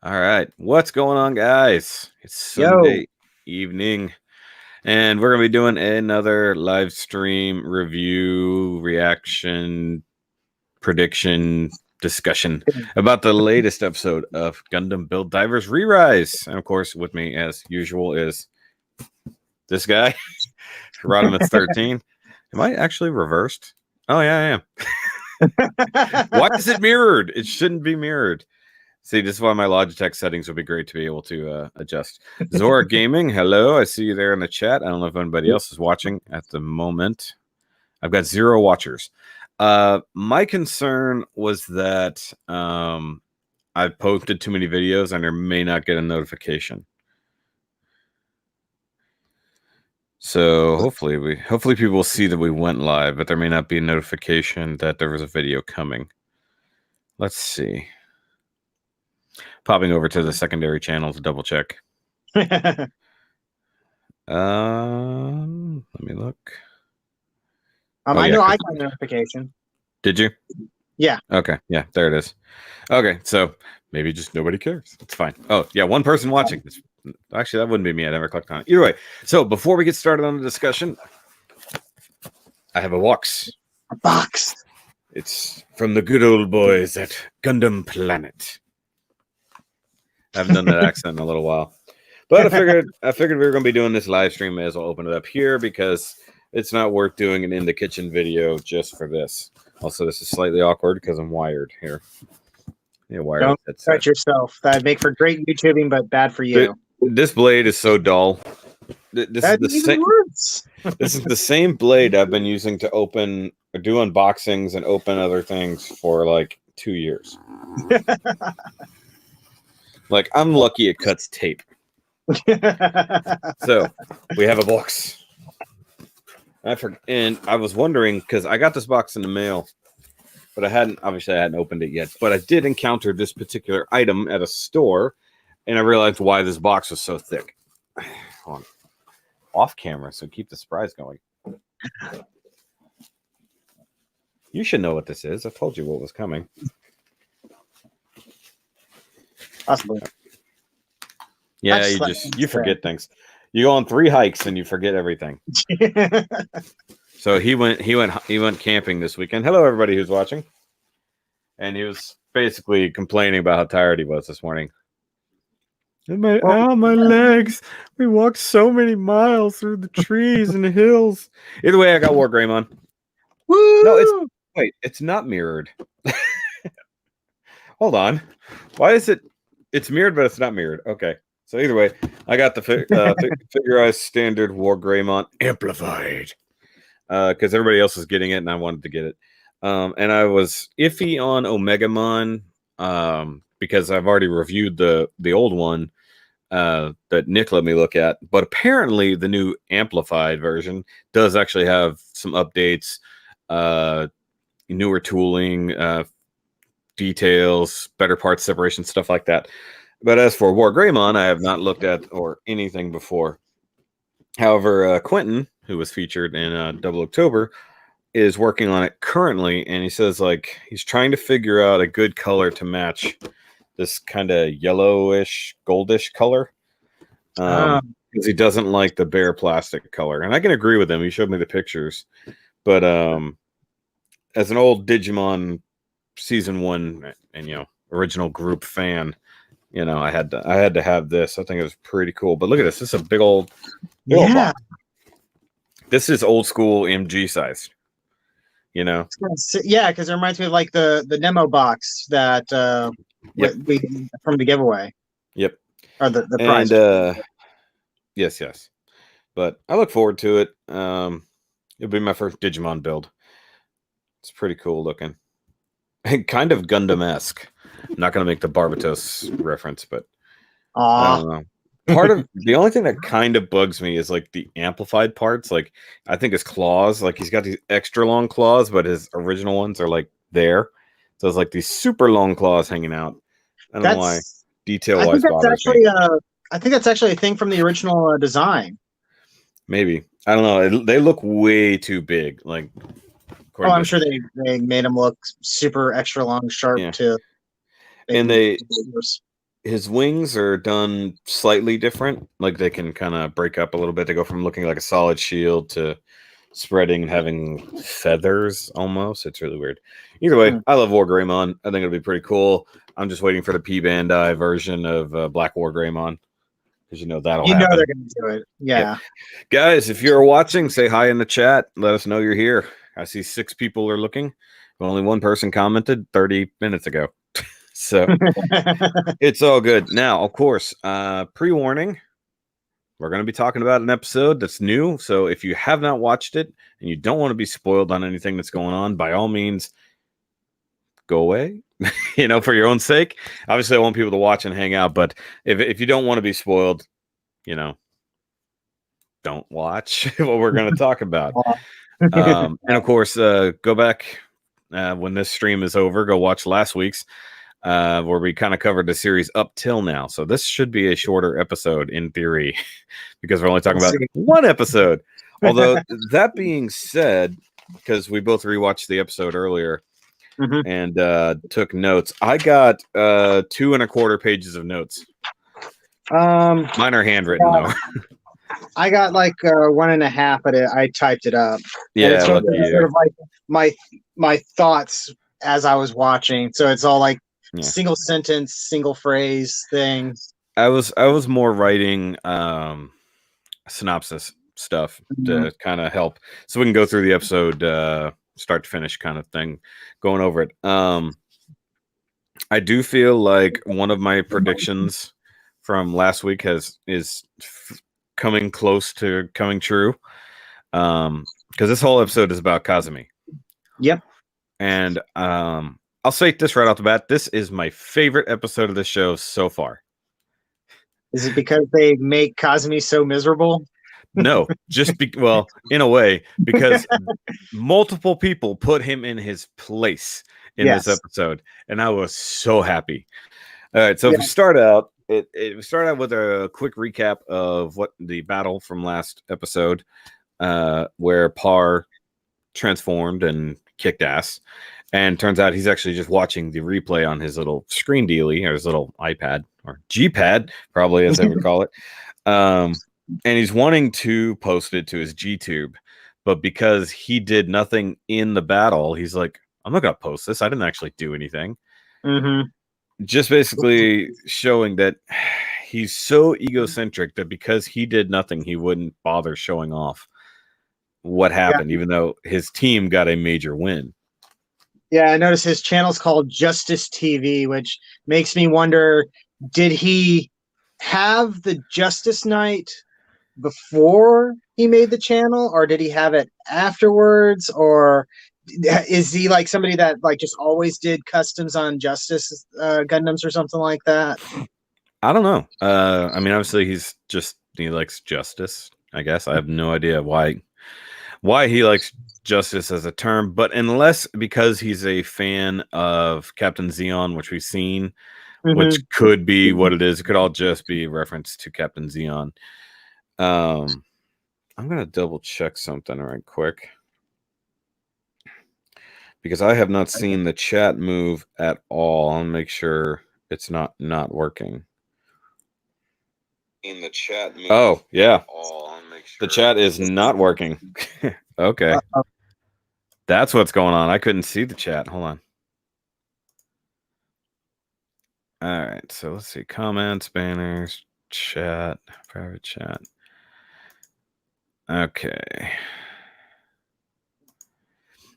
All right, what's going on, guys? It's Sunday evening, and we're gonna be doing another live stream review, reaction, prediction, discussion about the latest episode of Gundam Build Divers ReRise. And of course, with me as usual is this guy, RODIMUS13. Am I actually reversed? Oh yeah, I am. Why is it mirrored? It shouldn't be mirrored. See, this is why my Logitech settings would be great to be able to adjust. Zora Gaming, hello. I see you there in the chat. I don't know if anybody else is watching at the moment. I've got 0 watchers. My concern was that I've posted too many videos and I may not get a notification. So hopefully people will see that we went live, but there may not be a notification that there was a video coming. Let's see. Popping over to the secondary channel to double check. Let me look. I know I got a notification. Did you? Yeah. Okay. Yeah, there it is. Okay, so maybe just nobody cares. It's fine. Oh, yeah, one person watching. Actually, that wouldn't be me. I never clicked on it. Either way, so before we get started on the discussion, I have a box. A box. It's from the good old boys at Gundam Planet. I haven't done that accent in a little while, but I figured we were going to be doing this live stream. May as well open it up here because it's not worth doing an in the kitchen video just for this. Also, this is slightly awkward because I'm wired here. Yeah, wired. Don't hurt yourself. That'd make for great YouTubing, but bad for you. This blade is so dull. This is the same. This is the same blade I've been using to open or do unboxings and open other things for like 2 years. Like, I'm lucky it cuts tape. So, we have a box. And I was wondering, because I got this box in the mail, but obviously I hadn't opened it yet. But I did encounter this particular item at a store, and I realized why this box was so thick. Hold on. Off camera, so keep the surprise going. You should know what this is. I told you what was coming. Possibly. Yeah, you forget things. You go on 3 hikes and you forget everything. So he went camping this weekend. Hello, everybody who's watching. And he was basically complaining about how tired he was this morning. My legs. We walked so many miles through the trees and the hills. Either way, I got Wargreymon. Woo! No, it's not mirrored. Hold on. Why is it? It's mirrored, but it's not mirrored. Okay. So either way, I got the figurized standard Wargreymon amplified because everybody else was getting it, and I wanted to get it. And I was iffy on Omegamon because I've already reviewed the old one that Nick let me look at. But apparently, the new amplified version does actually have some updates, newer tooling, details, better parts separation, stuff like that. But as for Wargreymon, I have not looked at or anything before. However, Quentin, who was featured in Double October, is working on it currently, and he says like he's trying to figure out a good color to match this kind of yellowish, goldish color. Because he doesn't like the bare plastic color. And I can agree with him. He showed me the pictures. But as an old Digimon season 1 and original group fan, I had to have this. I think it was pretty cool. But look at this. This is a big old box. This is old school MG size. Yeah, because it reminds me of like the Nemo box that we from the giveaway. Yep. Or the prize. And yes. But I look forward to it. It'll be my first Digimon build. It's pretty cool looking. Kind of Gundam-esque. I'm not going to make the Barbatos reference, but I don't know. Part of the only thing that kind of bugs me is like the amplified parts. Like I think his claws, like he's got these extra long claws, but his original ones are like there. So it's like these super long claws hanging out. I don't know why. Detail-wise, I think that's actually a thing from the original design. Maybe. I don't know. They look way too big. Like, I'm sure they made them look super extra long, sharp too. And they his wings are done slightly different. Like they can kind of break up a little bit. They go from looking like a solid shield to spreading and having feathers almost. It's really weird. Either way, I love Wargreymon. I think it'll be pretty cool. I'm just waiting for the P Bandai version of Black Wargreymon, because that'll happen. They're gonna do it. Yeah. Guys, if you're watching, say hi in the chat. Let us know you're here. I see 6 people are looking, but only one person commented 30 minutes ago. So it's all good. Now, of course, pre-warning, we're going to be talking about an episode that's new. So if you have not watched it and you don't want to be spoiled on anything that's going on, by all means, go away, for your own sake. Obviously, I want people to watch and hang out, but if you don't want to be spoiled, don't watch what we're going to talk about. And of course, go back when this stream is over, go watch last week's, where we kind of covered the series up till now. So this should be a shorter episode in theory, because we're only talking about one episode. Although that being said, because we both rewatched the episode earlier and took notes, I got 2 1/4 pages of notes. Mine are handwritten though. I got like 1.5, but I typed it up. Yeah, it's sort of like my thoughts as I was watching. So it's all like single sentence, single phrase things. I was more writing synopsis stuff to kind of help, so we can go through the episode start to finish kind of thing, going over it. I do feel like one of my predictions from last week is coming close to coming true, because this whole episode is about Kazami. Yep. And I'll say this right off the bat, this is my favorite episode of the show so far. Is it because they make Kazami so miserable? No, just well, in a way, because multiple people put him in his place in this episode, and I was so happy. All right, so if we start out, we start out with a quick recap of what the battle from last episode, where Par transformed and kicked ass, and turns out he's actually just watching the replay on his little screen dealy, or his little iPad, or G-pad, probably as they would call it. And he's wanting to post it to his G-tube, but because he did nothing in the battle, he's like, I'm not gonna post this. I didn't actually do anything. Just basically showing that he's so egocentric that because he did nothing, he wouldn't bother showing off what happened, even though his team got a major win. Yeah, I noticed his channel's called Justice TV, which makes me wonder, did he have the Justice Night before he made the channel, or did he have it afterwards, or is he like somebody that like just always did customs on Justice Gundams or something like that? I don't know. I mean, obviously he likes justice, I guess. I have no idea why he likes justice as a term, but unless because he's a fan of Captain Zeon, which we've seen, which could be what it is. It could all just be a reference to Captain Zeon. I'm gonna double check something right quick, because I have not seen the chat move at all. I'll make sure it's not working. In the chat move. Oh yeah, the chat is not working. Okay. That's what's going on. I couldn't see the chat. Hold on. All right, so let's see. Comments, banners, chat, private chat. Okay.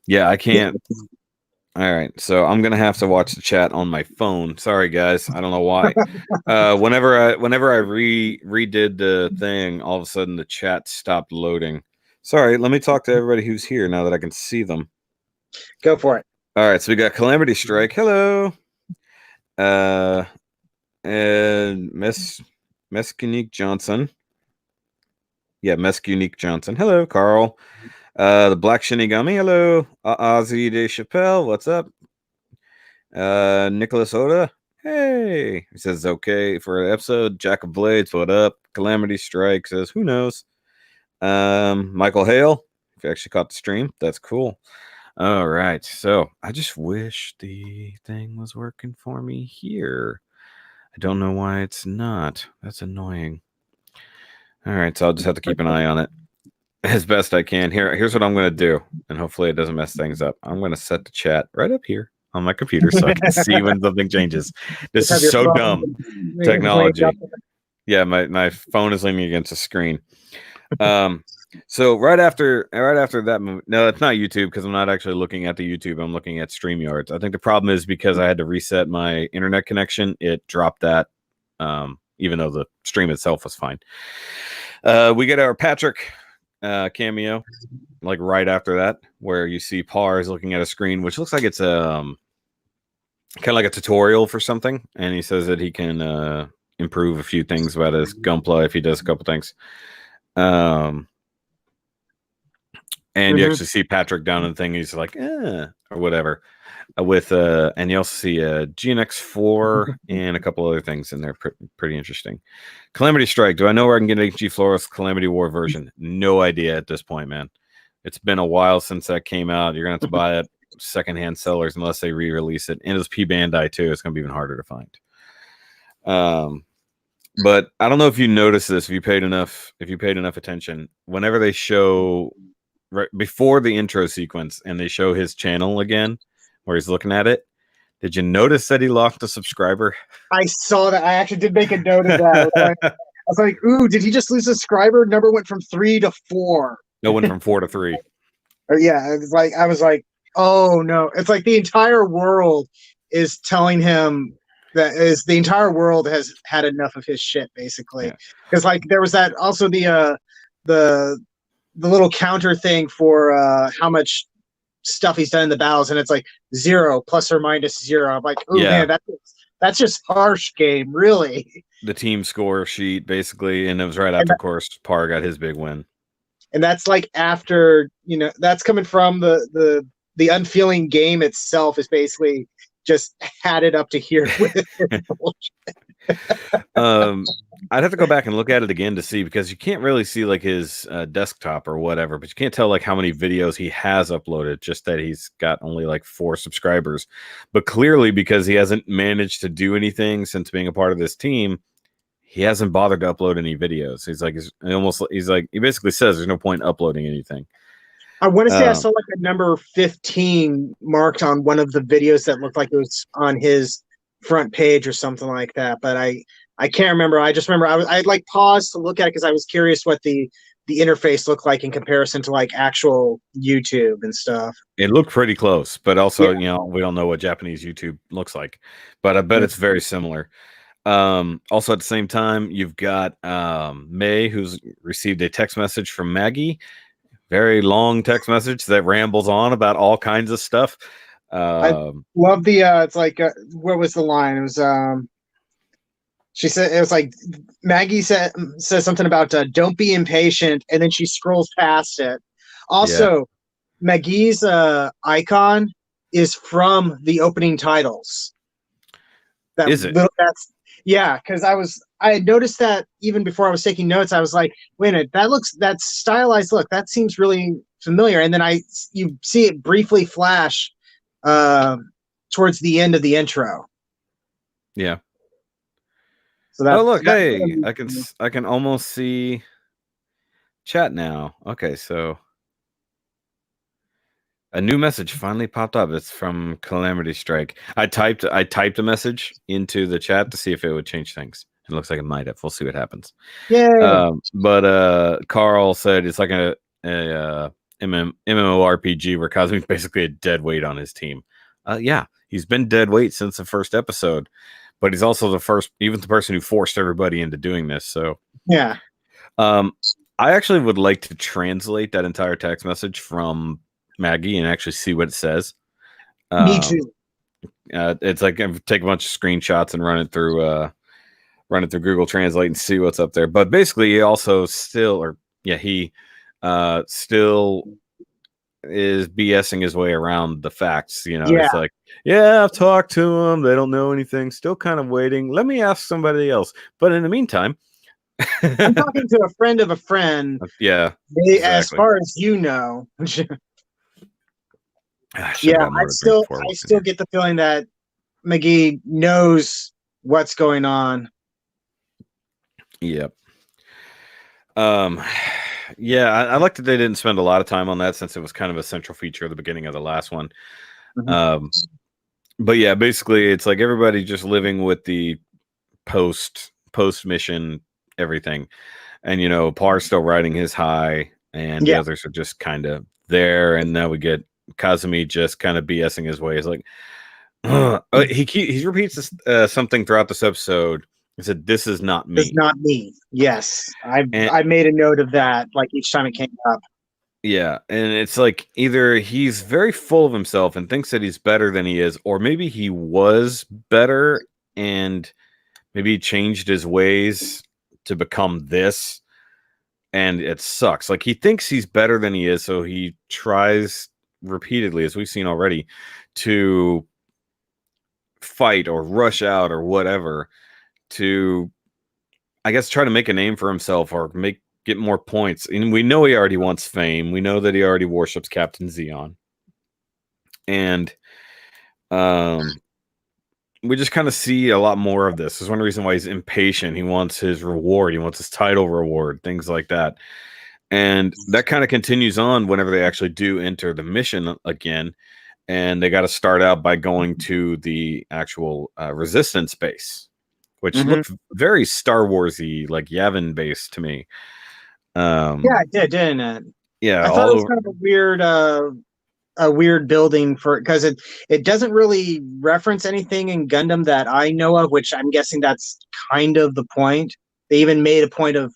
Yeah, I can't. All right, so I'm gonna have to watch the chat on my phone. Sorry, guys. I don't know why. Whenever I redid the thing, all of a sudden the chat stopped loading. Sorry. Let me talk to everybody who's here now that I can see them. Go for it. All right, so we got Calamity Strike. Hello. And Mescunique Johnson. Yeah, Mescunique Johnson. Hello, Carl. The Black Shinigami. Hello. Ozzy De Chappelle. What's up? Nicholas Oda. Hey. He says, okay for an episode. Jack of Blades. What up? Calamity Strike says, who knows? Michael Hale. If you actually caught the stream, that's cool. All right. So I just wish the thing was working for me here. I I don't know why it's not. That's annoying. All right, so I'll just have to keep an eye on it as best I can. Here's what I'm going to do, and hopefully it doesn't mess things up. I'm going to set the chat right up here on my computer so I can see when something changes. This is so dumb. Technology. Yeah, my phone is leaning against the screen. So right after that movie, no, it's not YouTube because I'm not actually looking at the YouTube. I'm looking at StreamYards. I think the problem is because I had to reset my internet connection, it dropped that. Even though the stream itself was fine. We get our Patrick cameo, like right after that, where you see Pars looking at a screen, which looks like it's kind of like a tutorial for something, and he says that he can improve a few things about his gunpla if he does a couple things. And you actually see Patrick down in the thing. He's like, or whatever. With and you also see a GNX4 and a couple other things in there. Pretty interesting. Calamity Strike. Do I know where I can get an HG Flores Calamity War version? No idea at this point, man. It's been a while since that came out. You're gonna have to buy it secondhand sellers unless they re-release it. And it was P Bandai too. It's gonna be even harder to find. But I don't know if you noticed this. If you paid enough attention, whenever they show right before the intro sequence and they show his channel again, where he's looking at it, did you notice that he lost a subscriber? I saw that. I actually did make a note of that. I was like, ooh, did he just lose a subscriber? Number went from 3 to 4. No, went from 4 to 3. Yeah, it was like I was like, oh no. It's like the entire world is telling him the entire world has had enough of his shit, basically. Because like there was that also the little counter thing for how much stuff he's done in the battles, and it's like 0 plus or minus 0. I'm like, oh man, that's just harsh game, really. The team score sheet, basically, and it was right after, of course, Par got his big win. And that's like after, that's coming from the unfeeling game itself is basically just had it up to here with I'd have to go back and look at it again to see, because you can't really see like his desktop or whatever, but you can't tell like how many videos he has uploaded, just that he's got only like 4 subscribers. But clearly, because he hasn't managed to do anything since being a part of this team, he hasn't bothered to upload any videos. He basically says there's no point uploading anything. I want to say I saw like a number 15 marked on one of the videos that looked like it was on his front page or something like that, but I can't remember. I just remember I like paused to look at it because I was curious what the interface looked like in comparison to like actual YouTube and stuff. It looked pretty close, but also we don't know what Japanese YouTube looks like, but I bet it's very similar. Also at the same time, you've got May, who's received a text message from Maggie. Very long text message that rambles on about all kinds of stuff. I love the it's like what was the line? It was she said it was like Maggie says something about don't be impatient, and then she scrolls past it. Also, Maggie's icon is from the opening titles. Is it? Because I had noticed that even before I was taking notes. I was like, wait a minute, that stylized look, that seems really familiar. And then you see it briefly flash towards the end of the intro. Yeah. So that, look, hey, I can almost see chat now. Okay, so a new message finally popped up. It's from Calamity Strike. I typed a message into the chat to see if it would change things. It looks like it might have. We'll see what happens. Yeah. But Carl said it's like a MMORPG where Kazumi's basically a dead weight on his team. Yeah, he's been dead weight since the first episode, but he's also the person who forced everybody into doing this. So yeah. I actually would like to translate that entire text message from Maggie and actually see what it says. Me too. It's like take a bunch of screenshots and run it through Google Translate and see what's up there. But basically, he also still is BSing his way around the facts. It's like, I've talked to them. They don't know anything. Still kind of waiting. Let me ask somebody else. But in the meantime, I'm talking to a friend of a friend. Yeah. Exactly. As far as you know. I still get the feeling that McGee knows what's going on. Yep. Yeah, I like that they didn't spend a lot of time on that since it was kind of a central feature of the beginning of the last one. But yeah, basically it's like everybody just living with the post mission everything, and you know, Par's still riding his high, and the others are just kind of there. And now we get Kazami just kind of BSing his way. He's like, he repeats this, something throughout this episode. He said, "This is not me." It's not me. Yes, I made a note of that. Like each time it came up. Yeah, and it's like either he's very full of himself and thinks that he's better than he is, or maybe he was better and maybe he changed his ways to become this, and it sucks. Like he thinks he's better than he is, so he tries repeatedly, as we've seen already, to fight or rush out or whatever to, I guess, try to make a name for himself or get more points. And we know he already wants fame. We know that he already worships Captain Zeon. And we just kind of see a lot more of this. There's one reason why he's impatient. He wants his reward. He wants his title reward, things like that. And that kind of continues on whenever they actually do enter the mission again. And they got to start out by going to the actual resistance base, which looked very Star Warsy, like Yavin base to me. Yeah, it did, didn't it? Yeah, I thought it was kind of a weird building for, because it doesn't really reference anything in Gundam that I know of, which I'm guessing that's kind of the point. They even made a point of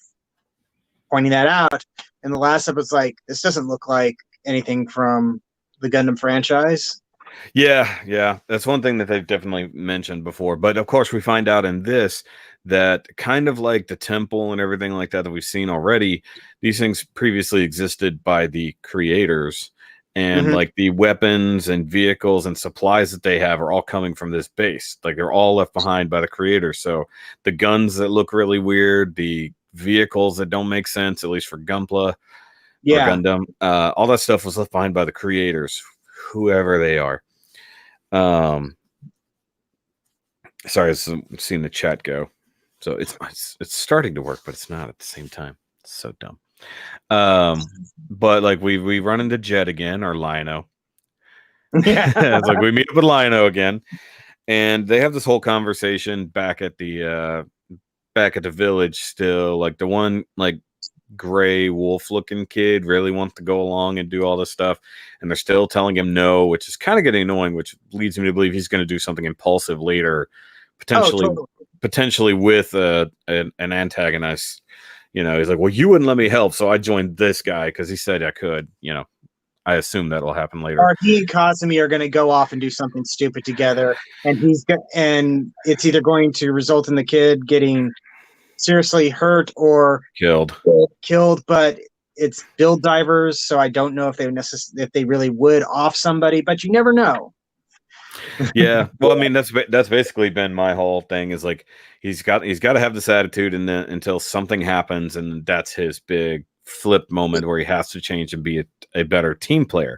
pointing that out in the last episode. It's like, this doesn't look like anything from the Gundam franchise. Yeah, that's one thing that they've definitely mentioned before. But of course, we find out in this that kind of like the temple and everything like that we've seen already, these things previously existed by the creators, and like the weapons and vehicles and supplies that they have are all coming from this base. Like they're all left behind by the creators. So the guns that look really weird, the vehicles that don't make sense, at least for Gunpla. Or Gundam, all that stuff was left behind by the creators, whoever they are. Sorry, I'm seeing the chat go. So it's starting to work, but it's not at the same time. It's so dumb. But like we run into Jet again, or Lino. It's like we meet up with Lino again, and they have this whole conversation back at the village still. Like the one like gray wolf looking kid really wants to go along and do all this stuff, and they're still telling him no, which is kind of getting annoying, which leads me to believe he's going to do something impulsive later, potentially with an antagonist. You know, he's like, well, you wouldn't let me help, so I joined this guy because he said I could. You know, I assume that'll happen later. Or he and Kazami are going to go off and do something stupid together, and it's either going to result in the kid getting seriously hurt or killed. But it's build divers, so I don't know if they really would off somebody, but you never know. Yeah, well, I mean that's basically been my whole thing, is like he's got to have this attitude, and then until something happens, and that's his big flip moment where he has to change and be a better team player.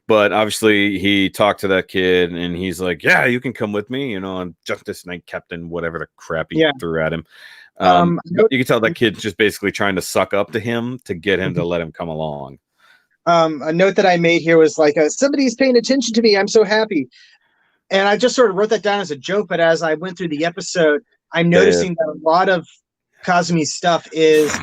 But obviously he talked to that kid, and he's like, yeah, you can come with me, you know, I'm Justice Knight Captain, whatever the crap he threw at him. You can tell that kid's just basically trying to suck up to him to get him to let him come along. A note that I made here was like, somebody's paying attention to me, I'm so happy. And I just sort of wrote that down as a joke, but as I went through the episode, I'm noticing that a lot of Kazami's stuff is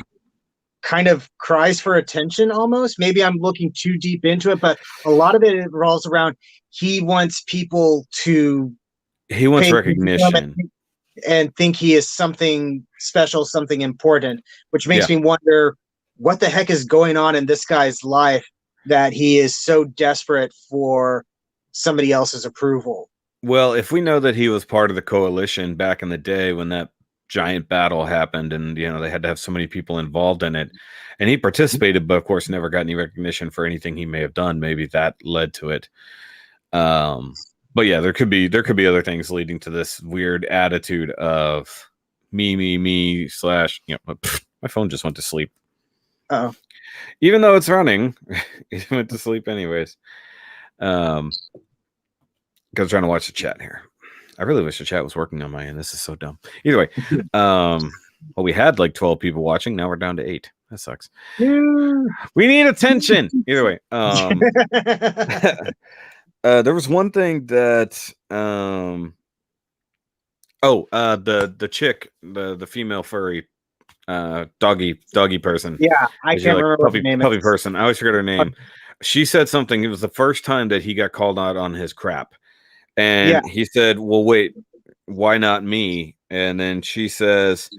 kind of cries for attention almost. Maybe I'm looking too deep into it, but a lot of it revolves around he wants people to... He wants recognition. And think he is something special, something important, which makes me wonder what the heck is going on in this guy's life that he is so desperate for somebody else's approval. Well, if we know that he was part of the coalition back in the day when that giant battle happened, and you know they had to have so many people involved in it, and he participated, but of course never got any recognition for anything he may have done, maybe that led to it. But yeah, there could be other things leading to this weird attitude of me slash, you know, my phone just went to sleep. Oh, even though it's running, it went to sleep anyways. Because I'm trying to watch the chat here. I really wish the chat was working on my end. This is so dumb. Either way, well, we had like 12 people watching. Now we're down to 8. That sucks. We need attention. Either way, there was one thing that the chick, the female furry doggy person. Yeah, I can't remember puppy, puppy person. I always forget her name. She said something. It was the first time that he got called out on his crap. And he said, well, wait, why not me? And then she says,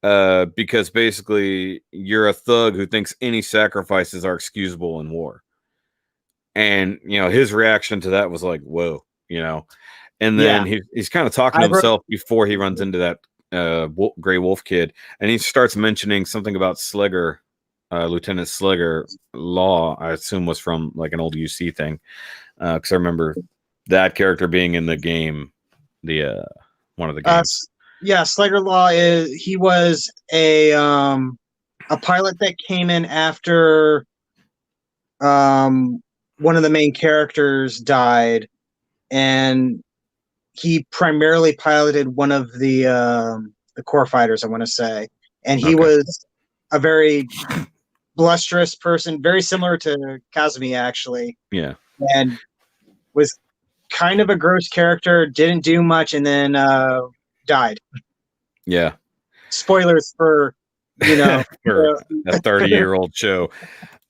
because basically you're a thug who thinks any sacrifices are excusable in war. And, you know, his reaction to that was like, whoa, you know. And then he's kind of talking to himself before he runs into that Gray Wolf kid. And he starts mentioning something about Sligger, Lieutenant Sligger Law, I assume was from like an old UC thing. Because I remember that character being in the game, the one of the games. Sligger Law he was a pilot that came in after one of the main characters died, and he primarily piloted one of the core fighters, I want to say, and he was a very blusterous person, very similar to Kazami, actually. Yeah, and was kind of a gross character, didn't do much, and then died. Yeah. Spoilers for, you know, for a 30-year-old show.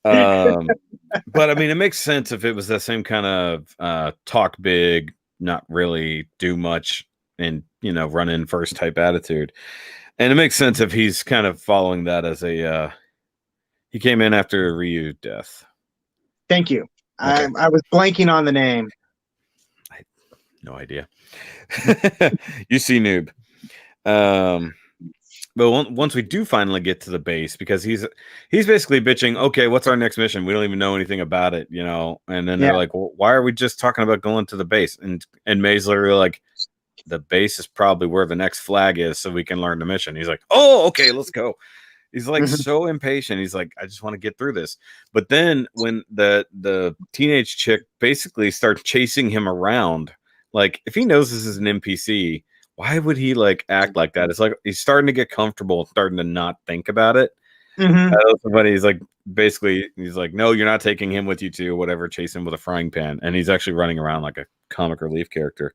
But I mean, it makes sense if it was the same kind of talk big, not really do much, and, you know, run in first type attitude. And it makes sense if he's kind of following that as a he came in after Ryu death. Thank you. Okay. I was blanking on the name. No idea. You see, noob. But once we do finally get to the base, because he's basically bitching, okay, what's our next mission? We don't even know anything about it, you know. And then they're like, well, why are we just talking about going to the base? And May's literally like, the base is probably where the next flag is, so we can learn the mission. He's like, oh, okay, let's go. He's like so impatient. He's like, I just want to get through this. But then when the teenage chick basically starts chasing him around, like, if he knows this is an NPC, why would he like act like that? It's like he's starting to get comfortable, starting to not think about it. But he's like, basically, he's like, no, you're not taking him with you to whatever, chase him with a frying pan. And he's actually running around like a comic relief character.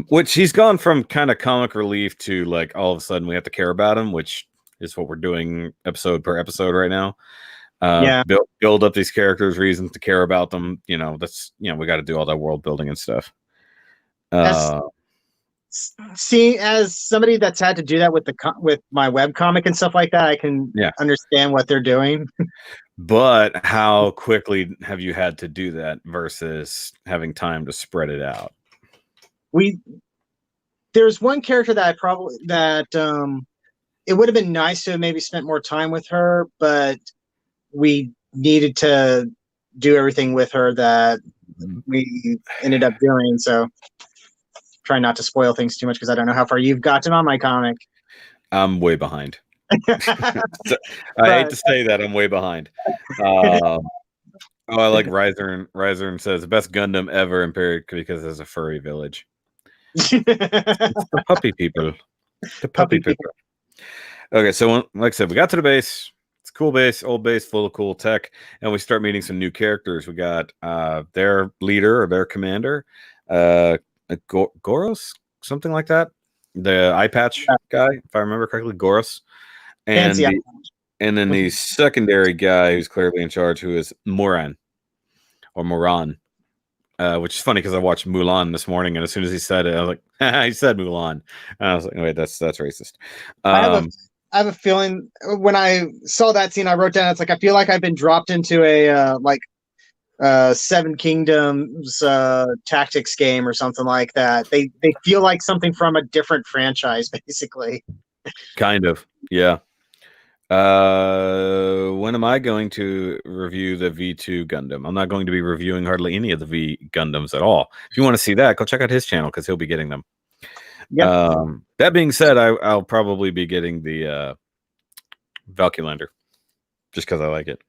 Which he's gone from kind of comic relief to like all of a sudden we have to care about him, which is what we're doing episode per episode right now. Build up these characters, reasons to care about them. You know, that's, you know, we got to do all that world building and stuff. See, as somebody that's had to do that with my webcomic and stuff like that, I can understand what they're doing. But how quickly have you had to do that versus having time to spread it out? There's one character that it would have been nice to have maybe spent more time with her, but we needed to do everything with her that we ended up doing. So try not to spoil things too much, because I don't know how far you've gotten on my comic. I'm way behind. So, I hate to say that, I'm way behind. I like Riser says the best Gundam ever in period because there's a furry village. It's the puppy people. The puppy people. Okay, so like I said, we got to the base. It's a cool base, old base, full of cool tech, and we start meeting some new characters. We got their leader or their commander, Goros, something like that. The eye patch guy, if I remember correctly, Goros. And then the secondary guy who's clearly in charge, who is Moran. Which is funny because I watched Mulan this morning, and as soon as he said it, I was like, he said Mulan. And I was like, wait, that's racist. I have a feeling when I saw that scene, I wrote down, it's like, I feel like I've been dropped into a Seven Kingdoms tactics game or something like that. They feel like something from a different franchise, basically. Kind of, yeah. When am I going to review the V2 Gundam? I'm not going to be reviewing hardly any of the V Gundams at all. If you want to see that, go check out his channel because he'll be getting them. That being said, I'll probably be getting the Valkylander. just because I like it.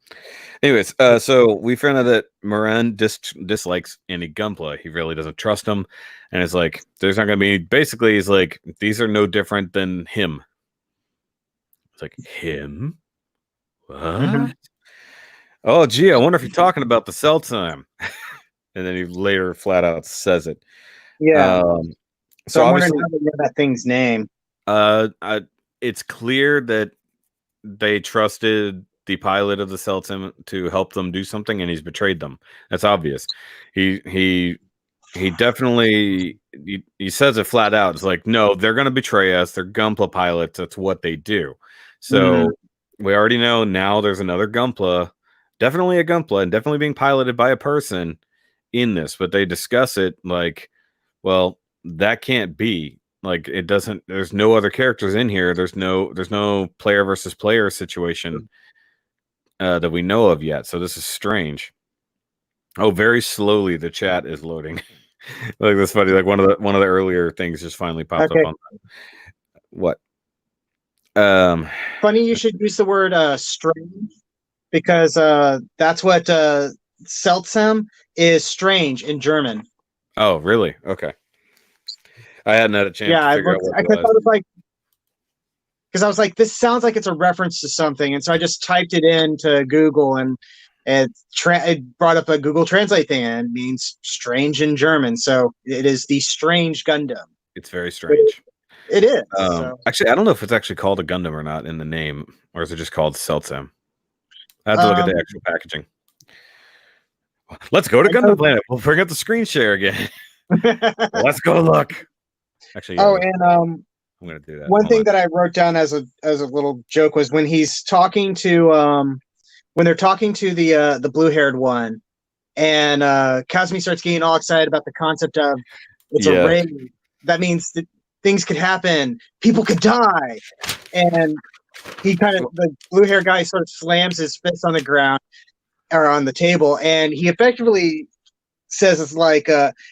Anyways, so we found out that Moran dislikes any Gunpla. He really doesn't trust him, and it's like there's not going to be. Basically, he's like these are no different than him. It's like him. What? Mm-hmm. Oh, gee, I wonder if you're talking about the cell time. And then he later flat out says it. Yeah. So I'm wondering how they know that thing's name. It's clear that they trusted the pilot of the Celtim to help them do something, and he's betrayed them. That's obvious. He definitely he says it flat out. It's like, no, they're going to betray us. They're Gunpla pilots. That's what they do. So we already know now there's another Gunpla, definitely a Gunpla, and definitely being piloted by a person in this. But they discuss it like, well, that can't be. Like it doesn't. There's no other characters in here. There's no player versus player situation that we know of yet. So this is strange. Oh, very slowly the chat is loading. Like that's funny. Like one of the earlier things just finally popped up on that. What? Funny you should use the word strange because that's what seltsam is, strange in German. Oh, really? Okay. I hadn't had a chance to figure out what it was. Because I was like, this sounds like it's a reference to something, and so I just typed it into Google, and it brought up a Google Translate thing, and it means strange in German. So it is the Strange Gundam. It's very strange. It is. Actually, I don't know if it's actually called a Gundam or not in the name, or is it just called Seltsam? I have to look at the actual packaging. Let's go to Gundam Planet. We'll bring up the screen share again. Let's go look. Actually, yeah, and I'm gonna do that. One thing that I wrote down as a little joke was when he's talking to when they're talking to the blue-haired one, and Kazami starts getting all excited about the concept of it's a raid. That means that things could happen, people could die, and he the blue-haired guy sort of slams his fist on the ground or on the table, and he effectively says, "It's like,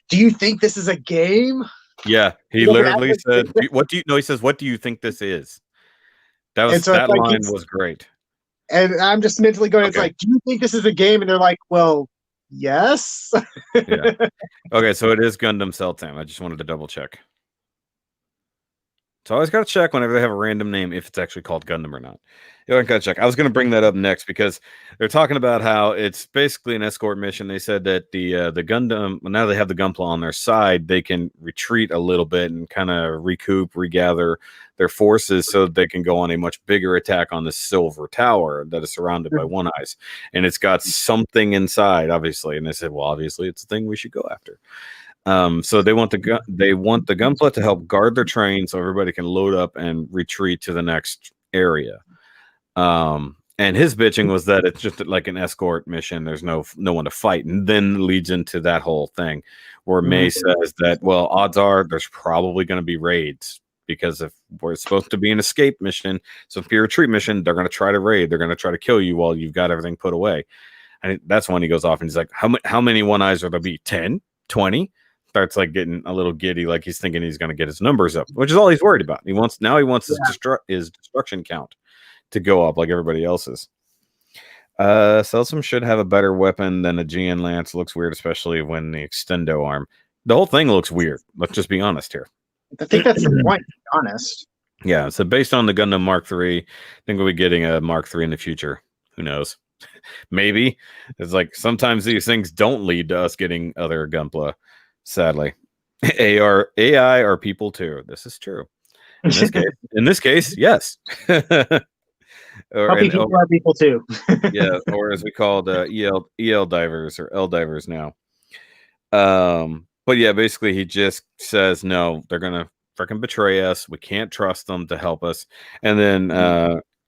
do you think this is a game?" Yeah, he literally said, "What do you?" No, he says, "What do you think this is?" That line was great. And I'm just mentally going, it's like, do you think this is a game? And they're like, well, yes. Yeah. Okay, so it is Gundam Seltam. I just wanted to double check. So I always got to check whenever they have a random name if it's actually called Gundam or not. You got to check. I was going to bring that up next because they're talking about how it's basically an escort mission. They said that the Gundam, now they have the Gunpla on their side, they can retreat a little bit and kind of recoup, regather their forces so that they can go on a much bigger attack on the silver tower that is surrounded by One Eyes. And it's got something inside, obviously. And they said, well, obviously it's a thing we should go after. So they want the Gunpla to help guard their train so everybody can load up and retreat to the next area. And his bitching was that it's just like an escort mission. There's no one to fight, and then leads into that whole thing where May says that, well, odds are there's probably going to be raids because if we're supposed to be an escape mission, so if you're a retreat mission, they're going to try to raid. They're going to try to kill you while you've got everything put away. And that's when he goes off and he's like, how many One Eyes are there be? 10, 20? Starts like getting a little giddy, like he's thinking he's going to get his numbers up, which is all he's worried about. He wants his destruction count to go up like everybody else's. Celsum should have a better weapon than a GN Lance. Looks weird, especially when the extendo arm. The whole thing looks weird. Let's just be honest here. I think that's the point, to be honest. Yeah, so based on the Gundam Mark III, I think we'll be getting a Mark III in the future. Who knows? Maybe. It's like sometimes these things don't lead to us getting other Gunpla. Sadly, AI are people too. This is true. In this case, yes. People are people too. Yeah, or as we call the EL divers or L divers now. But yeah, basically he just says no, they're gonna freaking betray us. We can't trust them to help us. And then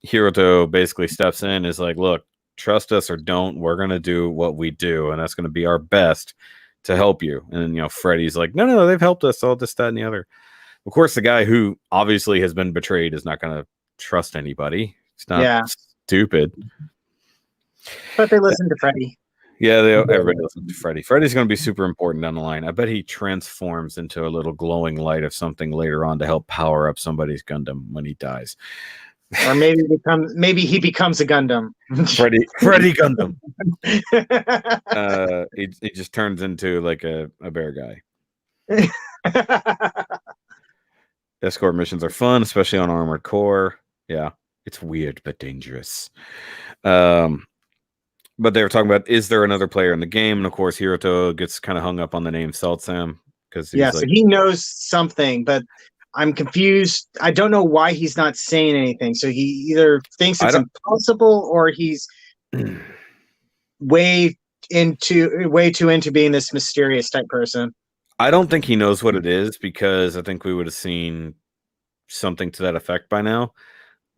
Hiroto basically steps in, is like, look, trust us or don't. We're gonna do what we do, and that's gonna be our best to help you. And then, Freddy's like, no, they've helped us, all this, that, and the other. Of course, the guy who obviously has been betrayed is not going to trust anybody. It's not stupid. But they listen to Freddy. Yeah, everybody listens to Freddy. Freddy's going to be super important down the line. I bet he transforms into a little glowing light of something later on to help power up somebody's Gundam when he dies. Or maybe he becomes a Gundam. Freddy Gundam. He just turns into like a bear guy. Escort missions are fun, especially on Armored Core. Yeah, it's weird but dangerous. But they were talking about, is there another player in the game? And of course, Hiroto gets kind of hung up on the name Seltsam because he's so he knows something, but I'm confused. I don't know why he's not saying anything. So he either thinks it's impossible or he's way too into being this mysterious type person. I don't think he knows what it is, because I think we would have seen something to that effect by now.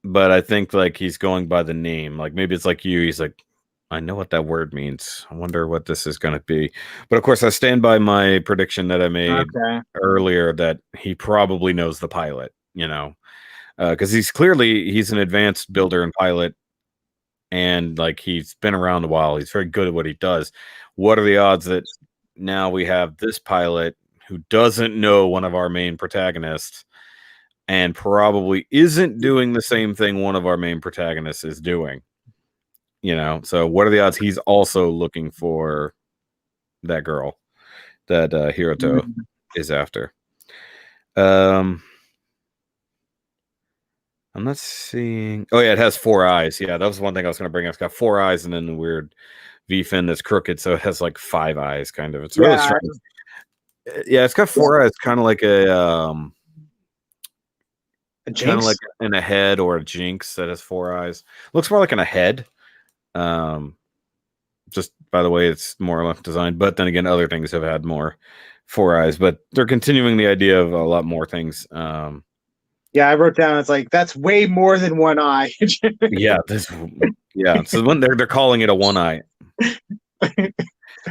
But I think like he's going by the name. Like maybe it's like you. He's like, I know what that word means. I wonder what this is going to be. But of course, I stand by my prediction that I made earlier that he probably knows the pilot, because he's an advanced builder and pilot. And like he's been around a while. He's very good at what he does. What are the odds that now we have this pilot who doesn't know one of our main protagonists and probably isn't doing the same thing one of our main protagonists is doing? So what are the odds he's also looking for that girl that Hiroto is after? I'm not seeing. Oh yeah, it has 4 eyes. Yeah, that was one thing I was going to bring up. It's got 4 eyes and then the weird V fin that's crooked, so it has like 5 eyes, kind of. It's really strange. Yeah, it's got 4 eyes, kind of like a kind of like in a head or a Jinx that has 4 eyes. Looks more like in a head. Just by the way it's more or less designed, but then again, other things have had more 4 eyes, but they're continuing the idea of a lot more things. I wrote down, it's like, that's way more than 1 eye. So when they're calling it a 1 eye.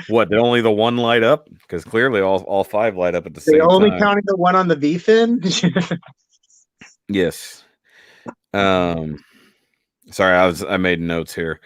What, did only the 1 light up? Because clearly all 5 light up at the same time. They only counting the 1 on the V fin. Yes. Sorry, I made notes here.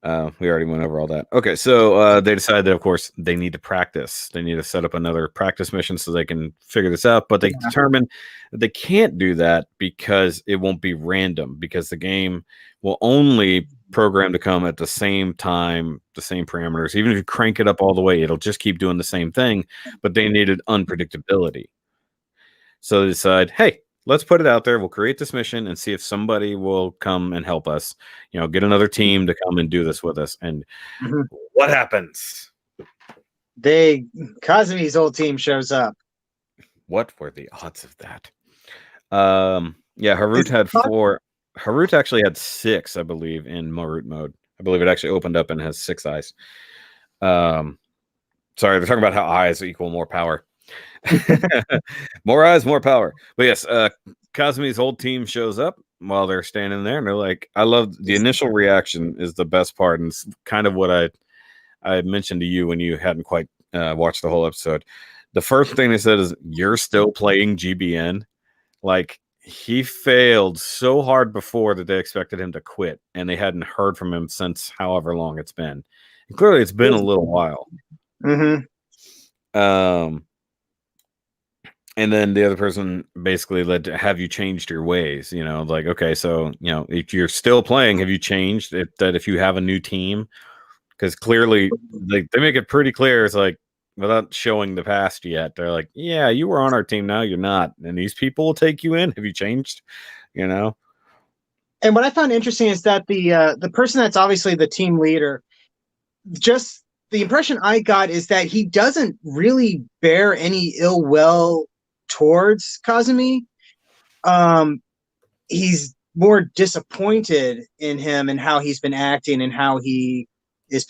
We already went over all that. Okay, so they decided that, of course, they need to practice. They need to set up another practice mission so they can figure this out. But they determined that they can't do that because it won't be random, because the game will only program to come at the same time, the same parameters. Even if you crank it up all the way, it'll just keep doing the same thing. But they needed unpredictability. So they decide, hey, let's put it out there. We'll create this mission and see if somebody will come and help us. Get another team to come and do this with us. And what happens? Kazami's old team shows up. What were the odds of that? Harut had 4. Harut actually had 6, I believe, in Marut mode. I believe it actually opened up and has 6 eyes. Sorry, they're talking about how eyes equal more power. More eyes, more power. But yes, Kazami's old team shows up while they're standing there, and they're like, I love the initial reaction is the best part, and it's kind of what I mentioned to you when you hadn't quite watched the whole episode. The first thing they said is, you're still playing GBN? Like, he failed so hard before that they expected him to quit, and they hadn't heard from him since however long it's been. And clearly it's been a little while. And then the other person basically led to, have you changed your ways? Like, okay, so, if you're still playing, have you changed it, that if you have a new team? Because clearly they make it pretty clear. It's like, without showing the past yet, they're like, yeah, you were on our team, now you're not. And these people will take you in. Have you changed? And what I found interesting is that the person that's obviously the team leader, just the impression I got is that he doesn't really bear any ill will towards Kazami. He's more disappointed in him and how he's been acting and how he is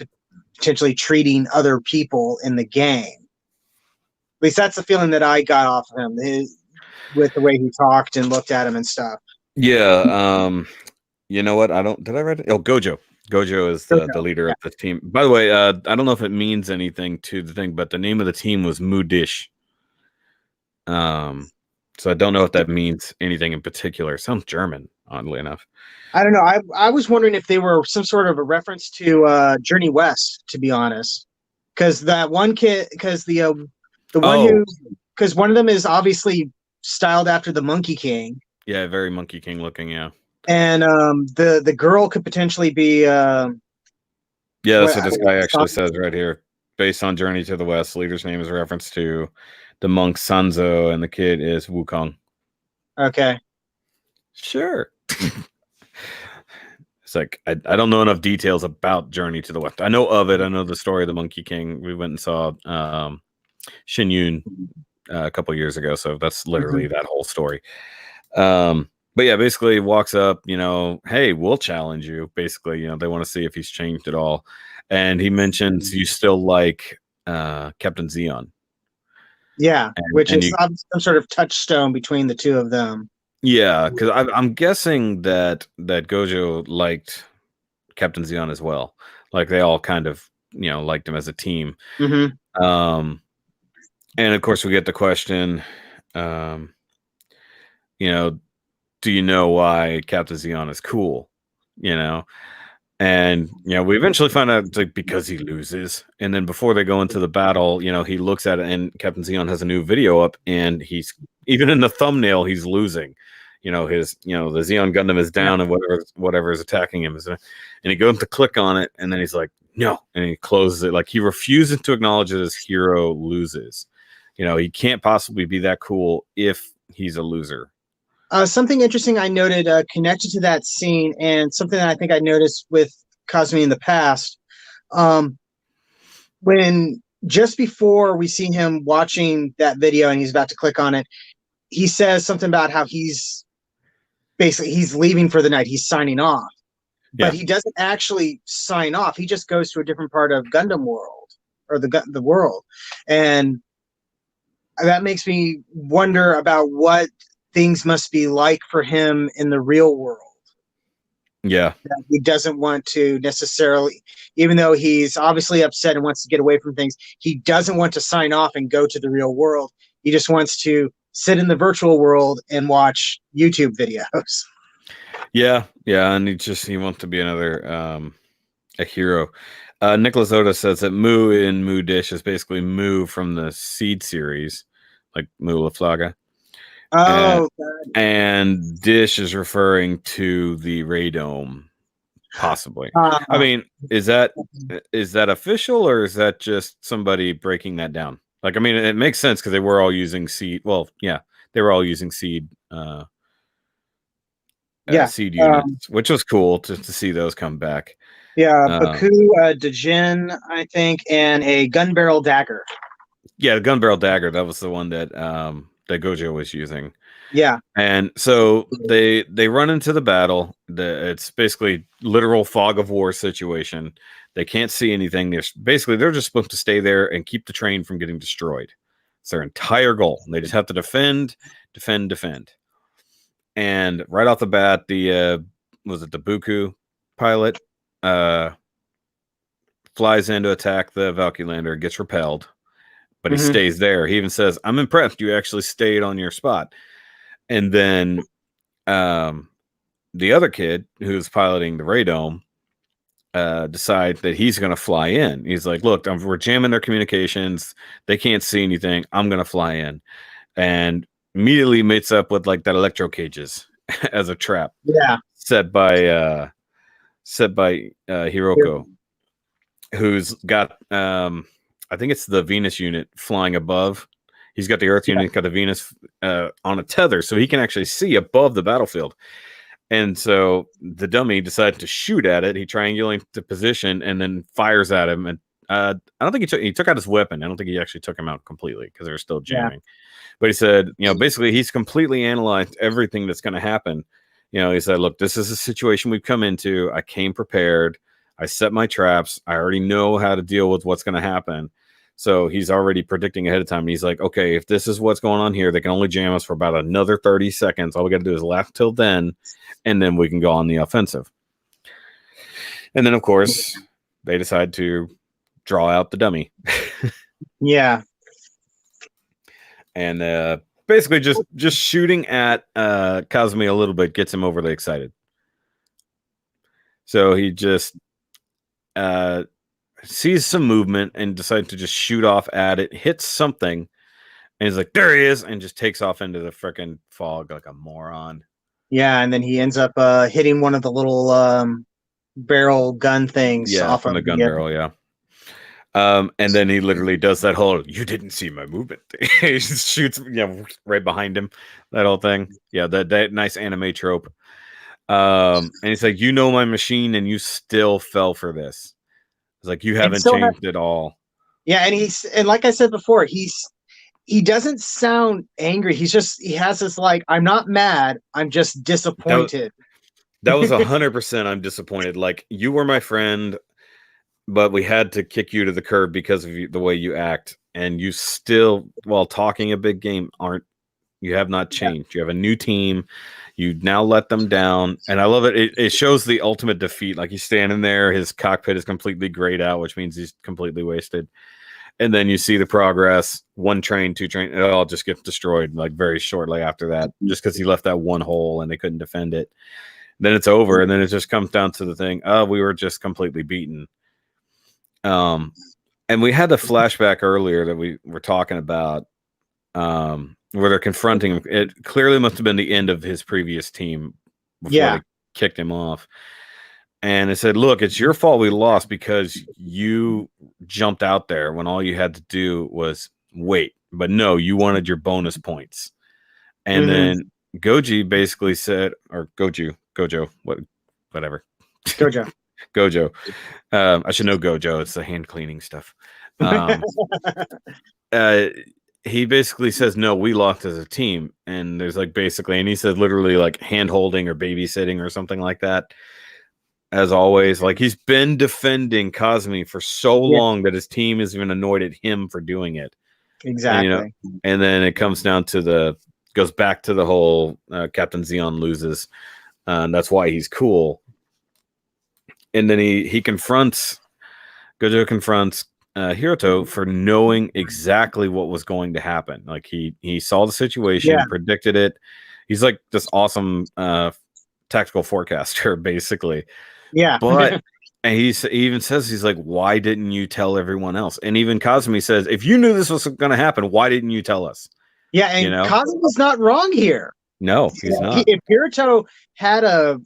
potentially treating other people in the game. At least that's the feeling that I got off of him, with the way he talked and looked at him and stuff. Yeah. You know what? Did I read it? Oh, Gojo. Gojo is the leader of the team. By the way, I don't know if it means anything to the thing, but the name of the team was Mudish. So I don't know if that means anything in particular. It sounds German, oddly enough. I don't know. I was wondering if they were some sort of a reference to Journey West, to be honest. Because that one kid, because one of them is obviously styled after the Monkey King. Yeah, very Monkey King looking, yeah. And the girl could potentially be yeah, that's what this guy actually says right here. Based on Journey to the West, leader's name is a reference to the monk Sanzo, and the kid is Wukong. Okay. Sure. It's like I don't know enough details about Journey to the West. I know of it. I know the story of the Monkey King. We went and saw Shin Yun a couple years ago, so that's literally that whole story. But yeah, basically walks up, hey, we'll challenge you. Basically, they want to see if he's changed at all. And he mentions you still like Captain Zeon. Yeah, which is some sort of touchstone between the two of them. Yeah, because I'm guessing that Gojo liked Captain Zeon as well. Like they all kind of, liked him as a team. And of course we get the question, do you know why Captain Zeon is cool? And we eventually find out it's like because he loses. And then before they go into the battle, he looks at it, and Captain Zeon has a new video up, and he's even in the thumbnail, he's losing. His the Zeon Gundam is down, and whatever is attacking him is, and he goes to click on it, and then he's like, no, and he closes it. Like he refuses to acknowledge that his hero loses. He can't possibly be that cool if he's a loser. Something interesting I noted connected to that scene, and something that I think I noticed with Kazami in the past, when just before we see him watching that video and he's about to click on it, he says something about how he's leaving for the night. He's signing off, but he doesn't actually sign off. He just goes to a different part of Gundam world, or the world, and that makes me wonder about what things must be like for him in the real world. Yeah. He doesn't want to necessarily, even though he's obviously upset and wants to get away from things, he doesn't want to sign off and go to the real world. He just wants to sit in the virtual world and watch YouTube videos. Yeah. And he wants to be another a hero. Nicholas Oda says that Mu in Mu Dish is basically Mu from the Seed series, like Mu La Flaga. Oh, and Dish is referring to the Radome, possibly. I mean, is that official, or is that just somebody breaking that down? Like, I mean, it makes sense because they were all using seed. Well, yeah, they were all using seed. Seed units, which was cool to see those come back. Yeah, Baku, Dejin, I think, and a gun barrel dagger. Yeah, the gun barrel dagger. That was the one that that Gojo was using. Yeah. And so they run into the battle. It's basically literal fog of war situation. They can't see anything. They're just supposed to stay there and keep the train from getting destroyed. It's their entire goal. They just have to defend. And right off the bat, the Buku pilot flies in to attack the Valkyrie lander, gets repelled, but he stays there. He even says, "I'm impressed you actually stayed on your spot." And then the other kid who's piloting the Radome decides that he's going to fly in. He's like, look, we're jamming their communications. They can't see anything. I'm going to fly in. And immediately meets up with like that electro cages as a trap. Yeah. Set by Hiroko, who's got, I think it's the Venus unit flying above. He's got the Earth unit, got the Venus on a tether, so he can actually see above the battlefield. And so the dummy decided to shoot at it. He triangulates the position and then fires at him. And I don't think he took out his weapon. I don't think he actually took him out completely because they're still jamming. Yeah. But he said, basically he's completely analyzed everything that's going to happen. He said, look, this is a situation we've come into. I came prepared. I set my traps. I already know how to deal with what's going to happen. So he's already predicting ahead of time. And he's like, okay, if this is what's going on here, they can only jam us for about another 30 seconds. All we got to do is laugh till then, and then we can go on the offensive. And then, of course, they decide to draw out the dummy. Yeah. And basically just shooting at Kazami a little bit gets him overly excited. So he just sees some movement and decides to just shoot off at it, hits something, and he's like, there he is, and just takes off into the freaking fog like a moron. Yeah, and then he ends up hitting one of the little barrel gun things off from of the gun barrel, yeah. And then he literally does that whole "you didn't see my movement" thing. He just shoots right behind him, that whole thing. Yeah, that nice anime trope. And he's like, "You know my machine and you still fell for this." It's like, you haven't changed at all. Yeah, and like I said before, he doesn't sound angry. He has this like, I'm not mad, I'm just disappointed. That was 100% I'm disappointed. Like, you were my friend, but we had to kick you to the curb because of the way you act, and you still, while talking a big game, you have not changed. You have a new team. You now let them down, and I love it. It shows the ultimate defeat. Like, he's standing there, his cockpit is completely grayed out, which means he's completely wasted. And then you see the progress. 1 train, 2 train, it all just gets destroyed like very shortly after that, just because he left that one hole and they couldn't defend it. Then it's over, and then it just comes down to the thing. We were just completely beaten. And we had the flashback earlier that we were talking about, where they're confronting him. It clearly must have been the end of his previous team before they kicked him off. And it said, "Look, it's your fault we lost because you jumped out there when all you had to do was wait. But no, you wanted your bonus points." And then Goji basically said, or Gojo, whatever. Gojo. I should know Gojo. It's the hand cleaning stuff. He basically says, "No, we lost as a team." And there's like basically, and he said literally like hand holding or babysitting or something like that. As always, like, he's been defending Kazami for so long that his team is even annoyed at him for doing it. Exactly. And then it comes down to goes back to the whole Captain Zeon loses. And that's why he's cool. And then Gojo confronts Hiroto for knowing exactly what was going to happen. Like, he saw the situation, predicted it. He's like this awesome tactical forecaster, basically. Yeah. But and he even says, he's like, "Why didn't you tell everyone else?" And even Kazami says, "If you knew this was going to happen, why didn't you tell us?" Yeah, and Kazami's not wrong here. No, he's not. If Hiroto had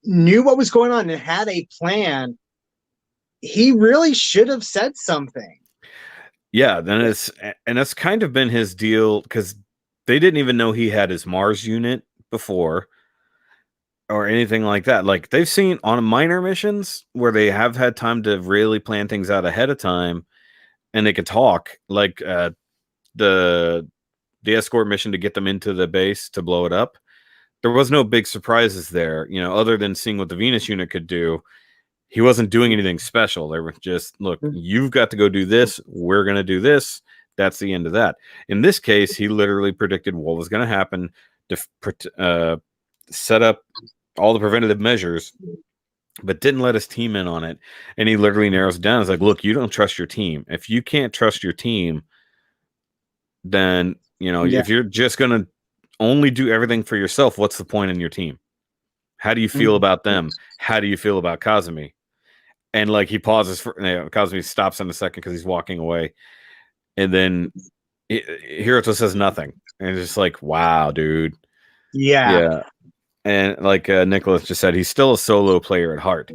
knew what was going on and had a plan, he really should have said something. Yeah, that's kind of been his deal, because they didn't even know he had his Mars unit before or anything like that. Like, they've seen on minor missions where they have had time to really plan things out ahead of time, and they could talk, like the escort mission to get them into the base to blow it up. There was no big surprises there, other than seeing what the Venus unit could do. He wasn't doing anything special. They were just, "Look, you've got to go do this. We're going to do this." That's the end of that. In this case, he literally predicted what was going to happen to set up all the preventative measures, but didn't let his team in on it. And he literally narrows it down. It's like, "Look, you don't trust your team. If you can't trust your team, then, if you're just going to only do everything for yourself, what's the point in your team? How do you feel about them? How do you feel about Kazami?" And like, he pauses for Kazami stops in a second because he's walking away, and then Hiroto says nothing, and it's just like, wow, dude. Yeah. And like Nicholas just said, he's still a solo player at heart,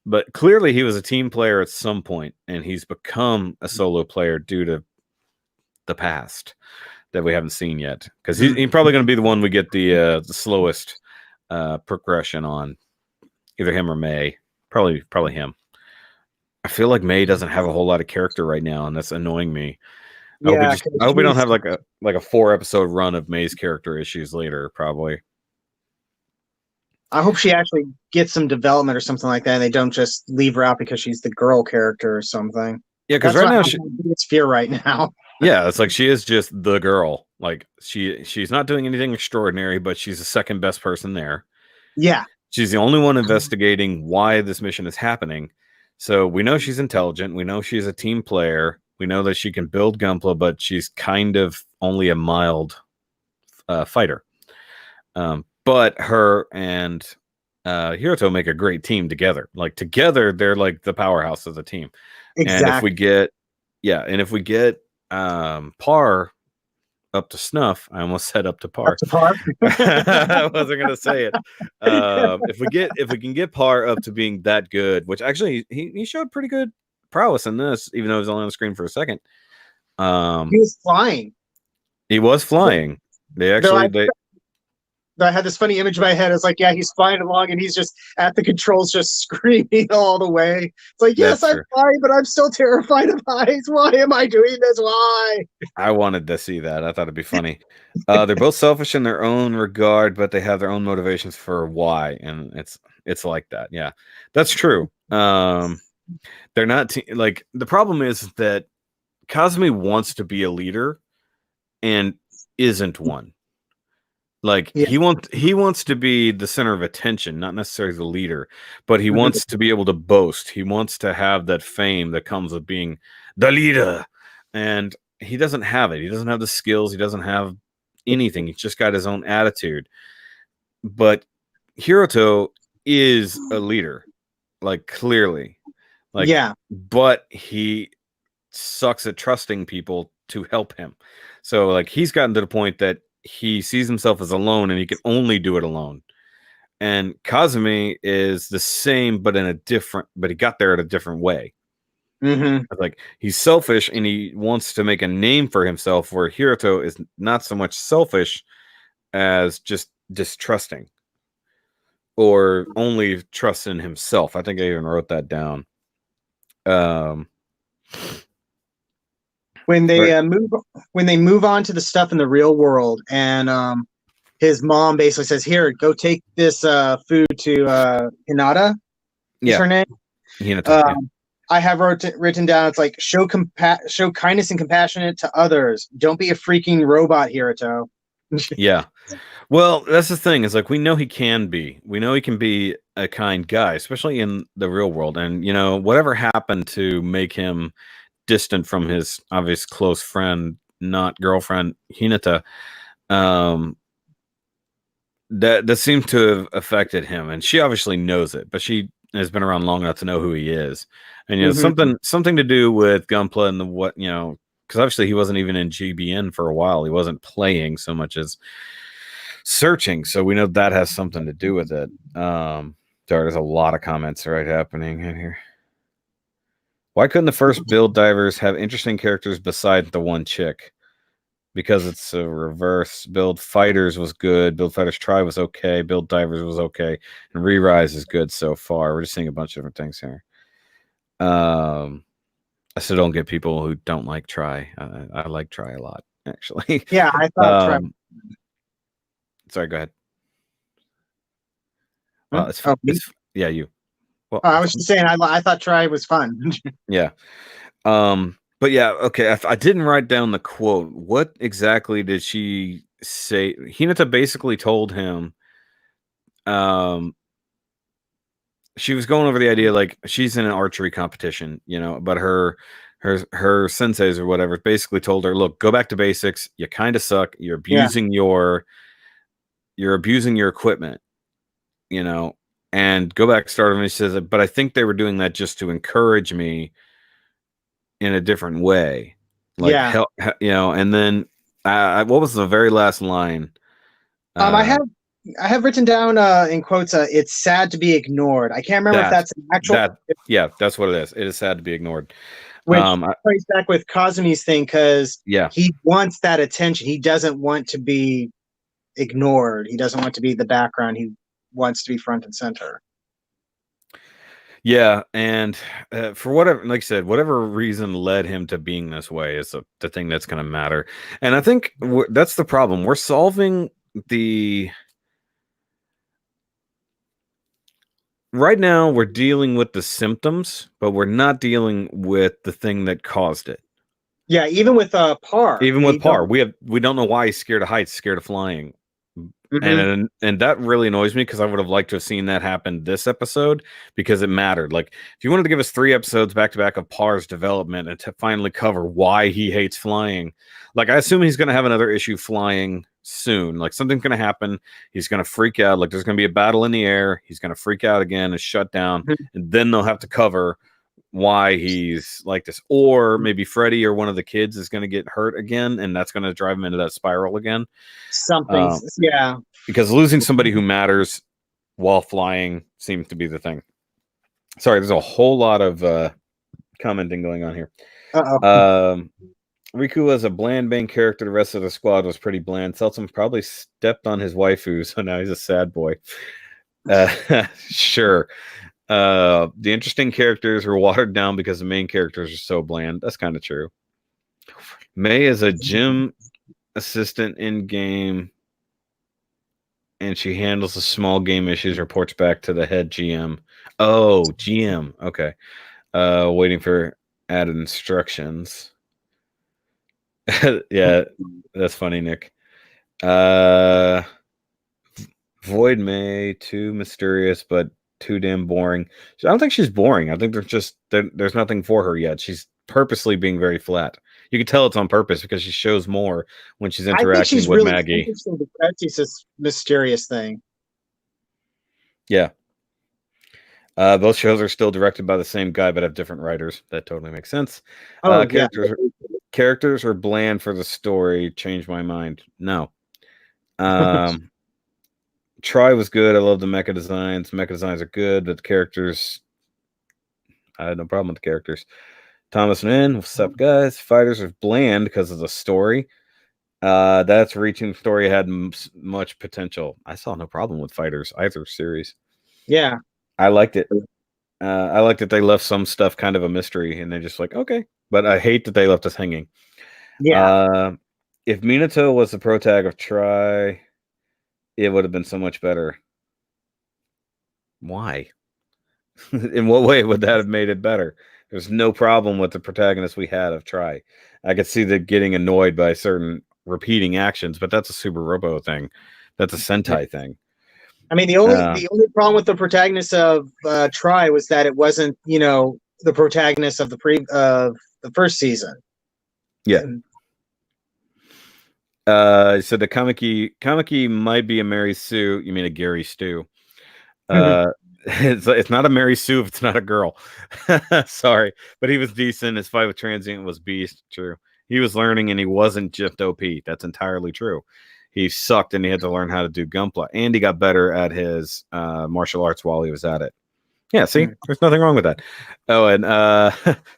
but clearly he was a team player at some point, and he's become a solo player due to the past that we haven't seen yet, because he's probably going to be the one we get the slowest progression on, either him or May. Probably him. I feel like May doesn't have a whole lot of character right now, and that's annoying me. I hope we don't have like a 4-episode run of May's character issues later. Probably. I hope she actually gets some development or something like that, and they don't just leave her out because she's the girl character or something. Yeah, because right now it's fear right now. Yeah, it's like she is just the girl. Like, she's not doing anything extraordinary, but she's the second best person there. Yeah. She's the only one investigating why this mission is happening. So we know she's intelligent. We know she's a team player. We know that she can build Gunpla, but she's kind of only a mild fighter. But her and Hiroto make a great team together. Like, together, they're like the powerhouse of the team. Exactly. And if we get Par up to snuff. I almost said up to par. Up to par. I wasn't gonna say it. If we can get Par up to being that good, which actually he showed pretty good prowess in this, even though he was only on the screen for a second. He was flying. He was flying. I had this funny image in my head. It's like, yeah, he's flying along and he's just at the controls, just screaming all the way. It's like, yes, I'm flying, but I'm still terrified of heights. Why am I doing this? Why? I wanted to see that. I thought it'd be funny. They're both selfish in their own regard, but they have their own motivations for why, and it's like that. Yeah, that's true. They're not like, the problem is that Kazami wants to be a leader and isn't one. Like, yeah. he wants to be the center of attention, not necessarily the leader, but he wants to be able to boast. He wants to have that fame that comes with being the leader. And he doesn't have it. He doesn't have the skills. He doesn't have anything. He's just got his own attitude. But Hiroto is a leader, like, clearly. Like, yeah. But he sucks at trusting people to help him. So, like, he's gotten to the point that he sees himself as alone and he can only do it alone. And Kazami is the same, but he got there in a different way. Like, he's selfish and he wants to make a name for himself, where Hiroto is not so much selfish as just distrusting or only trust in himself. I think I even wrote that down. When they move on to the stuff in the real world, and his mom basically says, "Here, go take this food to Hinata." Is her name? Hinata. I have written down. It's like, show kindness and compassion to others. Don't be a freaking robot, Hiroto. Yeah. Well, that's the thing. Is like, we know he can be. We know he can be a kind guy, especially in the real world. And whatever happened to make him distant from his obvious close friend, not girlfriend, Hinata, that seems to have affected him, and she obviously knows it, but she has been around long enough to know who he is. And something to do with Gunpla and because obviously he wasn't even in GBN for a while. He wasn't playing so much as searching, so we know that has something to do with it. There's a lot of comments happening in here. Why couldn't the first Build Divers have interesting characters besides the one chick? Because it's a reverse. Build Fighters was good. Build Fighters Try was okay. Build Divers was okay. And ReRise is good so far. We're just seeing a bunch of different things here. I still don't get people who don't like Try. I like Try a lot, actually. Yeah, I thought Try. Sorry, go ahead. Yeah, you. Well, I was just saying, I thought Try was fun. Yeah. But yeah, okay. I didn't write down the quote. What exactly did she say? Hinata basically told him, she was going over the idea, like, she's in an archery competition, but her senseis or whatever basically told her, look, go back to basics. You kind of suck. You're abusing your equipment, and go back, start. And he says, but I think they were doing that just to encourage me in a different way. Like, and then what was the very last line? I have written down in quotes, it's sad to be ignored. I can't remember if that's an actual. That's what it is. It is sad to be ignored. Which plays back with Kazami's thing, because he wants that attention. He doesn't want to be ignored. He doesn't want to be the background. He wants to be front and center. Yeah, and for whatever, like I said, whatever reason led him to being this way is the thing that's going to matter. And I think that's the problem. We're solving right now, we're dealing with the symptoms, but we're not dealing with the thing that caused it. Yeah, even with Par. Even with Par, we don't know why he's scared of heights, scared of flying. And that really annoys me, because I would have liked to have seen that happen this episode, because it mattered. Like, if you wanted to give us 3 episodes back to back of Par's development and to finally cover why he hates flying, like, I assume he's going to have another issue flying soon. Like, something's going to happen. He's going to freak out. Like, there's going to be a battle in the air. He's going to freak out again and shut down. And then they'll have to cover why he's like this, or maybe Freddy or one of the kids is going to get hurt again, and that's going to drive him into that spiral again. Something, yeah. Because losing somebody who matters while flying seems to be the thing. Sorry, there's a whole lot of commenting going on here. Riku was a bland main character. The rest of the squad was pretty bland. Seltsam probably stepped on his waifu, so now he's a sad boy. Sure. The interesting characters were watered down because the main characters are so bland. That's kind of true. May is a gym assistant in game, and she handles the small game issues, reports back to the head GM. Oh, GM. Okay. Waiting for added instructions. Yeah, that's funny, Nick. Void May, too mysterious, but too damn boring. I don't think she's boring. I think there's nothing for her yet. She's purposely being very flat. You can tell it's on purpose because she shows more when she's interacting with really Maggie. She's this mysterious thing. Yeah. Both shows are still directed by the same guy, but have different writers. That totally makes sense. Characters are bland for the story. Changed my mind. No. Try was good. I love the mecha designs. Mecha designs are good, but the characters, I had no problem with the characters. Thomas and what's up, guys? Fighters are bland because of the story. That's reaching story had much potential. I saw no problem with Fighters either series. Yeah, I liked it. I liked that they left some stuff kind of a mystery, and they're just like, okay. But I hate that they left us hanging. Yeah. If Minato was the protag of Try, it would have been so much better. Why? In what way would that have made it better? There's no problem with the protagonist we had of Try. I could see that getting annoyed by certain repeating actions, but that's a Super Robo thing. That's a Sentai thing. I mean, the only problem with the protagonist of Try was that it wasn't, the protagonist of the first season. Yeah. So the Kamiki might be a Mary Sue. You mean a Gary Stu? It's not a Mary Sue if it's not a girl. Sorry, but he was decent. His fight with Transient was beast. True. He was learning, and he wasn't just OP. That's entirely true. He sucked, and he had to learn how to do Gunpla, and he got better at his martial arts while he was at it. Yeah, see, there's nothing wrong with that. Oh, and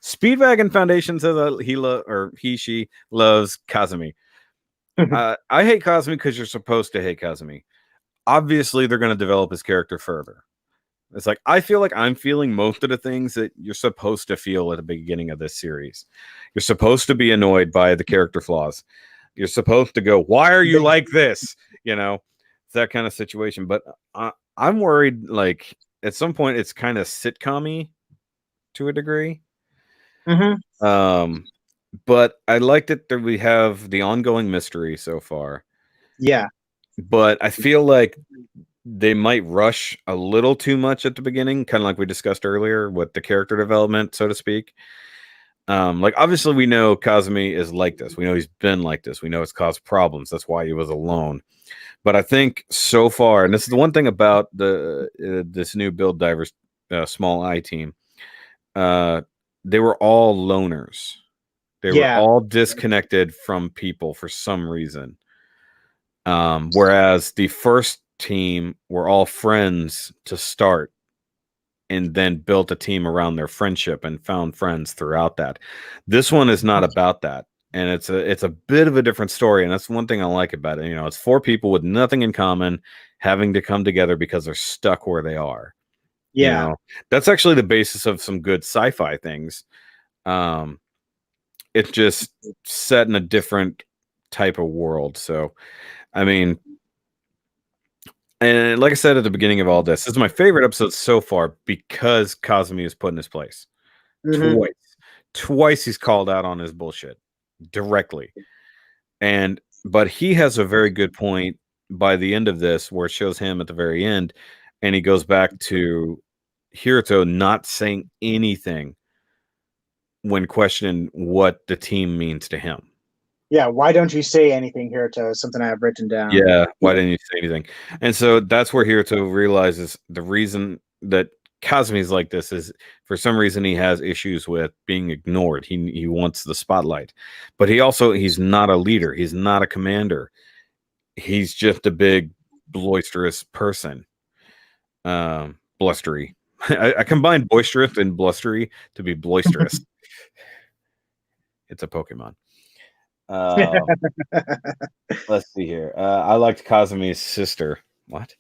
Speedwagon Foundation says she loves Kazami. I hate Kazami because you're supposed to hate Kazami. Obviously, they're going to develop his character further. It's like, I feel like I'm feeling most of the things that you're supposed to feel at the beginning of this series. You're supposed to be annoyed by the character flaws. You're supposed to go, why are you like this? It's that kind of situation. But I'm worried, like, at some point, it's kind of sitcom-y to a degree. But I liked it that we have the ongoing mystery so far. Yeah. But I feel like they might rush a little too much at the beginning, kind of like we discussed earlier with the character development, so to speak. Like, obviously, we know Kazami is like this. We know he's been like this. We know it's caused problems. That's why he was alone. But I think so far, and this is the one thing about this new Build Divers small I team, they were all loners. They were all disconnected from people for some reason. Whereas the first team were all friends to start and then built a team around their friendship and found friends throughout that. This one is not about that. And it's a bit of a different story. And that's one thing I like about it. It's 4 people with nothing in common having to come together because they're stuck where they are. Yeah. That's actually the basis of some good sci-fi things. It's just set in a different type of world. So, I mean, and like I said at the beginning of all this is my favorite episode so far because Kazami is put in his place. Twice he's called out on his bullshit directly. But he has a very good point by the end of this where it shows him at the very end, and he goes back to Hiruto not saying anything when questioning what the team means to him. Yeah, why don't you say anything, Hiruto? Something I have written down. Yeah, why didn't you say anything? And so that's where Hiruto realizes the reason that Kazami's like this is for some reason he has issues with being ignored. He wants the spotlight, but he's not a leader. He's not a commander. He's just a big boisterous person. Blustery. I combined boisterous and blustery to be boisterous. It's a Pokemon. Let's see here. I liked Kazami's sister. What?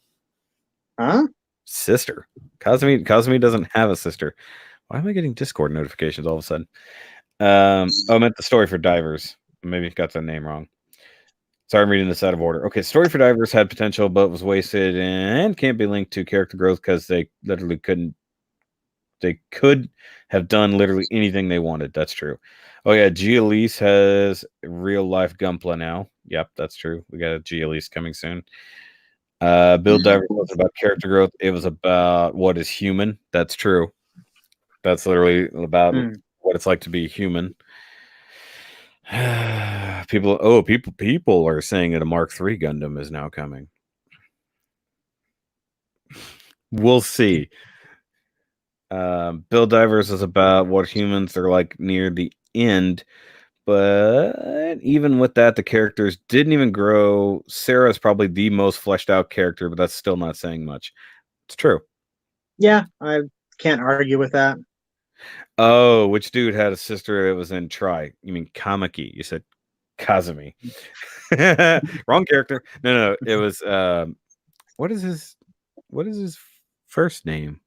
Huh? Sister. Kazami doesn't have a sister. Why am I getting Discord notifications all of a sudden? I meant the story for DiVERS. Maybe got the name wrong. Sorry, I'm reading this out of order. Okay, story for DiVERS had potential, but was wasted and can't be linked to character growth because they literally couldn't. They could have done literally anything they wanted. That's true. Oh yeah, Gielise has real life Gunpla now. Yep, that's true. We got a Gielise coming soon. Build DiVERS wasn't about character growth. It was about what is human. That's true. That's literally about what it's like to be human. People are saying that a Mark III Gundam is now coming. We'll see. Build DiVERS is about what humans are like near the end, but even with that, the characters didn't even grow. Sarah is probably the most fleshed out character, but that's still not saying much. It's true. Yeah, I can't argue with that. Oh, which dude had a sister that was in Try? You mean Kamaki? You said Kazami. Wrong character. No, it was what is his first name?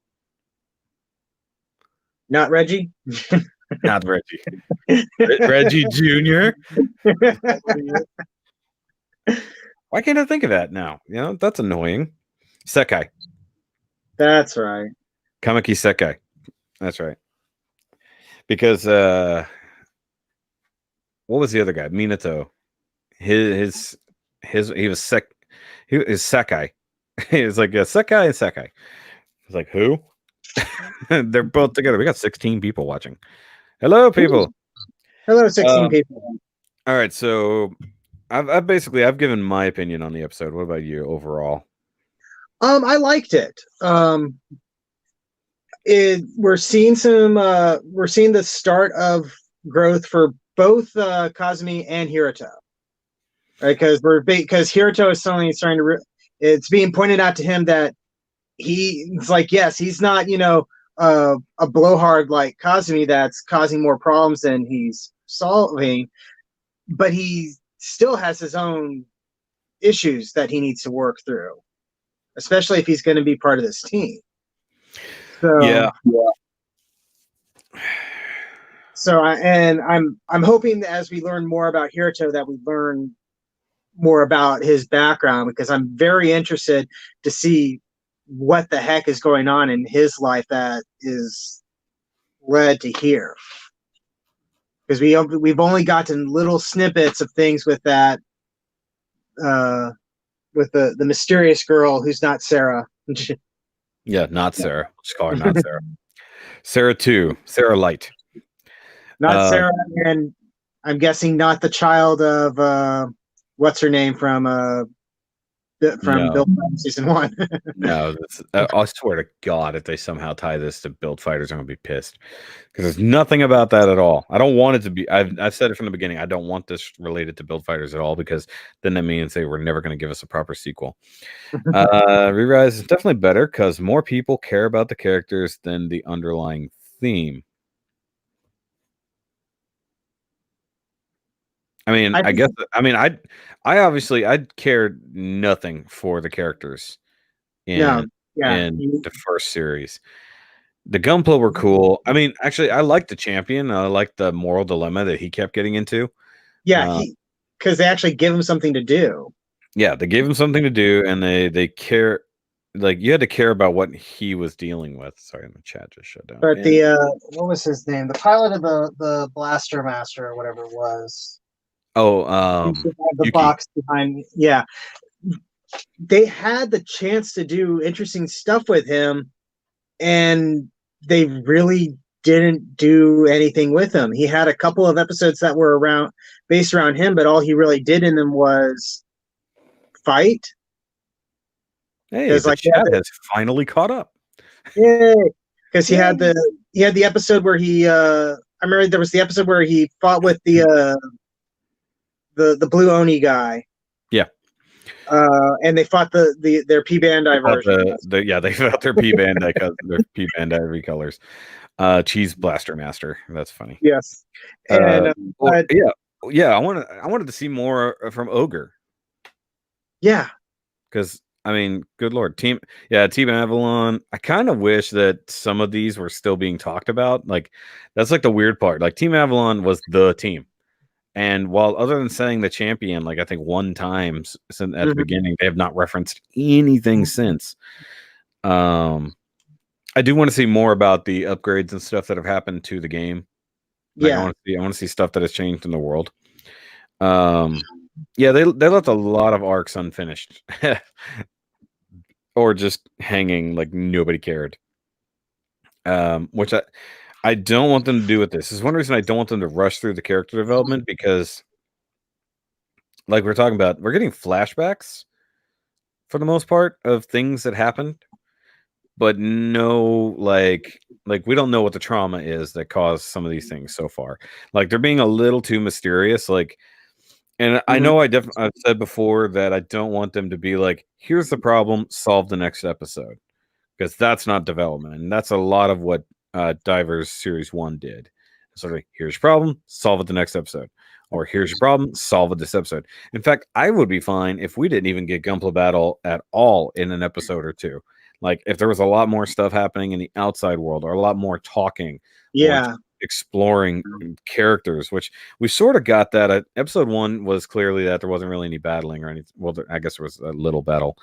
Not Reggie. Not Reggie. Reggie Jr. Why can't I think of that now? You know, that's annoying. Sekai. That's right. Kamaki Sekai. That's right. Because what was the other guy? Minato. He was Sekai. He was like Sekai and Sekai. It's like who? They're both together. We got 16 people watching. Hello, people. Hello, 16 people. All right, so I've given my opinion on the episode. What about you overall? I liked it. We're seeing the start of growth for both Kazami and Hiruto. Right, because Hiruto is suddenly starting to. It's being pointed out to him that he's like, yes, he's not, a blowhard like Kazami that's causing more problems than he's solving, but he still has his own issues that he needs to work through, especially if he's going to be part of this team. So, yeah. So I'm hoping that as we learn more about Hiruto that we learn more about his background, because I'm very interested to see what the heck is going on in his life that is led to here. Because we've only gotten little snippets of things with that with the mysterious girl who's not Sarah. Yeah, not Sarah. Just call her not Sarah. Sarah 2. Sarah Light. Not Sarah, and I'm guessing not the child of what's her name from Build Season 1. No, I swear to God, if they somehow tie this to Build Fighters, I'm gonna be pissed because there's nothing about that at all. I don't want it to be. I've said it from the beginning. I don't want this related to Build Fighters at all because then that means they were never going to give us a proper sequel. ReRise is definitely better because more people care about the characters than the underlying theme. I mean, I obviously cared nothing for the characters in the first series. The Gunpla were cool. I mean, actually, I liked the champion. I liked the moral dilemma that he kept getting into. Yeah, because they actually give him something to do. Yeah, they gave him something to do, and they care. Like you had to care about what he was dealing with. Sorry, the chat just shut down. But what was his name? The pilot of the Blaster Master or whatever it was. Oh, the box behind. Yeah, they had the chance to do interesting stuff with him, and they really didn't do anything with him. He had a couple of episodes that were based around him, but all he really did in them was fight. Hey, the chat has finally caught up. Yay! because he had the episode where he I remember there was the episode where he fought with the blue Oni guy. Yeah. And they fought their P-Bandai version. They fought their P-Bandai colors. Cheese Blaster Master. That's funny. Yes. And I wanted to see more from Ogre. Yeah. Because I mean, good Lord, Team Avalon. I kind of wish that some of these were still being talked about. Like, that's like the weird part. Like, Team Avalon was the team. And while other than saying the champion, like I think one time at the beginning, they have not referenced anything since. I do want to see more about the upgrades and stuff that have happened to the game. Like, I want to see stuff that has changed in the world. They left a lot of arcs unfinished, or just hanging like nobody cared. Which I don't want them to do with this. This is one reason I don't want them to rush through the character development, because, like we're talking about, we're getting flashbacks for the most part of things that happened, but no, like we don't know what the trauma is that caused some of these things so far. Like, they're being a little too mysterious. Like, and I know I've said before that I don't want them to be like, here's the problem, solve the next episode, because that's not development, and that's a lot of what DiVERS Series 1 did. So, like, here's your problem, solve it the next episode. Or here's your problem, solve it this episode. In fact, I would be fine if we didn't even get Gunpla Battle at all in an episode or two. Like, if there was a lot more stuff happening in the outside world, or a lot more talking, or exploring characters, which we sort of got that. Episode 1 was clearly that there wasn't really any battling or anything. Well, I guess there was a little battle.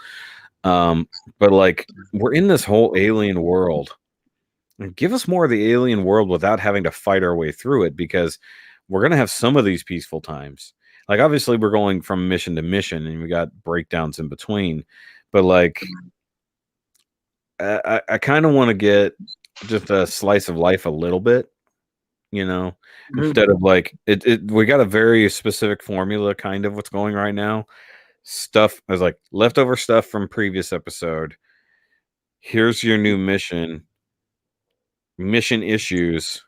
But like, we're in this whole alien world. Give us more of the alien world without having to fight our way through it, because we're going to have some of these peaceful times. Like, obviously, we're going from mission to mission, and we got breakdowns in between. But, like, I kind of want to get just a slice of life a little bit, instead of, like, we got a very specific formula, kind of what's going right now. Stuff is like leftover stuff from previous episode. Here's your new mission issues,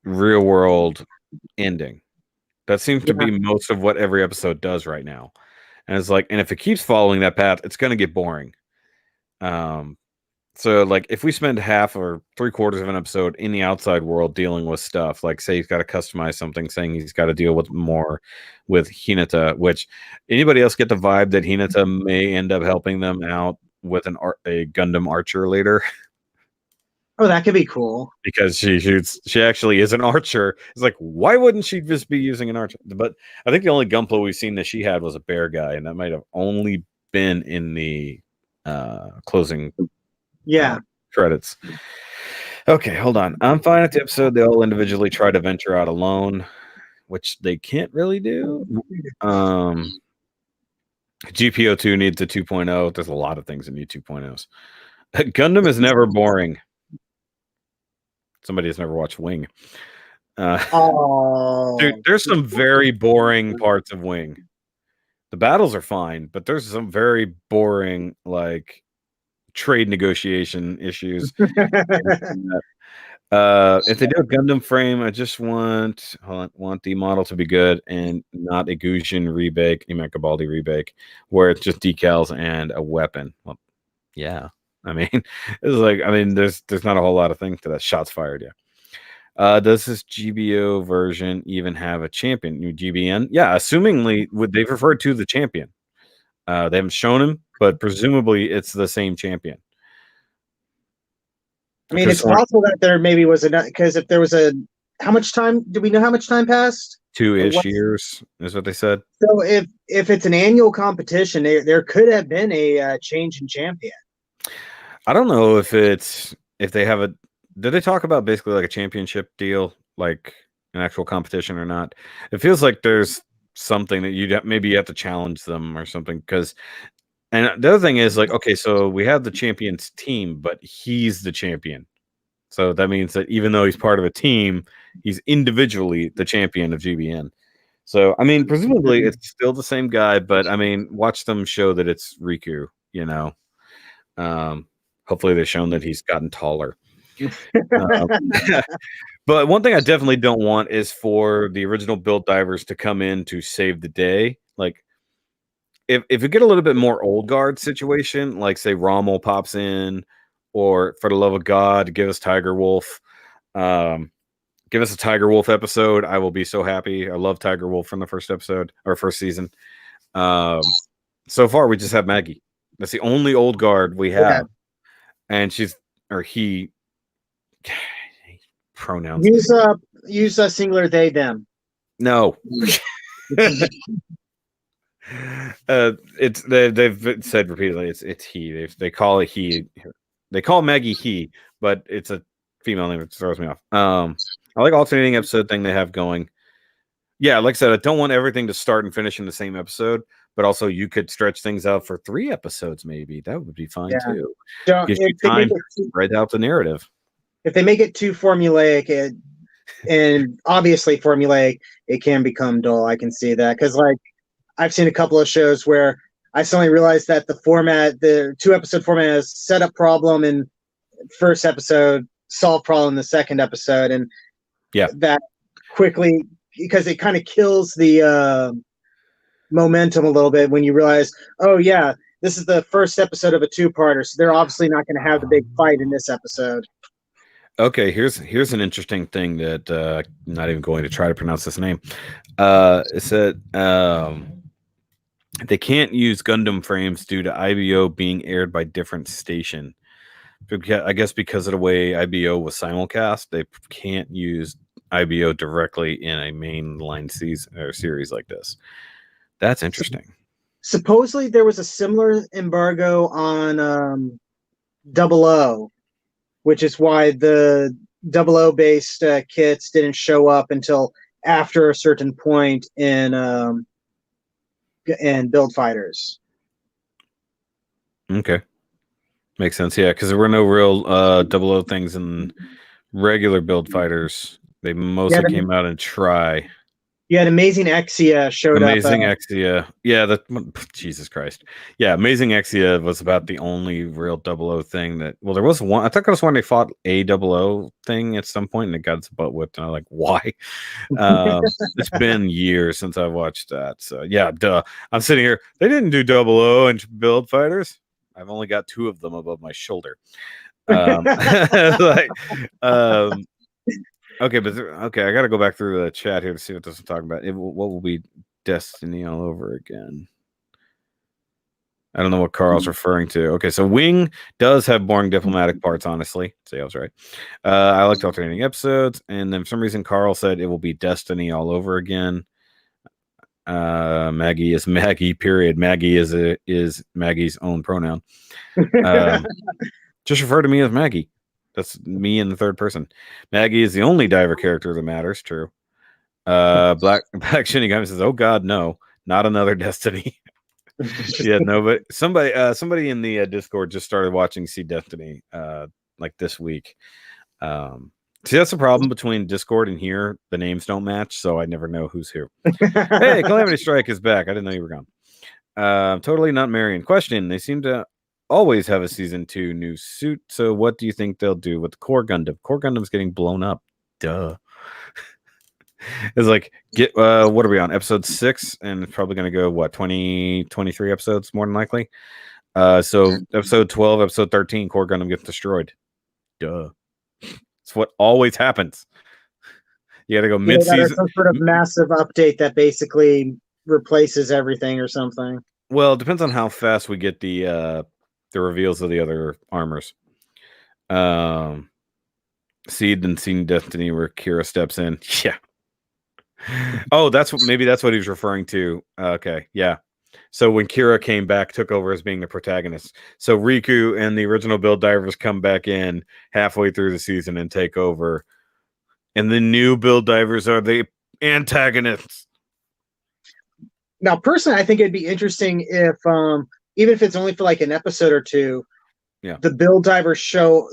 real world ending. That seems to be most of what every episode does right now. And it's like, and if it keeps following that path, it's going to get boring. So, like, if we spend half or 3/4 of an episode in the outside world dealing with stuff, like, say he's got to customize something, saying he's got to deal with more with Hinata, which anybody else get the vibe that Hinata may end up helping them out with a Gundam archer later? Oh, that could be cool. Because she actually is an archer. It's like, why wouldn't she just be using an archer? But I think the only Gunpla we've seen that she had was a bear guy, and that might have only been in the closing credits. Okay, hold on. I'm fine at the episode. They all individually try to venture out alone, which they can't really do. GPO2 needs a 2.0. There's a lot of things that need 2.0s. Gundam is never boring. Somebody has never watched Wing. Dude, there's some very boring parts of Wing. The battles are fine, but there's some very boring, like, trade negotiation issues. If they do a Gundam frame, I just want the model to be good and not a Gujin rebake, Imankabaldi rebake, where it's just decals and a weapon. Well, yeah. I mean, it's like, there's not a whole lot of things to that. Shots fired, yeah. Does this GBO version even have a champion? New GBN? Yeah, assumingly, they've referred to the champion. They haven't shown him, but presumably it's the same champion. I mean, it's possible that there maybe was because if there was how much time? Do we know how much time passed? 2-ish years is what they said. So if it's an annual competition, there could have been a change in champion. I don't know if they have a. Did they talk about basically like a championship deal, like an actual competition or not? It feels like there's something that maybe you have to challenge them or something. And the other thing is, like, okay, so we have the champion's team, but he's the champion. So that means that even though he's part of a team, he's individually the champion of GBN. So, I mean, presumably it's still the same guy, but I mean, watch them show that it's Riku, Hopefully they've shown that he's gotten taller. But one thing I definitely don't want is for the original Build Divers to come in to save the day. Like, if you get a little bit more old guard situation, like say Rommel pops in, or for the love of God, give us Tiger Wolf. Give us a Tiger Wolf episode. I will be so happy. I love Tiger Wolf from the first episode or first season. So far, we just have Maggie. That's the only old guard we have, and she's or he. Pronouns. Use a singular they them. No. It's they've said repeatedly it's he. They call it he. They call Maggie he, but it's a female name. It throws me off. I like alternating episode thing they have going. Yeah, like I said, I don't want everything to start and finish in the same episode, but also you could stretch things out for 3 episodes, maybe. That would be fine too. Gives you time to spread out the narrative. If they make it too formulaic, and obviously formulaic, it can become dull. I can see that because, like, I've seen a couple of shows where I suddenly realized that the 2-episode format has set up problem in first episode, solve problem in the second episode, and that quickly, because it kind of kills the momentum a little bit when you realize, oh yeah, this is the first episode of a 2-parter, so they're obviously not going to have the big fight in this episode. Okay, here's an interesting thing that I'm not even going to try to pronounce this name. It said they can't use Gundam frames due to IBO being aired by different station. I guess because of the way IBO was simulcast, they can't use IBO directly in a mainline season or series like this. That's interesting. Supposedly there was a similar embargo on 00, which is why the 00 based kits didn't show up until after a certain point in Build Fighters. Okay. Makes sense, yeah, because there were no real 00 things in regular Build Fighters. They mostly came out in Try. Yeah, Amazing Exia showed up. Amazing Exia. Yeah, Jesus Christ. Yeah, Amazing Exia was about the only real 00 thing that... Well, there was one... I thought there was one they fought a 00 thing at some point, and it got its butt whipped, and I'm like, why? It's been years since I watched that. So, yeah, duh. I'm sitting here. They didn't do 00 in Build Fighters. I've only got 2 of them above my shoulder. Okay, I got to go back through the chat here to see what this is talking about. What will be Destiny all over again? I don't know what Carl's referring to. Okay, so Wing does have boring diplomatic parts, honestly. See, I was right. I liked alternating episodes, and then for some reason Carl said it will be Destiny all over again. Maggie is Maggie, period. Maggie is Maggie's own pronoun. Just refer to me as Maggie. That's me in the third person. Maggie is the only diver character that matters. True. Black Shinigami says, "Oh God, no, not another Destiny." Yeah, no, but somebody in the Discord just started watching See Destiny like this week. See, that's the problem between Discord and here. The names don't match, so I never know who's who. Hey, Calamity Strike is back. I didn't know you were gone. Totally not Marion. Question: they seem to always have a season 2 new suit. So what do you think they'll do with Core Gundam? Core Gundam's getting blown up. Duh. It's like, what are we on? Episode 6, and it's probably going to go, 23 episodes, more than likely. So episode 12, episode 13, Core Gundam gets destroyed. Duh. It's what always happens. You got to go mid-season. Some sort of massive update that basically replaces everything or something. Well, it depends on how fast we get the reveals of the other armors. Seed and Seen Destiny where Kira steps in. Yeah. Oh, maybe that's what he was referring to. Okay, yeah. So when Kira came back, took over as being the protagonist. So Riku and the original Build Divers come back in halfway through the season and take over. And the new Build Divers are the antagonists. Now, personally, I think it'd be interesting if even if it's only for like an episode or 2, the Build Divers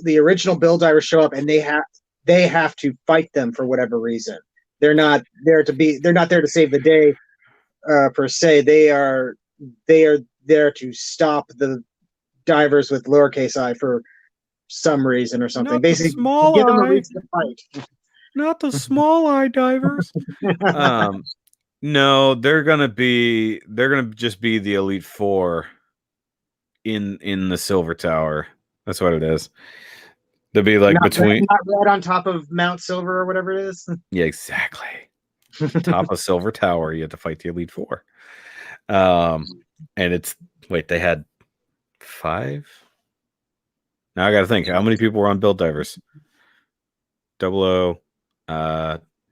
the original Build Divers show up, and they have to fight them for whatever reason. They're not there to save the day per se. They are there to stop the divers with lowercase I for some reason or something. Not Basically, the small give them a eye. reason to fight. Not the small eye divers. No, they're gonna just be the Elite Four in the Silver Tower. That's what it is. They'll be like not right on top of Mount Silver or whatever it is. Yeah, exactly. Top of Silver Tower, you have to fight the Elite Four. And they had 5. Now I got to think, how many people were on Build Divers? 00,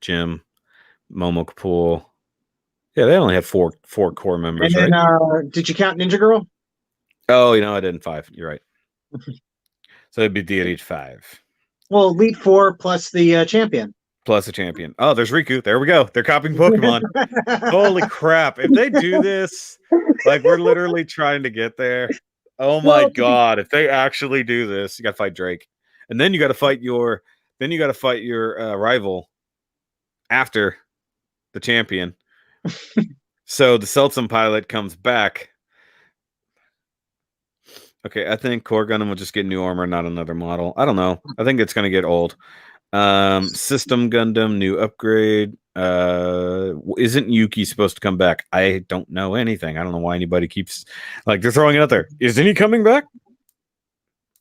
Jim, Momo Kapoor. Yeah, they only had four core members, and then, right? Did you count Ninja Girl? Oh, I didn't. 5. You're right. So it'd be the Elite 5. Well, Elite 4 plus the champion. Plus a champion. Oh, there's Riku. There we go. They're copying Pokemon. Holy crap. If they do this, like we're literally trying to get there. Oh my God. If they actually do this, you got to fight Drake. And then you got to fight your rival after the champion. So the Seltsum pilot comes back. Okay, I think Core Gundam will just get new armor, not another model. I don't know. I think it's going to get old. System Gundam, new upgrade. Isn't Yuki supposed to come back? I don't know anything. I don't know why anybody keeps they're throwing it out there. Isn't he coming back?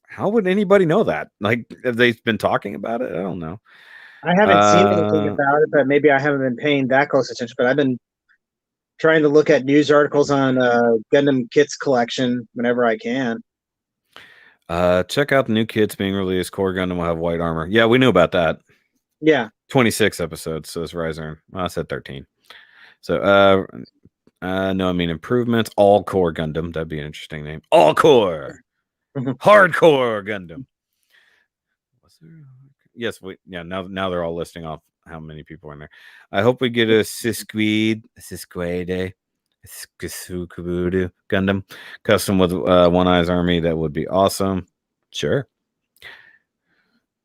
How would anybody know that? Like, have they been talking about it? I don't know. I haven't seen anything about it, but maybe I haven't been paying that close attention. But I've been trying to look at news articles on Gundam Kits collection whenever I can. Check out the new kits being released. Core Gundam will have white armor. Yeah, we knew about that. Yeah. 26 episodes, says Riser. Well, I said 13. So, no, I mean improvements. All Core Gundam. That'd be an interesting name. All Core. Hardcore Gundam. Yes, now they're all listing off how many people are in there. I hope we get a Sisquid Gundam custom with One Eye's army. That would be awesome. Sure.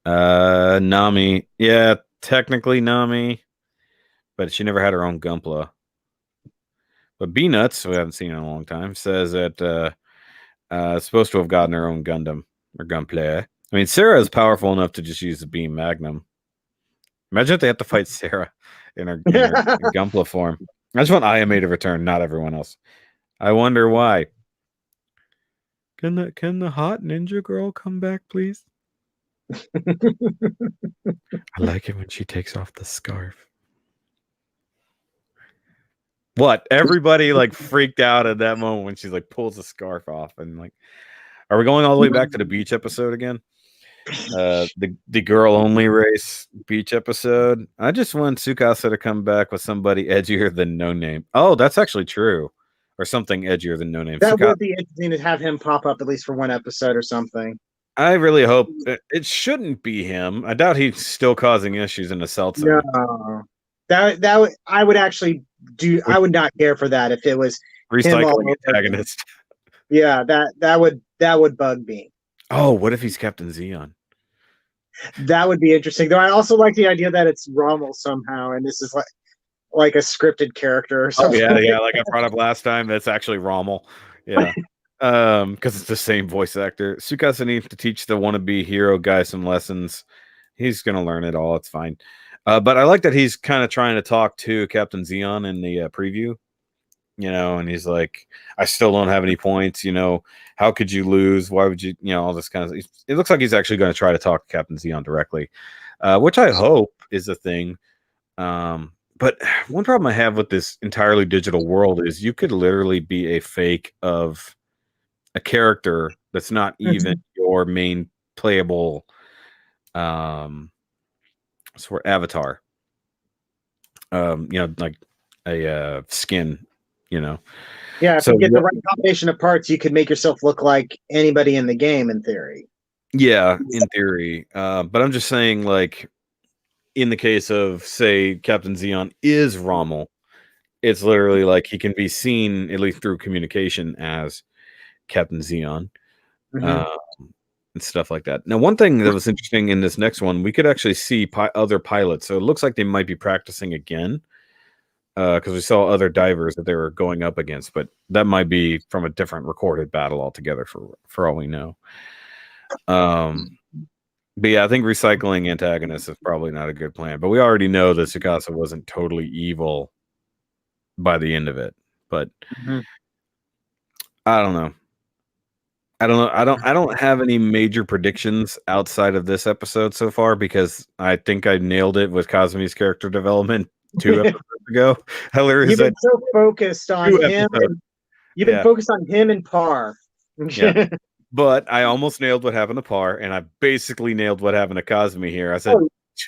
Nami. Yeah, technically Nami, but she never had her own Gunpla. But B-Nuts, we haven't seen in a long time, says that supposed to have gotten her own Gundam or Gunpla. I mean, Sarah is powerful enough to just use the Beam Magnum. Imagine if they have to fight Sarah in her Gunpla form. I just want Ayame to return, not everyone else. I wonder why. Can the hot ninja girl come back, please? I like it when she takes off the scarf. What? Everybody freaked out at that moment when she pulls the scarf off and are we going all the way back to the beach episode again? The girl only race beach episode. I just want Tsukasa to come back with somebody edgier than No Name. Oh, that's actually true. Or something edgier than No Name. That would be interesting to have him pop up at least for one episode or something. I really hope it shouldn't be him. I doubt he's still causing issues in the Seltzer. No. That I would actually do. I would not care for that if it was recycling antagonist. Yeah, that would bug me. Oh, what if he's Captain Zeon? That would be interesting. Though I also like the idea that it's Rommel somehow, and this is like a scripted character or something. Oh, yeah, like I brought up last time. That's actually Rommel. Yeah. Because it's the same voice actor. Tsukasa needs to teach the wannabe hero guy some lessons. He's gonna learn it all. It's fine. But I like that he's kind of trying to talk to Captain Zeon in the preview. And he's like, I still don't have any points. How could you lose? Why would you? All this kind of. It looks like he's actually going to try to talk to Captain Zeon directly, which I hope is a thing. But one problem I have with this entirely digital world is you could literally be a fake of a character that's not even your main playable sort of avatar. Like a skin, Yeah, if you get the right combination of parts, you could make yourself look like anybody in the game in theory. Yeah, in theory. But I'm just saying, in the case of, say, Captain Zeon is Rommel, it's literally he can be seen, at least through communication, as Captain Zeon. And stuff like that. Now, one thing that was interesting in this next one, we could actually see other pilots. So it looks like they might be practicing again, because we saw other divers that they were going up against, but that might be from a different recorded battle altogether for all we know. But yeah, I think recycling antagonists is probably not a good plan. But we already know that Tsukasa wasn't totally evil by the end of it. But I don't know. I don't have any major predictions outside of this episode so far because I think I nailed it with Kazami's character development 2 episodes ago. Hilarious. You've been so focused on him. You've been focused on him and Par. Yeah. But I almost nailed what happened to Par, and I basically nailed what happened to Kazami here. I said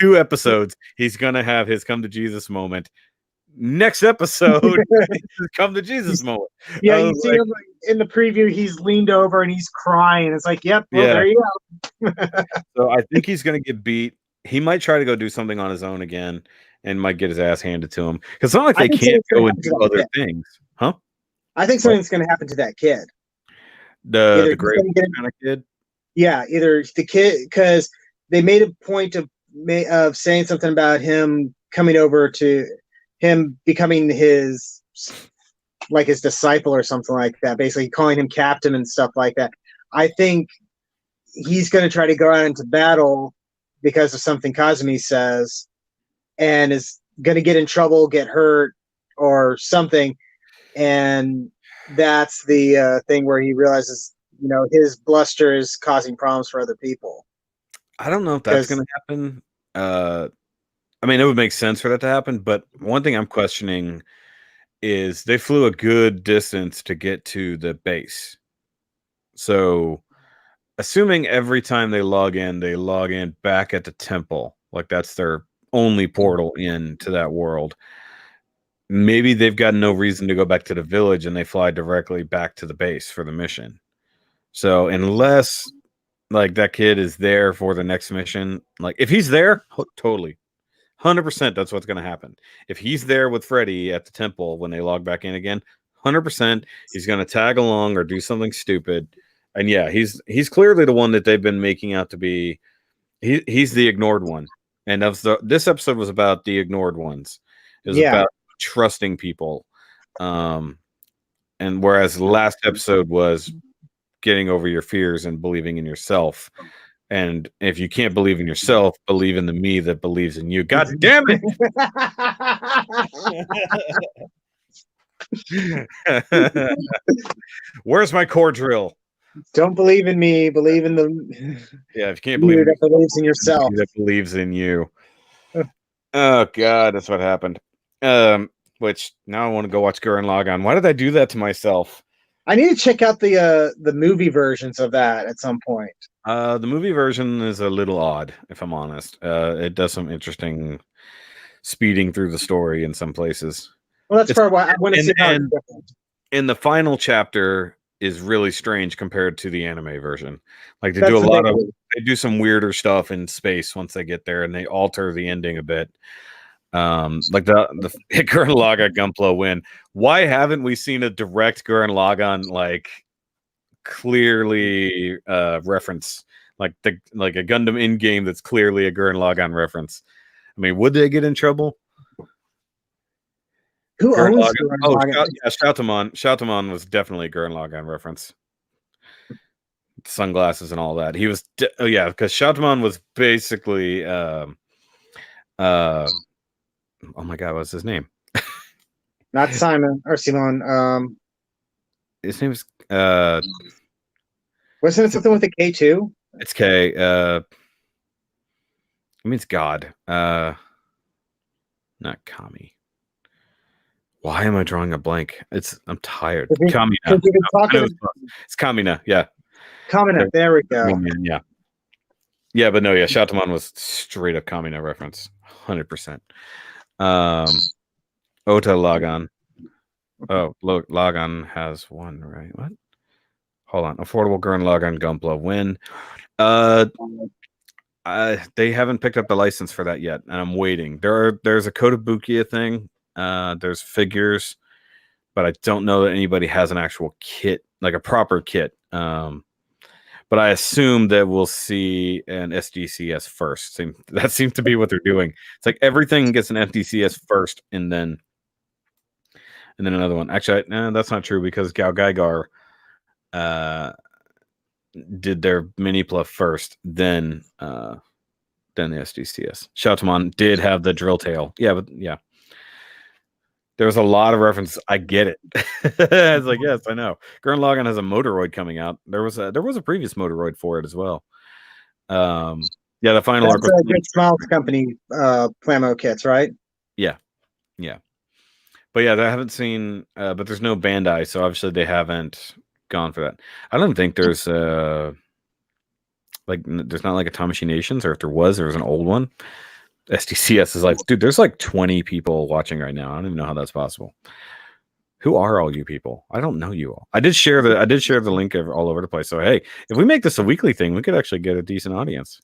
2 episodes, he's gonna have his come to Jesus moment. Next episode, come to Jesus moment. Yeah, you see him in the preview, he's leaned over and he's crying. It's like, yep, well, there you go. So I think he's gonna get beat. He might try to go do something on his own again and might get his ass handed to him. Because it's not like they can't go and do other things. Huh? I think something's gonna happen to that kid. The great kind of kid? Yeah, either the kid, because they made a point of saying something about him coming over to him becoming his disciple or something like that, basically calling him captain and stuff like that. I think he's going to try to go out into battle because of something Kazami says and is going to get in trouble, get hurt or something. And that's the thing where he realizes, his bluster is causing problems for other people. I don't know if that's going to happen. I mean, it would make sense for that to happen, but one thing I'm questioning is they flew a good distance to get to the base. So, assuming every time they log in back at the temple, like that's their only portal into that world. Maybe they've got no reason to go back to the village and they fly directly back to the base for the mission. So unless like that kid is there for the next mission, like if he's there, totally 100% that's what's going to happen. If he's there with Freddy at the temple when they log back in again, 100% he's going to tag along or do something stupid. And yeah, he's clearly the one that they've been making out to be. He's the ignored one. And this episode was about the ignored ones. It was about trusting people. And whereas the last episode was getting over your fears and believing in yourself. And if you can't believe in yourself, believe in the me that believes in you. God damn it! Where's my core drill? Don't believe in me. Believe in the. Yeah, if you can't believe in that believes in yourself, that believes in you. Oh God, that's what happened. Which now I want to go watch Gurren Lagann. Why did I do that to myself? I need to check out the movie versions of that at some point. The movie version is a little odd, if I'm honest. It does some interesting speeding through the story in some places. Well, that's part why I want to see how it's different. And the final chapter is really strange compared to the anime version. Like they do some weirder stuff in space once they get there, and they alter the ending a bit. Like the Gurren Lagann Gunpla win. Why haven't we seen a direct Gurren Lagann like clearly reference, like a Gundam in game that's clearly a Gurren Lagann reference? I mean, would they get in trouble? Who owns Gurren Lagann? Shoutamon was definitely a Gurren Lagann reference. Sunglasses and all that. He was because Shoutamon was basically oh my God, what's his name? Not Simon or Simon. His name is wasn't it something with a K too? It's K. It means God. Not Kami. Why am I drawing a blank? I'm tired. Kamina. It's Kamina, yeah. Kamina, there we go. Yeah. Yeah, but no, yeah, Shoutamon was straight up Kamina reference. 100%. Ota Lagann. Oh, look, Lagann has one, right? What? Hold on. Affordable Gurren Lagann Gunpla win. They haven't picked up the license for that yet, and I'm waiting. There's a Kotobukiya thing. There's figures, but I don't know that anybody has an actual kit, like a proper kit. But I assume that we'll see an SDCS first. That seems to be what they're doing. It's like everything gets an FDCS first, and then another one. Actually, no, that's not true because Gao Gaigar did their mini pluff first, then the SDCS. Shoutamon did have the drill tail. Yeah, but yeah. There was a lot of references. I get it. I was like, yes, I know. Gurren Lagann has a Motoroid coming out. There was a previous Motoroid for it as well. Yeah, the final arc was a Good Smiles Company Plamo kits, right? Yeah. But yeah, I haven't seen. But there's no Bandai, so obviously they haven't gone for that. I don't think there's there's not like a Tamashii Nations, or if there was an old one. SDCS is like, dude, there's like 20 people watching right now. I don't even know how that's possible. Who are all you people? I don't know you all. I did share the link all over the place. So hey, if we make this a weekly thing, we could actually get a decent audience.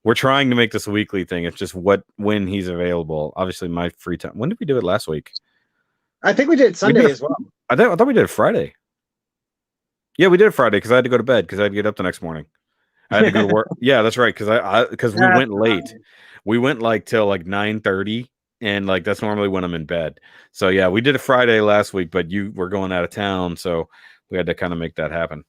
We're trying to make this a weekly thing. It's just when he's available. Obviously, my free time. When did we do it last week? I think we did Sunday as well. I thought we did it Friday. Yeah, we did it Friday because I had to go to bed because I had to get up the next morning. I had to go to work. Yeah, that's right. Because we went late. We went like till like 9:30, and like that's normally when I'm in bed. So yeah, we did a Friday last week, but you were going out of town, so we had to kind of make that happen.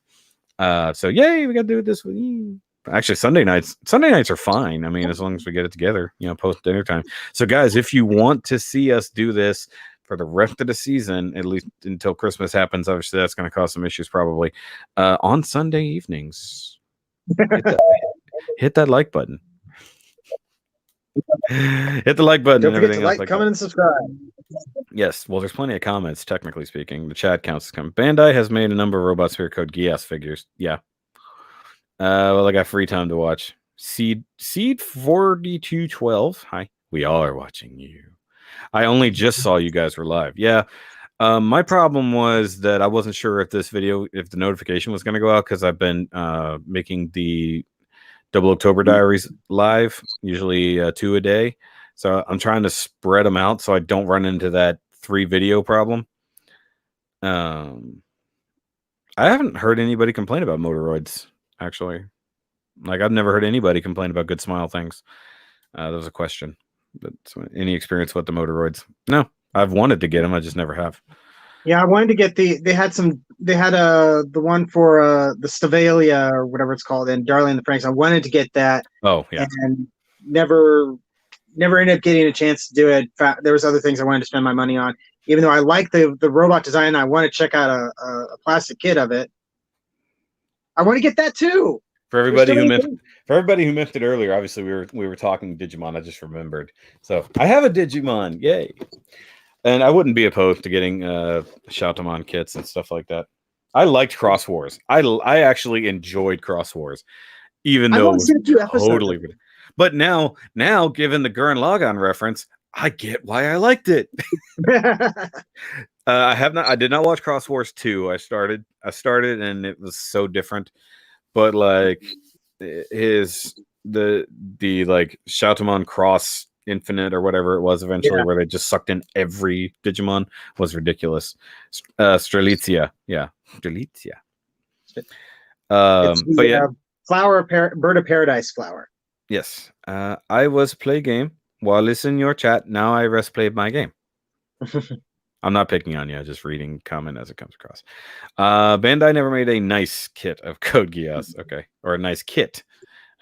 So yay, we got to do it this week. Actually, Sunday nights are fine. I mean, as long as we get it together, post dinner time. So guys, if you want to see us do this for the rest of the season, at least until Christmas happens, obviously that's going to cause some issues probably. On Sunday evenings, hit that like button. Hit the like button. Don't forget to like, comment, and subscribe. Yes, well, there's plenty of comments. Technically speaking, the chat counts as comment. Bandai has made a number of Robot Sphere Code Gias figures. Yeah. Well, I got free time to watch. Seed 4212. Hi, we all are watching you. I only just saw you guys were live. Yeah. My problem was that I wasn't sure if the notification was going to go out because I've been making the Double October Diaries live, usually 2 a day. So I'm trying to spread them out so I don't run into that 3 video problem. I haven't heard anybody complain about Motoroids, actually. Like, I've never heard anybody complain about Good Smile things. That was a question. But any experience with the Motoroids? No, I've wanted to get them. I just never have. Yeah, I wanted to get the one for the Stavalia or whatever it's called in Darling in the Franxx. I wanted to get that. Oh, yeah. And never ended up getting a chance to do it. There was other things I wanted to spend my money on. Even though I like the robot design, I want to check out a plastic kit of it. I want to get that too. For everybody who missed it earlier, obviously we were talking Digimon. I just remembered. So I have a Digimon. Yay. And I wouldn't be opposed to getting Shoutamon kits and stuff like that. I liked Cross Wars. I actually enjoyed Cross Wars, even though it was totally. But now, given the Gurren Lagann reference, I get why I liked it. I did not watch Cross Wars 2. I started, and it was so different. But like the like Shoutamon Cross Infinite or whatever it was eventually, where they just sucked in every Digimon, was ridiculous. Strelitzia, yeah, Strelitzia. But yeah, Bird of Paradise flower. Yes, I was play game while listening your chat. Now I rest play my game. I'm not picking on you, just reading comment as it comes across. Bandai never made a nice kit of Code Geass. Okay, or a nice kit.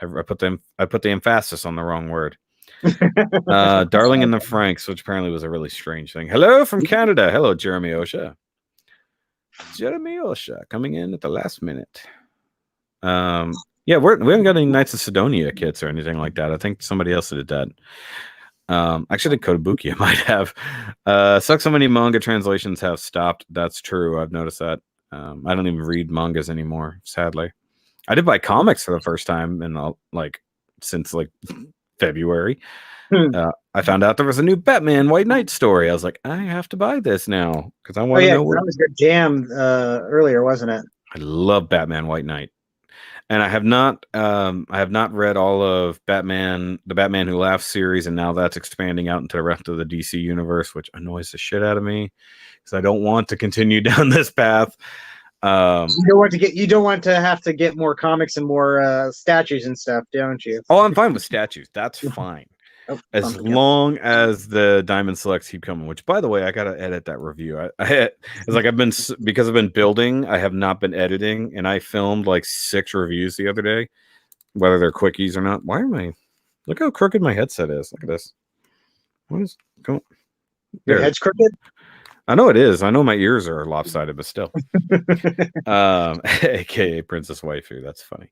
I put the emphasis on the wrong word. Darling in the Franxx, which apparently was a really strange thing. Hello from Canada. Hello, Jeremy Osha. Jeremy Osha coming in at the last minute. Yeah, we haven't got any Knights of Sidonia kits or anything like that. I think somebody else did that. Actually, Kotobuki might have. Sucks so many manga translations have stopped. That's true. I've noticed that. I don't even read mangas anymore, sadly. I did buy comics for the first time in since February. I found out there was a new Batman White Knight story. I was like, I have to buy this now because I want to know. That was your jam earlier, wasn't it? I love Batman White Knight. And I have not read all of Batman, the Batman Who Laughs series, and now that's expanding out into the rest of the DC universe, which annoys the shit out of me because I don't want to continue down this path. You don't want to have to get more comics and more statues and stuff, don't you? Oh, I'm fine with statues. That's fine. as long as the diamond selects keep coming. Which, by the way, I gotta edit that review. It's like because I've been building, I have not been editing, and I filmed like 6 reviews the other day, whether they're quickies or not. Why am I? Look how crooked my headset is. Look at this. What is going? Your head's crooked? I know it is. I know my ears are lopsided, but still. AKA Princess Waifu. That's funny.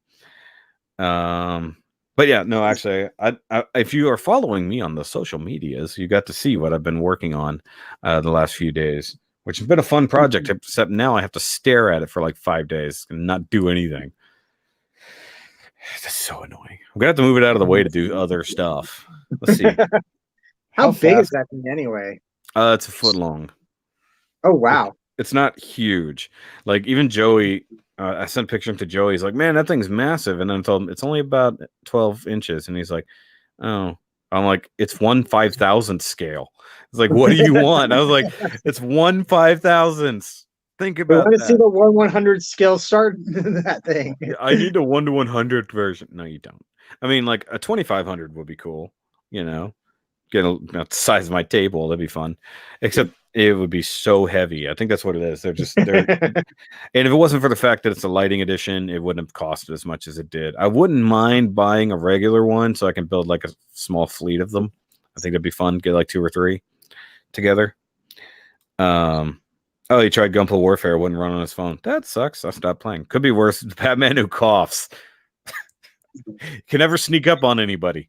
But yeah, no, actually, I if you are following me on the social medias, you got to see what I've been working on the last few days, which has been a fun project, except now I have to stare at it for like 5 days and not do anything. That's so annoying. I'm gonna have to move it out of the way to do other stuff. Let's see. How big is that thing anyway? It's a foot long. Oh wow! It's not huge. Like even Joey, I sent a picture to Joey. He's like, "Man, that thing's massive." And then I told him it's only about 12 inches, and he's like, "Oh." I'm like, "It's 1/5000th scale." It's like, "What do you want?" I was like, "It's 1/5000th." Think about that. I want to see the 1/100 scale start that thing. I need the 1/100 version. No, you don't. I mean, like a 2500 would be cool. You know, get the size of my table. That'd be fun. Except it would be so heavy. I think that's what it is. They're and if it wasn't for the fact that it's a lighting edition, it wouldn't have costed as much as it did. I wouldn't mind buying a regular one so I can build like a small fleet of them. I think that'd be fun. Get like 2 or 3 together. Oh, he tried Gunpla Warfare. Wouldn't run on his phone. That sucks. I stopped playing. Could be worse. Batman who coughs. Can never sneak up on anybody.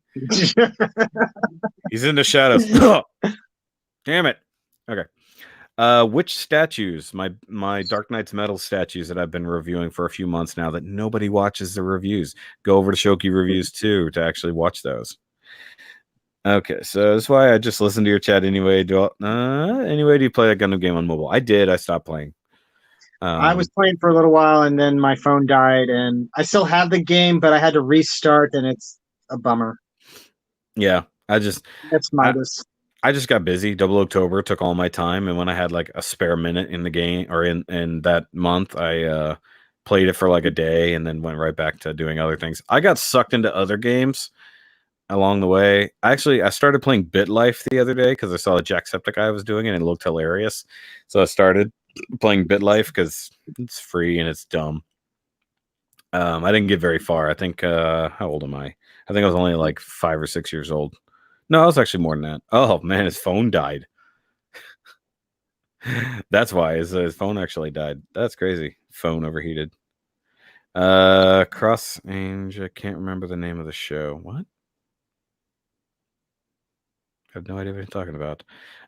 He's in the shadows. Damn it. Okay. Which statues? My Dark Knight's Metal statues that I've been reviewing for a few months now that nobody watches the reviews. Go over to Shoki Reviews too to actually watch those. Okay, so that's why I just listened to your chat anyway. Do you play that Gundam game on mobile? I did. I stopped playing. I was playing for a little while, and then my phone died, and I still have the game, but I had to restart, and it's a bummer. Yeah, that's Midas. I just got busy. Double October took all my time, and when I had like a spare minute in the game or in that month, I played it for like a day, and then went right back to doing other things. I got sucked into other games along the way. I started playing BitLife the other day because I saw a Jacksepticeye was doing it and it looked hilarious. So I started playing BitLife because it's free and it's dumb. I didn't get very far. I think how old am I? I think I was only like 5 or 6 years old. No, I was actually more than that. Oh man, his phone died. That's why his phone actually died. That's crazy. Phone overheated. Cross Range. I can't remember the name of the show. What? I have no idea what you're talking about.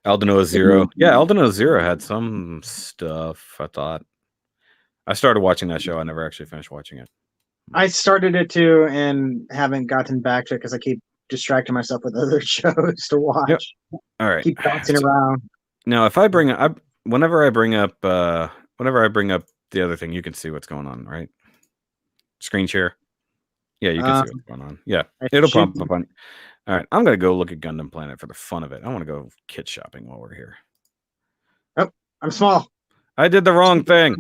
Aldenoa Zero. Yeah, Aldenoa Zero had some stuff, I thought. I started watching that show. I never actually finished watching it. I started it too and haven't gotten back to it because I keep distracting myself with other shows to watch. Yep. All right. Keep bouncing around. Now, if I bring up, whenever I bring up the other thing, you can see what's going on, right? Screen share. Yeah, you can see what's going on. Yeah, it'll pop up on. All right, I'm going to go look at Gundam Planet for the fun of it. I want to go kit shopping while we're here. Oh, I'm small. I did the wrong thing.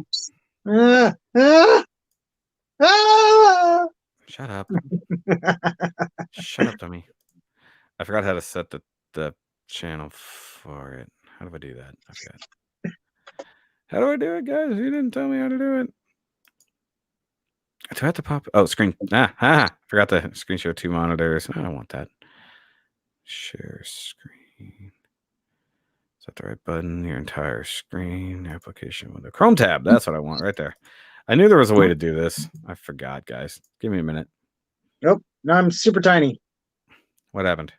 Shut up. Shut up, dummy. I forgot how to set the channel for it. How do I do that? I forgot. How do I do it, guys? You didn't tell me how to do it. Do I have to pop? Oh, screen. Forgot to screen share 2 monitors. I don't want that. Share screen. Is that the right button? Your entire screen. Application window. Chrome tab. That's what I want right there. I knew there was a way to do this. I forgot, guys. Give me a minute. Nope. No, I'm super tiny. What happened?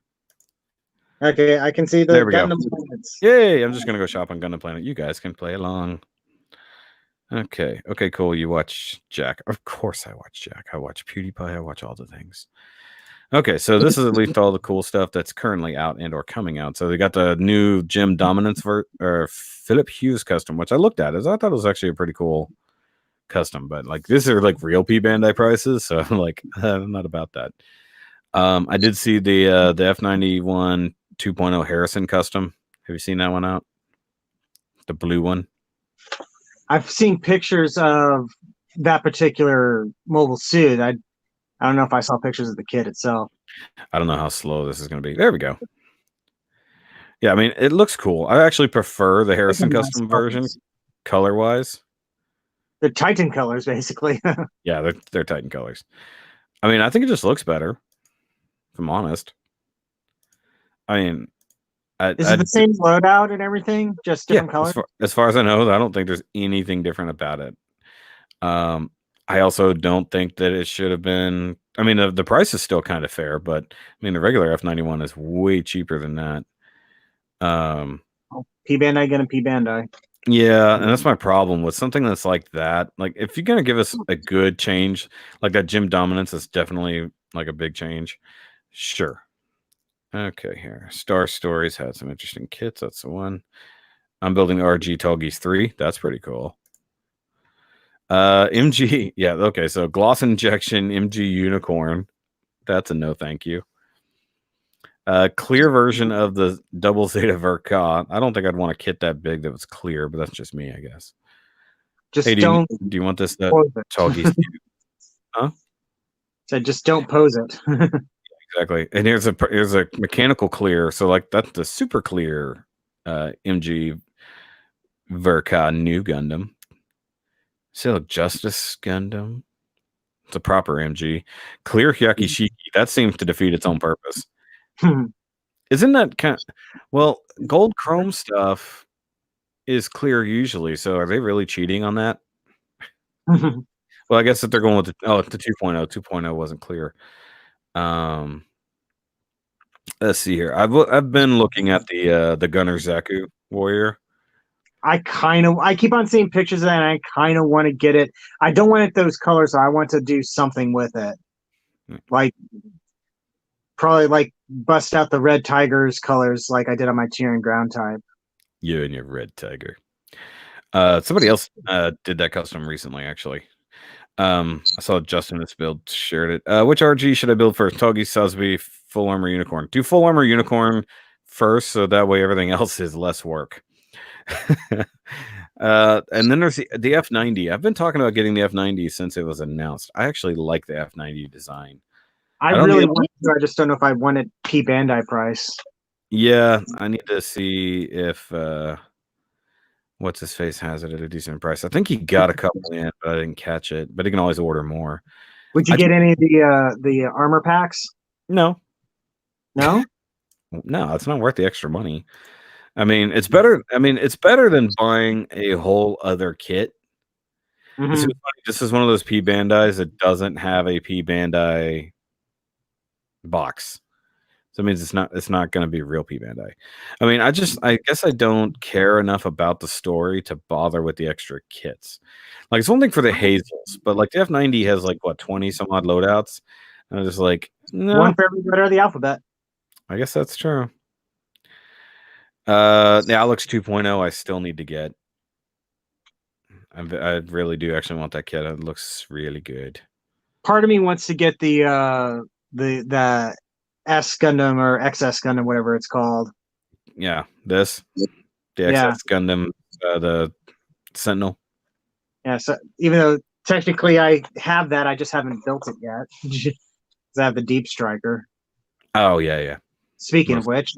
Okay, I can see the Gundam Planets. Yay! I'm just going to go shop on Gundam Planet. You guys can play along. Okay, cool. You watch Jack. Of course I watch Jack. I watch PewDiePie. I watch all the things. Okay, so this is at least all the cool stuff that's currently out and or coming out. So they got the new Gym Dominance or Philip Hughes custom, which I looked at. I thought it was actually a pretty cool custom, but like these are like real P Bandai prices, so I'm like, I'm not about that. I did see the F91 2.0 Harrison custom. Have you seen that one out? The blue one. I've seen pictures of that particular mobile suit. I don't know if I saw pictures of the kit itself. I don't know how slow this is going to be. There we go. Yeah, I mean, it looks cool. I actually prefer the Harrison custom version, color-wise. The Titan colors, basically. Yeah, they're Titan colors. I mean, I think it just looks better, if I'm honest. I mean, is it the same loadout and everything? Just different colors? As far as I know, I don't think there's anything different about it. I also don't think that it should have been. I mean, the price is still kind of fair, but I mean, the regular F91 is way cheaper than that. P Bandai gonna P Bandai. Yeah, and that's my problem with something that's like that. Like, if you're gonna give us a good change, like that Gym Dominance is definitely like a big change. Sure. Okay, here. Star Stories had some interesting kits. That's the one. I'm building RG Toggies 3. That's pretty cool. MG. Yeah, okay. So Gloss Injection MG Unicorn. That's a no thank you. Clear version of the Double Zeta Verka. I don't think I'd want a kit that big that was clear, but that's just me, I guess. Just hey, do you want this Toggies? Huh? So just don't pose it. Exactly. And here's a mechanical clear. So like that's the super clear MG Verka new Gundam. Still Justice Gundam. It's a proper MG. Clear Hyakishiki. That seems to defeat its own purpose. Isn't that kind of, well, gold chrome stuff is clear usually, so are they really cheating on that? Well, I guess that they're going with the 2.0. 2.0 wasn't clear. Let's see here. I've been looking at the Gunner Zaku Warrior. I keep on seeing pictures of that, and I kind of want to get it. I don't want it those colors, so I want to do something with it. Like, probably like bust out the Red Tigers colors like I did on my Cheering Ground type. You and your Red Tiger. Somebody else did that custom recently, actually. I saw Justin this build shared it. Which RG should I build first? Togi, Sosby, Full Armor Unicorn. Do Full Armor Unicorn first, so that way everything else is less work. And then there's the F90. I've been talking about getting the F90 since it was announced. I actually like the F90 design. I really want to. I just don't know if I want it P Bandai price. Yeah, I need to see if what's his face has it at a decent price. I think he got a couple in, but I didn't catch it. But he can always order more. Would you get any of the armor packs? No. No? No, it's not worth the extra money. I mean, it's better. I mean, it's better than buying a whole other kit. Mm-hmm. This is one of those P Bandais that doesn't have a P Bandai box. So it means it's not going to be real P Bandai. I mean, I guess I don't care enough about the story to bother with the extra kits. Like, it's one thing for the Hazels, but like the F90 has like what 20 some odd loadouts. And I'm just like, no. One for every letter of the alphabet. I guess that's true. The Alex 2.0 I still need to get. I really do actually want that kit. It looks really good. Part of me wants to get the S Gundam or XS Gundam, whatever it's called. Yeah, the XS Gundam, the Sentinel. Yeah, so even though technically I have that, I just haven't built it yet. Because I have the Deep Striker. Oh yeah. Speaking of which,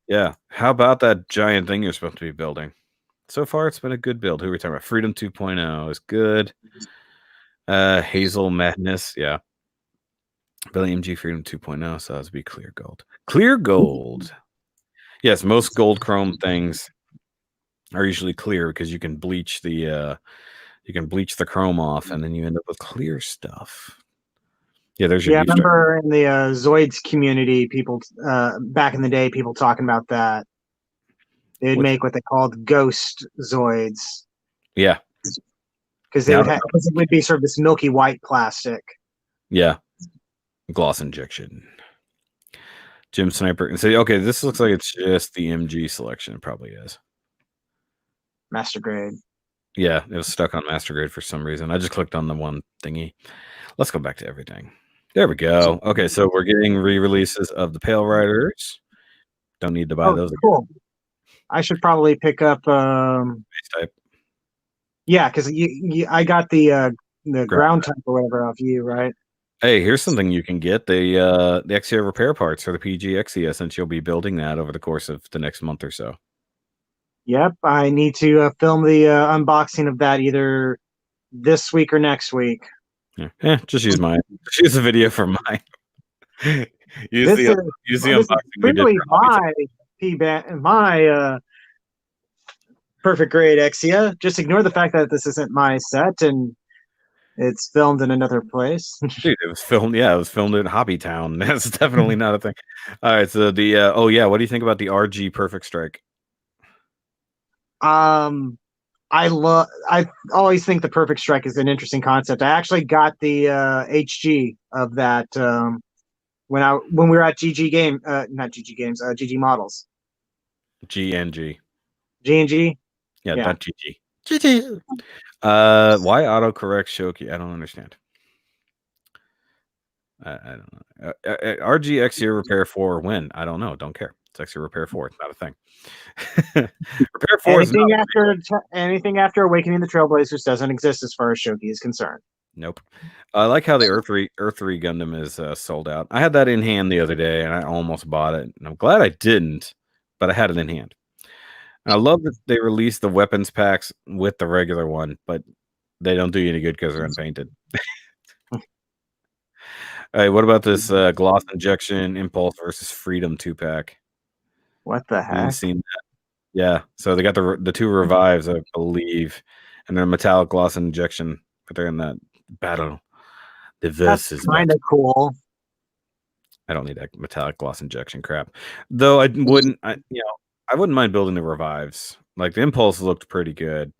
yeah. How about that giant thing you're supposed to be building? So far, it's been a good build. Who are we talking about? Freedom 2.0 is good. Hazel Madness, yeah. Billy MG Freedom 2.0, so that's be clear gold. Clear gold. Yes, most gold chrome things are usually clear because you can bleach the chrome off, and then you end up with clear stuff. Yeah, there's your. Yeah, I remember in the Zoids community, people back in the day, people talking about that. They'd make what they called ghost Zoids. Yeah, because it would be sort of this milky white plastic. Yeah, gloss injection. Gym Sniper. And say, okay, this looks like it's just the MG selection. It probably is. Master grade. Yeah, it was stuck on master grade for some reason. I just clicked on the one thingy. Let's go back to everything. There we go. Okay, so we're getting re-releases of the Pale Riders. Don't need to buy those. Cool. Again. I should probably pick up base type. Yeah, because I got the ground type or whatever off you, right? Hey, here's something you can get: the XCO repair parts for the PG XCS, since you'll be building that over the course of the next month or so. Yep, I need to film the unboxing of that either this week or next week. Yeah, just use mine. Just use the video for mine. use This the is unboxing we did clearly for Hobby my perfect grade Exia. Just ignore the fact that this isn't my set and it's filmed in another place. Dude, it was filmed. Yeah, it was filmed in Hobby Town. That's definitely not a thing. All right, so the oh yeah, what do you think about the RG Perfect Strike? I always think the perfect strike is an interesting concept. I actually got the HG of that when we were at GG game not GG games, GG models. GNG. G&G? Yeah, Yeah. not GG. GG. Why autocorrect Shoki? I don't understand. I don't know. RG XU Repair 4 when? I don't know. Don't care. It's XU Repair 4. It's not a thing. Repair 4 is not anything after Awakening the Trailblazers doesn't exist as far as Shoki is concerned. Nope. I like how the Earth 3 Gundam is sold out. I had that in hand the other day, and I almost bought it. And I'm glad I didn't, but I had it in hand. And I love that they released the weapons packs with the regular one, but they don't do you any good because they're unpainted. Hey, what about this gloss injection impulse versus freedom 2-pack? What the heck? You've seen that? Yeah. So they got the two revives, I believe, and then metallic gloss injection. But they're in that battle. DiVERS is kind of cool. I don't need that metallic gloss injection crap, though. I wouldn't. I wouldn't mind building the revives. Like the impulse looked pretty good.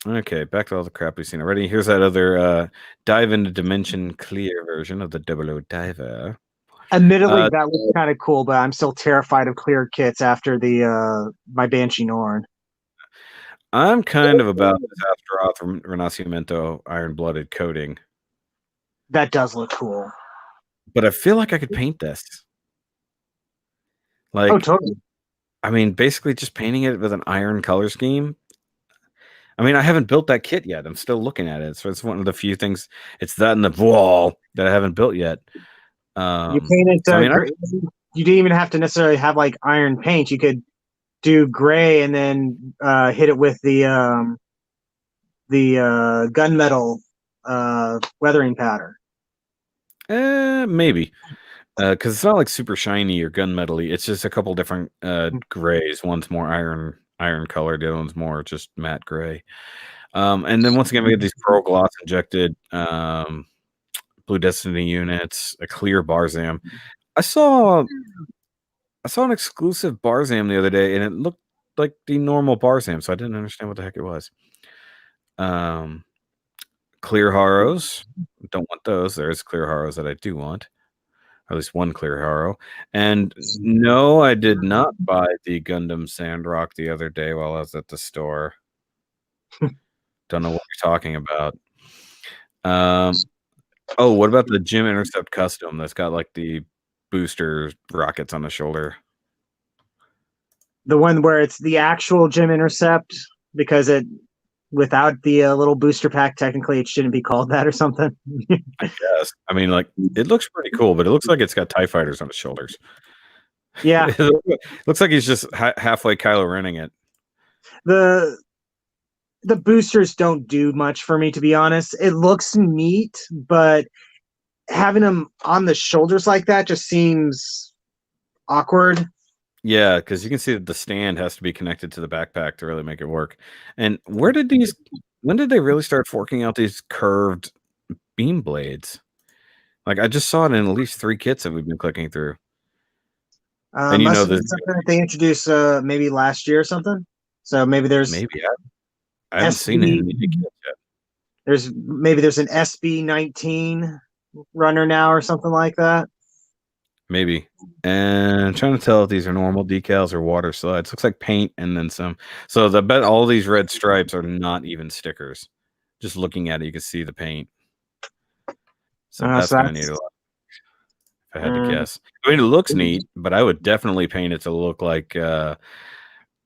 Okay, back to all the crap we've seen already. Here's that other dive into dimension clear version of the 00 Diver. Admittedly, that looks kind of cool, but I'm still terrified of clear kits after the my Banshee Norn. I'm kind of about this Astaroth Renacimento iron-blooded coating. That does look cool. But I feel like I could paint this. Like, oh, totally. I mean, basically just painting it with an iron color scheme. I mean, I haven't built that kit yet. I'm still looking at it. So it's one of the few things. It's that in the wall that I haven't built yet. You paint it. So you didn't even have to necessarily have like iron paint. You could do gray and then hit it with the gunmetal weathering pattern. Maybe. Because it's not like super shiny or gunmetal-y. It's just a couple different grays. One's more iron colored, the other one's more just matte gray. And then once again, we have these pearl gloss injected Blue Destiny units, a clear Barzam. I saw an exclusive Barzam the other day, and it looked like the normal Barzam, so I didn't understand what the heck it was. Clear Haros. Don't want those. There's clear Haros that I do want. At least one clear Haro. And no, I did not buy the Gundam Sandrock the other day while I was at the store. Don't know what you're talking about. Oh, what about the Gym Intercept Custom that's got like the booster rockets on the shoulder? The one where it's the actual Gym Intercept, because without the little booster pack, technically it shouldn't be called that or something. I guess. I mean, like, it looks pretty cool, but it looks like it's got TIE fighters on its shoulders. Yeah. It looks like he's just halfway Kylo Renning it. The boosters don't do much for me, to be honest. It looks neat, but having them on the shoulders like that just seems awkward. Yeah, because you can see that the stand has to be connected to the backpack to really make it work. And when did they really start forking out these curved beam blades? Like, I just saw it in at least 3 kits that we've been clicking through. And you know, something that they introduced maybe last year or something. So maybe there's I haven't seen it in the kits yet. There's an SB19 runner now or something like that. Maybe. And I'm trying to tell if these are normal decals or water slides. Looks like paint and then some. So I bet all these red stripes are not even stickers. Just looking at it, you can see the paint. So that's going to need a lot. If I had to guess. I mean, it looks neat, but I would definitely paint it to look like a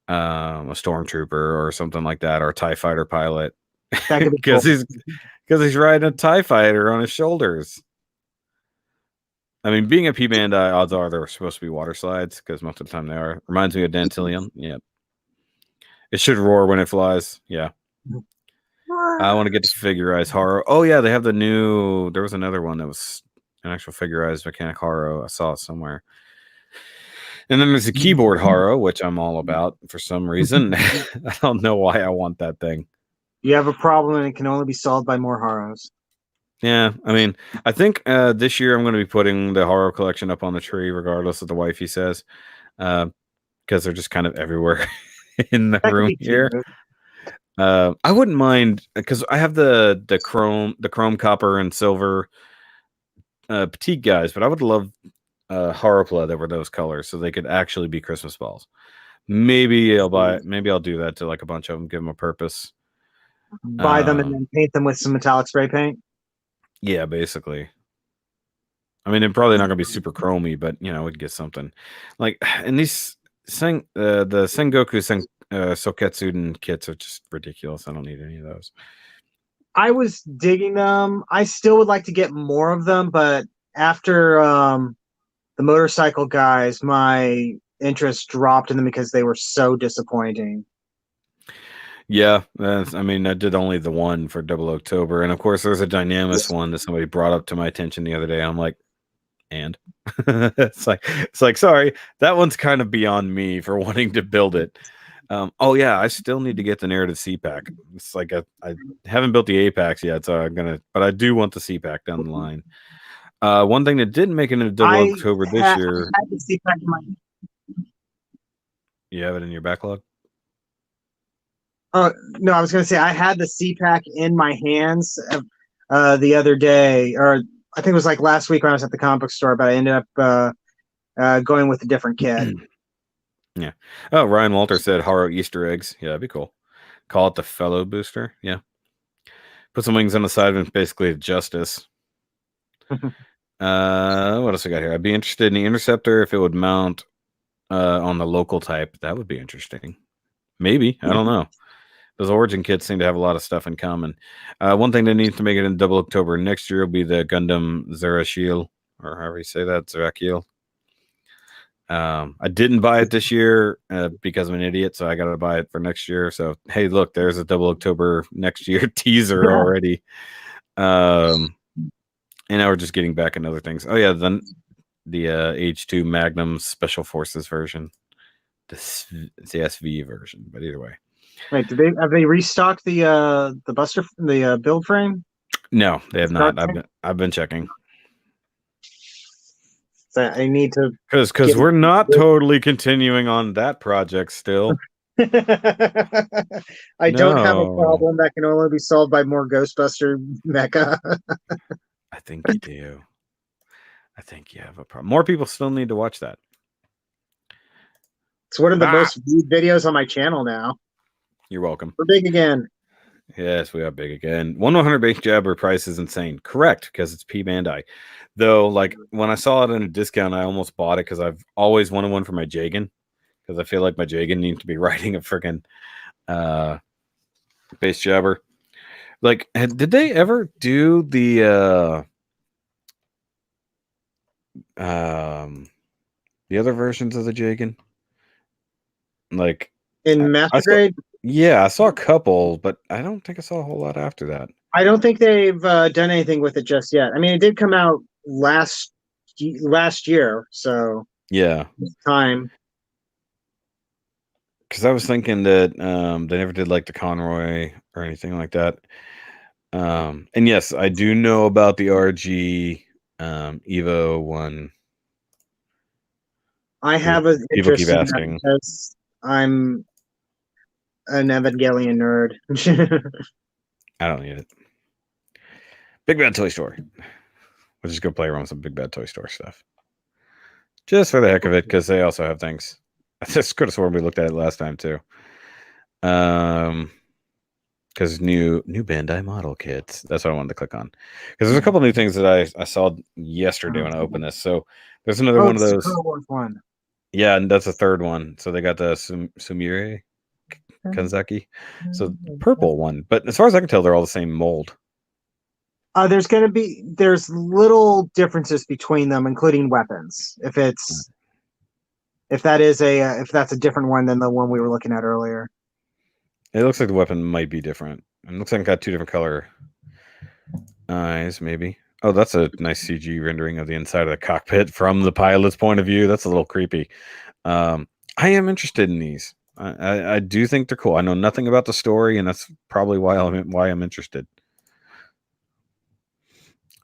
stormtrooper or something like that, or a TIE fighter pilot. Because Because he's riding a TIE fighter on his shoulders. I mean, being a P-Bandai, odds are they're supposed to be water slides, because most of the time they are. Reminds me of Dantilion. Yeah. It should roar when it flies. Yeah. I want to get to figurize Haro. Oh, yeah, they have the new... There was another one that was an actual figurized mechanic Haro. I saw it somewhere. And then there's a keyboard Haro, which I'm all about for some reason. I don't know why I want that thing. You have a problem and it can only be solved by more Haros. Yeah, I mean, I think this year I'm going to be putting the Haro collection up on the tree, regardless of the wifey says, because they're just kind of everywhere in the room here. I wouldn't mind, because I have the chrome, copper, and silver petite guys, but I would love Haropla that were those colors, so they could actually be Christmas balls. Maybe I'll do that to like a bunch of them, give them a purpose. Buy them and then paint them with some metallic spray paint. Yeah, basically. I mean, they're probably not gonna be super chromy, but you know, we'd get something like. And these the Sengoku Soketsuden kits are just ridiculous. I don't need any of those. I was digging them. I still would like to get more of them, but after the motorcycle guys, my interest dropped in them because they were so disappointing. Yeah, I mean, I did only the one for Double October, and of course, there's a Dynamis one that somebody brought up to my attention the other day. I'm like, and it's like, sorry, that one's kind of beyond me for wanting to build it. Oh yeah, I still need to get the narrative C-Pack. It's like I haven't built the A-Packs yet, so but I do want the C-Pack down the line. One thing that didn't make it into Double October this year. I had the C-Pack in my... You have it in your backlog? No, I was going to say I had the C-Pack in my hands the other day, or I think it was like last week when I was at the comic book store, but I ended up going with a different kit. Yeah. Oh, Ryan Walter said Haro Easter eggs. Yeah, that'd be cool. Call it the Fellow Booster. Yeah. Put some wings on the side and basically Justice. What else we got here? I'd be interested in the Interceptor if it would mount on the local type. That would be interesting. Maybe. I don't know. Those Origin kits seem to have a lot of stuff in common. One thing that needs to make it in Double October next year will be the Gundam Zerachil, or however you say that, Zerachil. I didn't buy it this year because I'm an idiot, so I got to buy it for next year. So, hey, look, there's a Double October next year teaser already. And now we're just getting back into other things. Oh, yeah, the H2 Magnum Special Forces version. The CSV version, but either way. Wait, have they restocked the Buster, the build frame? No, they have not. I've been checking. So I need to, because we're not totally continuing on that project still. I don't have a problem that can only be solved by more Ghostbuster mecha. I think you do. I think you have a problem. More people still need to watch that. It's one of the most viewed videos on my channel now. You're welcome. We're big again. Yes, we are big again. 1/100 base jabber price is insane. Correct, because it's P-Bandai. Though, like, when I saw it in a discount, I almost bought it because I've always wanted one for my Jagan. Because I feel like my Jagan needs to be riding a freaking base jabber. Like, did they ever do the other versions of the Jagan? Like, in Master Grade? Yeah, I saw a couple, but I don't think I saw a whole lot after that. I don't think they've done anything with it just yet. I mean, it did come out last year, so yeah, time. Because I was thinking that they never did like the Conroy or anything like that. And yes, I do know about the RG Evo one. I have an interest in that because I'm an Evangelion nerd. I don't need it. Big Bad Toy Store. We'll just go play around with some Big Bad Toy Store stuff. Just for the heck of it, because they also have things. I just could have sworn we looked at it last time too. Because new Bandai model kits. That's what I wanted to click on. Because there's a couple new things that I saw yesterday when I opened this. So there's another one of those. One. Yeah, and that's the third one. So they got the Sumire Kanzaki. So purple one. But as far as I can tell, they're all the same mold. There's little differences between them, including weapons. If that's a different one than the one we were looking at earlier. It looks like the weapon might be different. It looks like it got 2 different color eyes, maybe. Oh, that's a nice CG rendering of the inside of the cockpit from the pilot's point of view. That's a little creepy. I am interested in these. I do think they're cool. I know nothing about the story, and that's probably why I'm interested.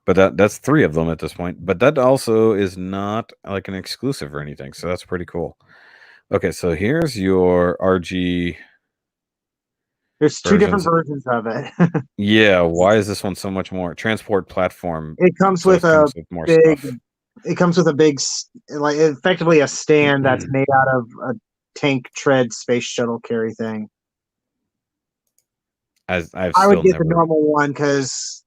But that's 3 of them at this point. But that also is not like an exclusive or anything, so that's pretty cool. Okay, so here's your RG. There's 2 different versions of it. Yeah, why is this one so much more? Transport platform. It comes with more big stuff. It comes with a big, like, effectively a stand that's made out of a tank tread space shuttle carry thing. I would get the normal one because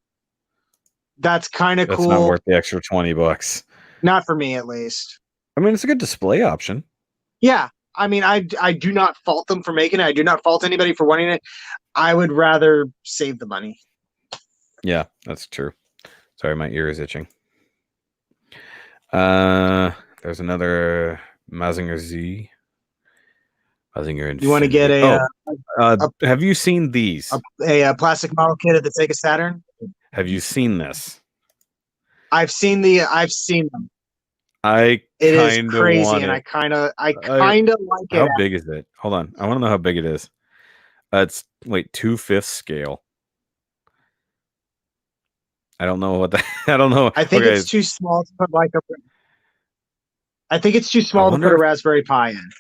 that's kind of cool. That's not worth the extra $20. Not for me, at least. I mean, it's a good display option. Yeah. I mean, I do not fault them for making it. I do not fault anybody for wanting it. I would rather save the money. Yeah, that's true. Sorry, my ear is itching. There's another Mazinger Z. Mazinger Infinity. You want to get have you seen these? A plastic model kit of the Sega Saturn? Have you seen this? I've seen them. It is crazy, and I kind of like it. How big is it? Hold on, I want to know how big it is. It's 2/5 scale. I don't know what that. I don't know. I think it's too small to put I think it's too small to put a Raspberry Pi in.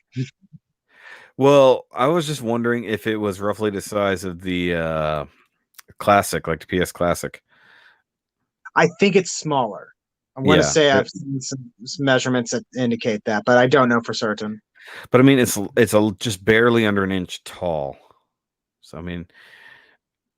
Well, I was just wondering if it was roughly the size of the Classic, like the PS Classic. I think it's smaller. I want to say I've seen some measurements that indicate that, but I don't know for certain. But I mean, it's just barely under an inch tall. So I mean,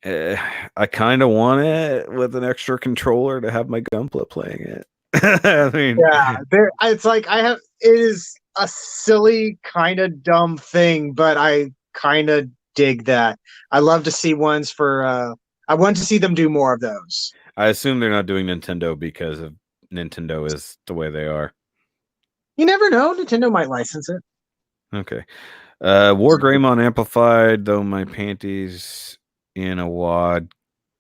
I kind of want it with an extra controller to have my Gunpla playing it. I mean, yeah, it's like it is a silly kind of dumb thing, but I kind of dig that. I love to see ones for. I want to see them do more of those. I assume they're not doing Nintendo because of Nintendo is the way they are. You never know. Nintendo might license it. Okay. Wargreymon amplified, though my panties in a wad.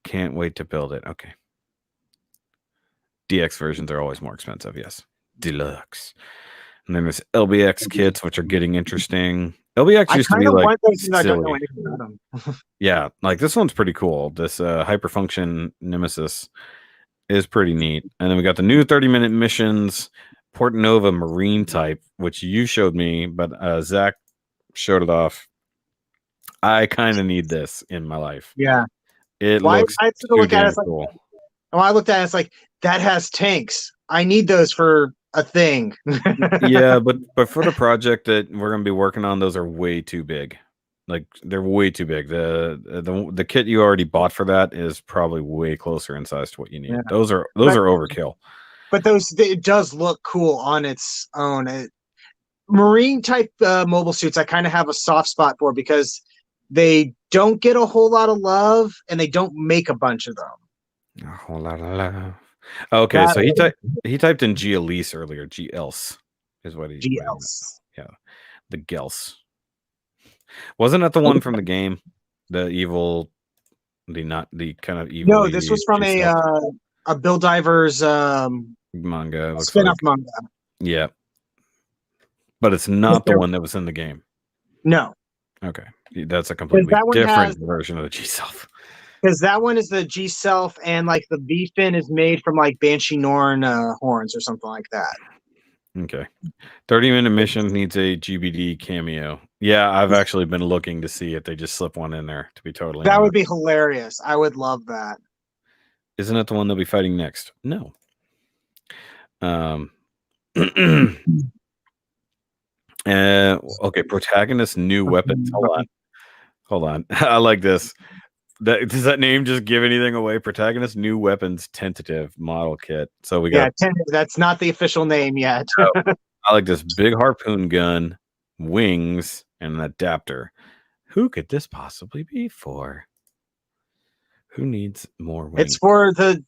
Can't wait to build it. Okay. DX versions are always more expensive. Yes. Deluxe. And then there's LBX kits, which are getting interesting. LBX used to be like silly. Yeah, like this one's pretty cool. This hyperfunction Nemesis is pretty neat. And then we got the new 30-minute missions, Port Nova Marine type, which you showed me, but Zach showed it off. I kind of need this in my life. Yeah. It looks too damn cool. When I looked at it, it's like, that has tanks. I need those for a thing. Yeah, but for the project that we're going to be working on, those are way too big. Like, they're way too big. The kit you already bought for that is probably way closer in size to what you need. Yeah. Those are overkill. But it does look cool on its own. Marine type mobile suits, I kind of have a soft spot for because they don't get a whole lot of love and they don't make a bunch of them. A whole lot of love. Okay, so he typed in G-Elise earlier. G-Else is what he. G-Else. Yeah, the Gels. Wasn't that the one from the game? The evil, the kind of evil. No, this was from a Bill DiVERS manga. Spin-off manga. Yeah, but it's not the one that was in the game. No. Okay, that's a completely different version of the G-Self. Because that one is the G-Self, and like the V-fin is made from like Banshee Norn horns or something like that. Okay. 30-minute mission needs a GBD cameo. Yeah, I've actually been looking to see if they just slip one in there, to be totally honest. That would be hilarious. I would love that. Isn't it the one they'll be fighting next? No. Okay, protagonist new weapons. Hold on. I like this. Does that name just give anything away? Protagonist new weapons tentative model kit. So we got that's not the official name yet. I like this big harpoon gun, wings, and an adapter. Who could this possibly be for? Who needs more wings? It's for the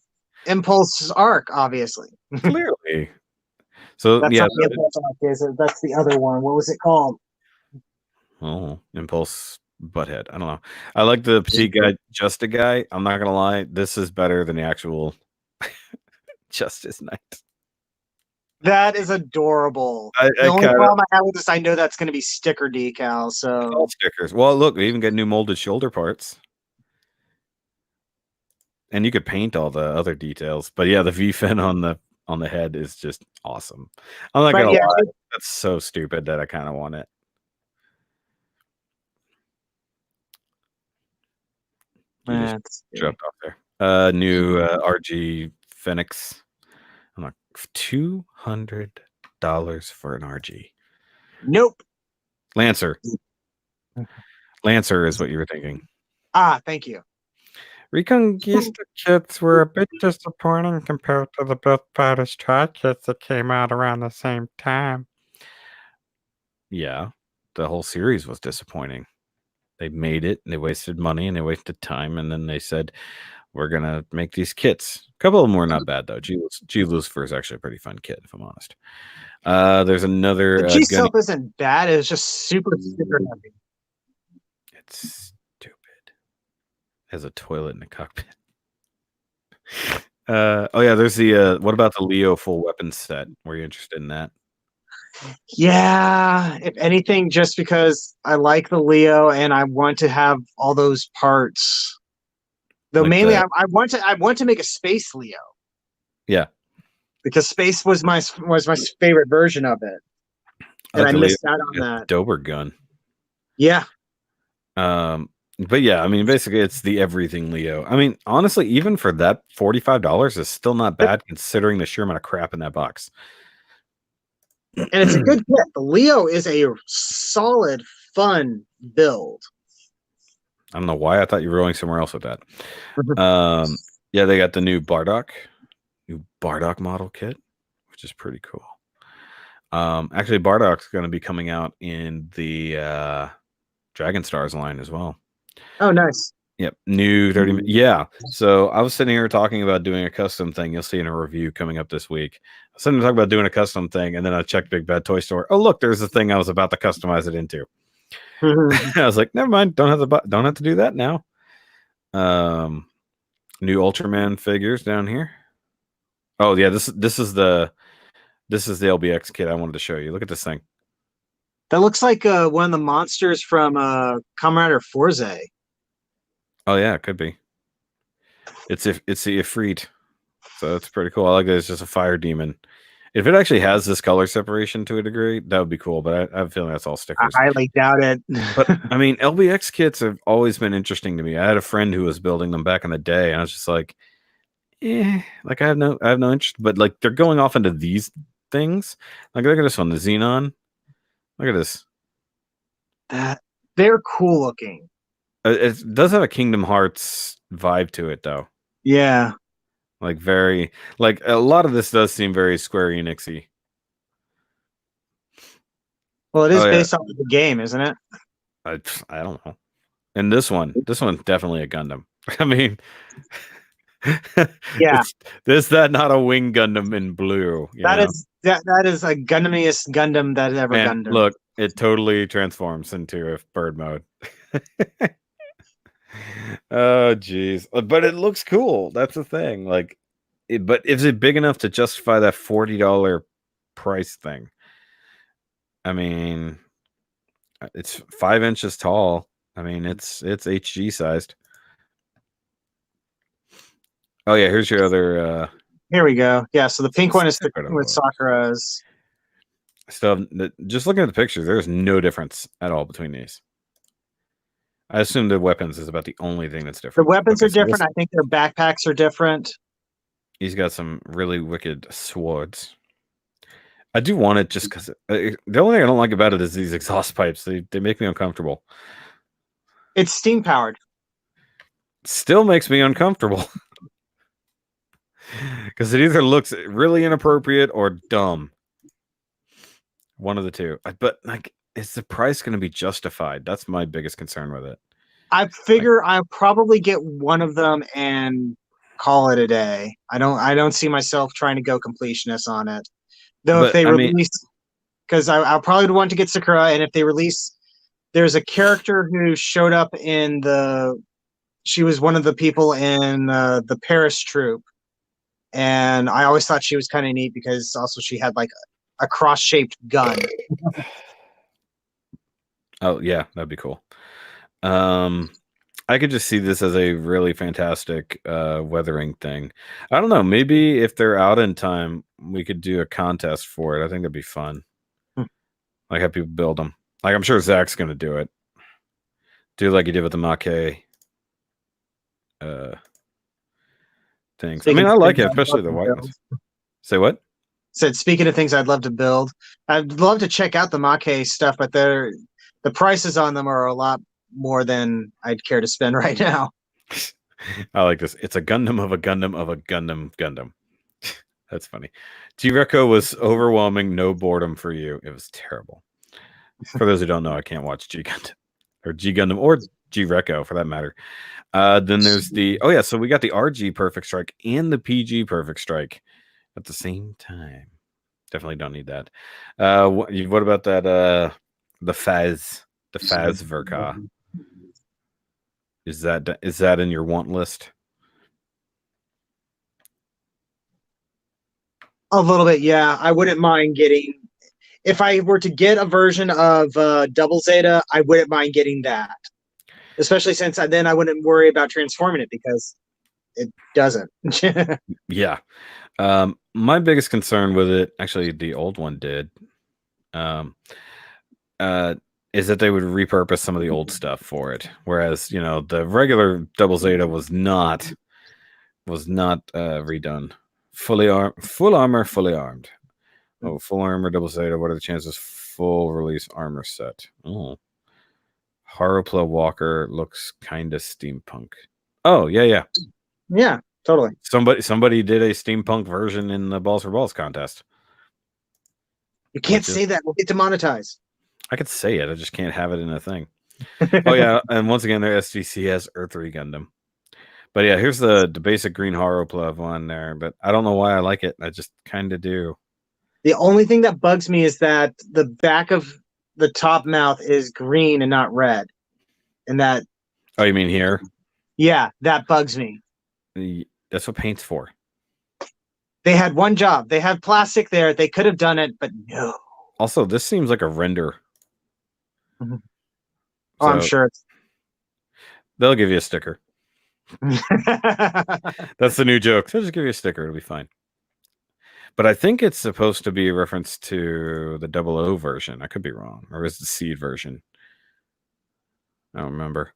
Impulse arc, obviously. Clearly. So That's yeah, not the Impulse arc, is it? That's the other one. What was it called? oh, Impulse Butthead. I don't know. I like the petite guy, just a guy. I'm not gonna lie, this is better than the actual Justice Knight. That is adorable. The only problem I have with this, I know that's going to be sticker decal. So all stickers. Well, look, we even get new molded shoulder parts, and you could paint all the other details. But yeah, the V fin on the head is just awesome. I'm not gonna lie, that's so stupid that I kind of want it. You just dropped off there. New RG Phoenix. I'm like $200 for an RG. Nope. Lancer. Lancer is what you were thinking. Ah, thank you. Reconquista kits were a bit disappointing compared to the Build Fighters Try kits that came out around the same time. Yeah, the whole series was disappointing. They made it, and they wasted money, and they wasted time, and then they said, we're going to make these kits. A couple of them were not bad, though. G. Lucifer is actually a pretty fun kit, if I'm honest. There's another... The G-Self isn't bad. It's just super heavy. It's stupid. Has a toilet in the cockpit. Oh, yeah, there's the... what about the Leo full weapons set? Were you interested in that? Yeah, if anything, just because I like the Leo and I want to have all those parts. Though like mainly, I want to make a space Leo. Yeah, because space was my favorite version of it, and I missed out on that. Dober gun. Yeah. But yeah, I mean, basically, it's the everything Leo. I mean, honestly, even for that, $45 is still not bad considering the sheer amount of crap in that box. And it's a good kit. The Leo is a solid, fun build. I don't know why I thought you were going somewhere else with that. Yeah, they got the new Bardock model kit, which is pretty cool. Actually, Bardock's going to be coming out in the Dragon Stars line as well. Oh, nice. Yep, new 30. Yeah, so I was sitting here talking about doing a custom thing. You'll see in a review coming up this week. I was sitting here talking about doing a custom thing, and then I checked Big Bad Toy Store. Oh, look, there's the thing I was about to customize it into. I was like, never mind, don't have to do that now. New Ultraman figures down here. Oh yeah, this is the LBX kit I wanted to show you. Look at this thing. That looks like one of the monsters from Kamen Rider Forze. Oh yeah, it could be. It's the Ifrit, so it's pretty cool. I like that it's just a fire demon. If it actually has this color separation to a degree, that would be cool. But I have a feeling that's all stickers. I highly doubt it. But I mean, LBX kits have always been interesting to me. I had a friend who was building them back in the day, and I was just like, like I have no interest. But like they're going off into these things. Like look at this one, the Xenon. Look at this. They're cool looking. It does have a Kingdom Hearts vibe to it, though. Yeah. Like very, like a lot of this does seem very Square Enixy. Well, it is based off of the game, isn't it? I don't know. And this one's definitely a Gundam. I mean, yeah, is that not a wing Gundam in blue? That is a Gundamiest Gundam that ever Gundam. Look, it totally transforms into a bird mode. Oh geez, but it looks cool. That's the thing. Like, but is it big enough to justify that $40 price thing? I mean, it's 5 inches tall. I mean, it's HG sized. Oh yeah, here's your other. Here we go. Yeah, so the pink one is with Sakura's. So just looking at the pictures, there's no difference at all between these. I assume the weapons is about the only thing that's different. The weapons are different. I think their backpacks are different. He's got some really wicked swords. I do want it just because the only thing I don't like about it is these exhaust pipes. They make me uncomfortable. It's steam powered. Still makes me uncomfortable. Because it either looks really inappropriate or dumb. One of the two. But like, is the price going to be justified? That's my biggest concern with it. I figure I'll probably get one of them and call it a day. I don't see myself trying to go completionist on it. Though But, if they I mean- release, because I'll probably want to get Sakura, and if they release, there's a character who showed up in she was one of the people in the Paris troop, and I always thought she was kind of neat because also she had like a cross-shaped gun. Oh yeah, that'd be cool. I could just see this as a really fantastic weathering thing. I don't know. Maybe if they're out in time, we could do a contest for it. I think that'd be fun. Like have people build them. Like I'm sure Zach's gonna do it. Do like he did with the Mackay things. I mean, I like it, especially the whiteness. Say what? Said speaking of things I'd love to build, I'd love to check out the Mackay stuff, but the prices on them are a lot more than I'd care to spend right now. I like this. It's a Gundam of a Gundam of a Gundam. That's funny. G-Reco was overwhelming, no boredom for you. It was terrible. For those who don't know, I can't watch G-Gundam or G-Gundam or G-Reco for that matter. Then there's so we got the RG Perfect Strike and the PG Perfect Strike at the same time. Definitely don't need that. What about that? The Faz Verka. Is that in your want list? A little bit, yeah. I wouldn't mind getting, if I were to get a version of Double Zeta, I wouldn't mind getting that. Especially since then I wouldn't worry about transforming it because it doesn't. Yeah. My biggest concern with it, actually the old one did, is that they would repurpose some of the old stuff for it. Whereas, the regular Double Zeta was not redone. Full armor, fully armed. Oh, full armor, Double Zeta. What are the chances? Full release armor set. Oh. Haropla Walker looks kind of steampunk. Oh, yeah. Yeah, totally. Somebody did a steampunk version in the Balls for Balls contest. You can't say that. We'll get demonetized. I could say it. I just can't have it in a thing. Oh, yeah. And once again, their SGC has Earth 3 Gundam. But yeah, here's the basic green Haropla one there. But I don't know why I like it. I just kind of do. The only thing that bugs me is that the back of the top mouth is green and not red. And that... Oh, you mean here? Yeah, that bugs me. That's what paint's for. They had one job. They had plastic there. They could have done it, but no. Also, this seems like a render. Mm-hmm. Oh, I'm sure. They'll give you a sticker. That's the new joke. They'll just give you a sticker. It'll be fine. But I think it's supposed to be a reference to the 00 version. I could be wrong. Or is it the Seed version? I don't remember.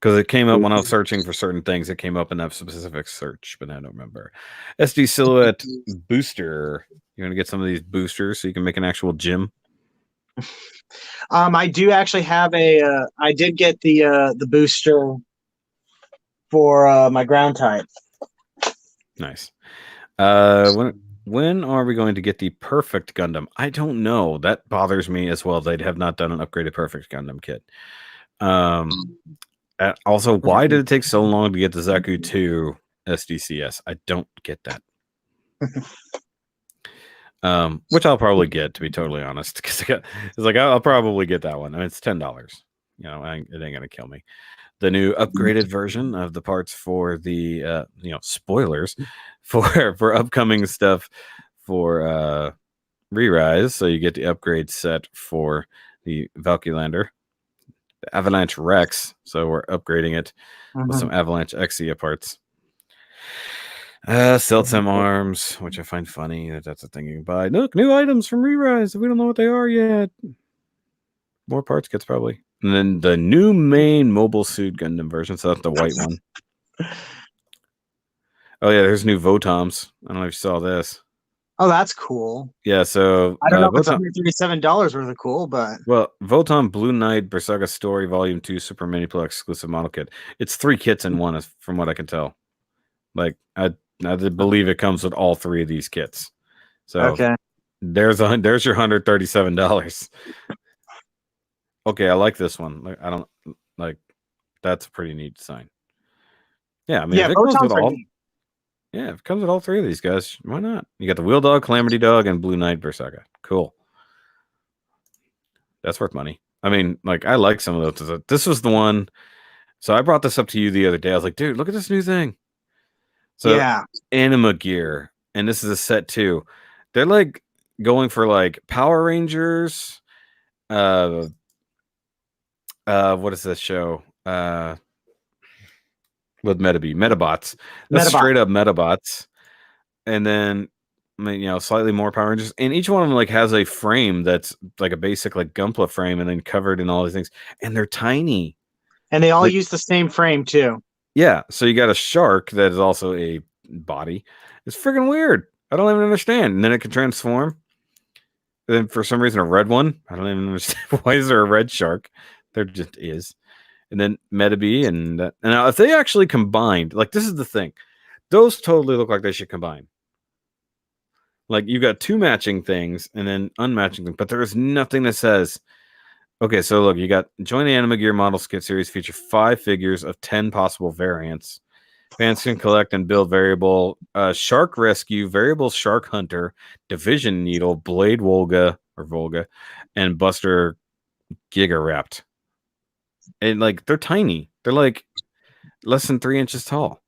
Because it came up when I was searching for certain things. It came up in that specific search, but I don't remember. SD Silhouette Booster. You want to get some of these boosters so you can make an actual gym? I do actually have I did get the booster for my ground type. Nice. When are we going to get the perfect Gundam? I don't know. That bothers me as well. They have not done an upgraded perfect Gundam kit. Also, why did it take so long to get the Zaku 2 SDCS? I don't get that. Which I'll probably get, to be totally honest, because it's like I'll probably get that one. I mean, it's $10. It ain't gonna kill me. The new upgraded version of the parts for the spoilers for upcoming stuff for ReRise. So you get the upgrade set for the Valkylander, the Avalanche Rex. So we're upgrading it with some Avalanche Exia parts. Celtem arms, which I find funny that's a thing you can buy. Look, new items from ReRise. We don't know what they are yet. More parts kits probably. And then the new main mobile suit Gundam version. So that's the white one. Oh yeah, there's new Votoms. I don't know if you saw this. Oh, that's cool. Yeah, so I don't know if it's $137 worth of cool, but Votom Blue Knight Bersaga Story Volume 2 Super Miniplex exclusive model kit. It's 3 kits in one, from what I can tell. Like I believe it comes with all 3 of these kits. So okay. There's your $137. Okay, I like this one. I don't like that's a pretty neat design. Yeah, I mean, if it comes with all, neat. yeah, if it comes with all three of these guys, why not? You got the Wheel Dog, Calamity Dog, and Blue Knight Berserker. Cool. That's worth money. I mean, like, I like some of those. This was the one. So I brought this up to you the other day. I was like, dude, look at this new thing. So yeah, Anima Gear, and this is a set too. They're like going for like Power Rangers. What is this show? With Metabots. That's straight up Metabots. And then, slightly more Power Rangers. And each one of them like has a frame that's like a basic like Gunpla frame, and then covered in all these things. And they're tiny. And they all use the same frame too. Yeah. So you got a shark that is also a body. It's freaking weird. I don't even understand. And then it can transform. And then for some reason, a red one. I don't even understand. Why is there a red shark? There just is. And then Metabee, and now if they actually combined, like, this is the thing, those totally look like they should combine. Like, you got two matching things and then unmatching them, but there is nothing that says, okay, so look, you got join the Anima Gear Model Kit Series, feature 5 figures of 10 possible variants. Fans can collect and build variable Shark Rescue, Variable Shark Hunter, Division Needle, Blade Volga, and Buster Giga Wrapped. And like, they're tiny. They're like less than 3 inches tall.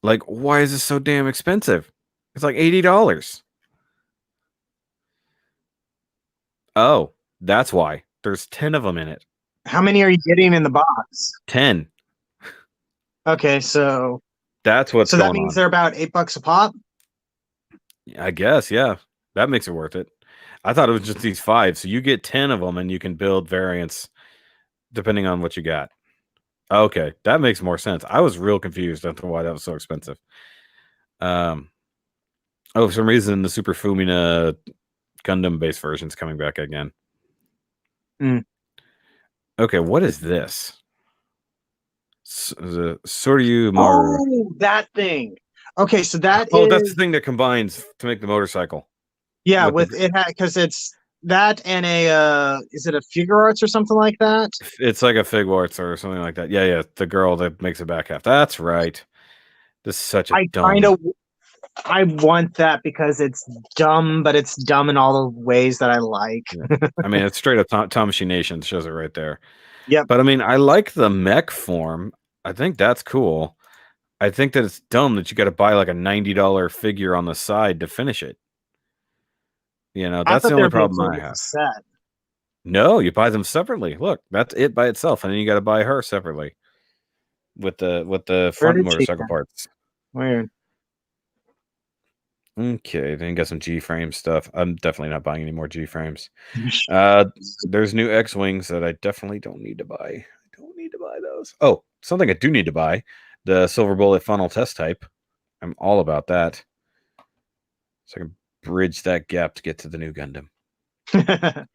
Like, why is this so damn expensive? It's like $80. Oh, that's why. There's 10 of them in it. How many are you getting in the box? 10. Okay, so that's what's going on. So that means they're about $8 a pop? I guess, yeah. That makes it worth it. I thought it was just these 5. So you get 10 of them and you can build variants depending on what you got. Okay, that makes more sense. I was real confused as to why that was so expensive. For some reason, the Super Fumina Gundam base version is coming back again. Okay, what is this? The Soryu Maru. Oh, that thing. Okay, so that is... that's the thing that combines to make the motorcycle. Yeah, with it because it's that and a is it a Figure Arts or something like that? It's like a Fig Arts or something like that. Yeah, the girl that makes the back half. That's right. This is such a I want that because it's dumb, but it's dumb in all the ways that I like. Yeah. I mean, it's straight up Tamashii Nation shows it right there. Yeah, but I mean, I like the mech form. I think that's cool. I think that it's dumb that you got to buy like a $90 figure on the side to finish it. That's the only problem I have. Set. No, you buy them separately. Look, that's it by itself, and then you got to buy her separately with the front motorcycle parts. Weird. Okay, then you got some G-frame stuff. I'm definitely not buying any more G-frames. There's new X-Wings that I definitely don't need to buy. I don't need to buy those. Oh, something I do need to buy. The Silver Bullet Funnel Test Type. I'm all about that. So I can bridge that gap to get to the new Gundam. And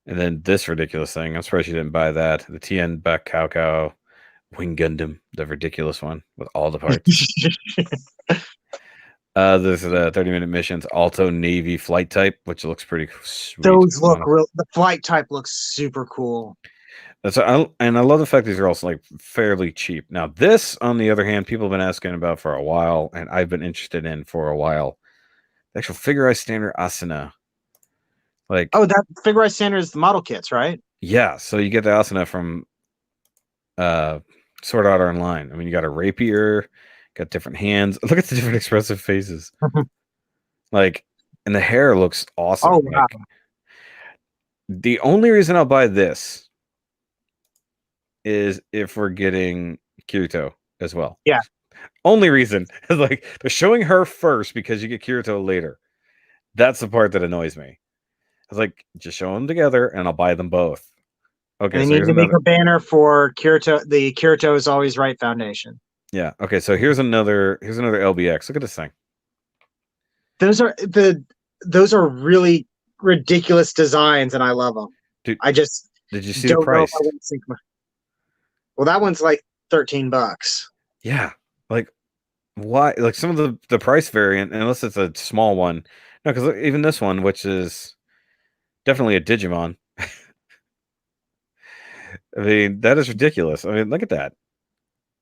then this ridiculous thing. I'm surprised you didn't buy that. The TN Back Cow Wing Gundam, the ridiculous one with all the parts. There's the 30-minute missions, Alto Navy flight type, which looks pretty sweet. Those look real. The flight type looks super cool. And I love the fact these are also like fairly cheap. Now, this, on the other hand, people have been asking about for a while, and I've been interested in for a while. The actual Figurized Standard Asuna. Like, oh, that Figurized Standard is the model kits, right? Yeah, so you get the Asuna from Sword Art Online. I mean, you got a rapier, got different hands. Look at the different expressive faces. Like, and the hair looks awesome. Oh, wow. Like, the only reason I'll buy this is if we're getting Kirito as well. Yeah. Only reason is like they're showing her first because you get Kirito later. That's the part that annoys me. I was like, just show them together and I'll buy them both. Okay, and they need to make a banner for Kirito. The Kirito is always right foundation. Yeah. Okay, so here's another LBX. Look at this thing. Those are really ridiculous designs, and I love them. Dude, did you see the price? Well, that one's like $13. Yeah. Like, why? Like, some of the price variant, unless it's a small one. No, because even this one, which is definitely a Digimon. I mean, that is ridiculous. I mean, look at that.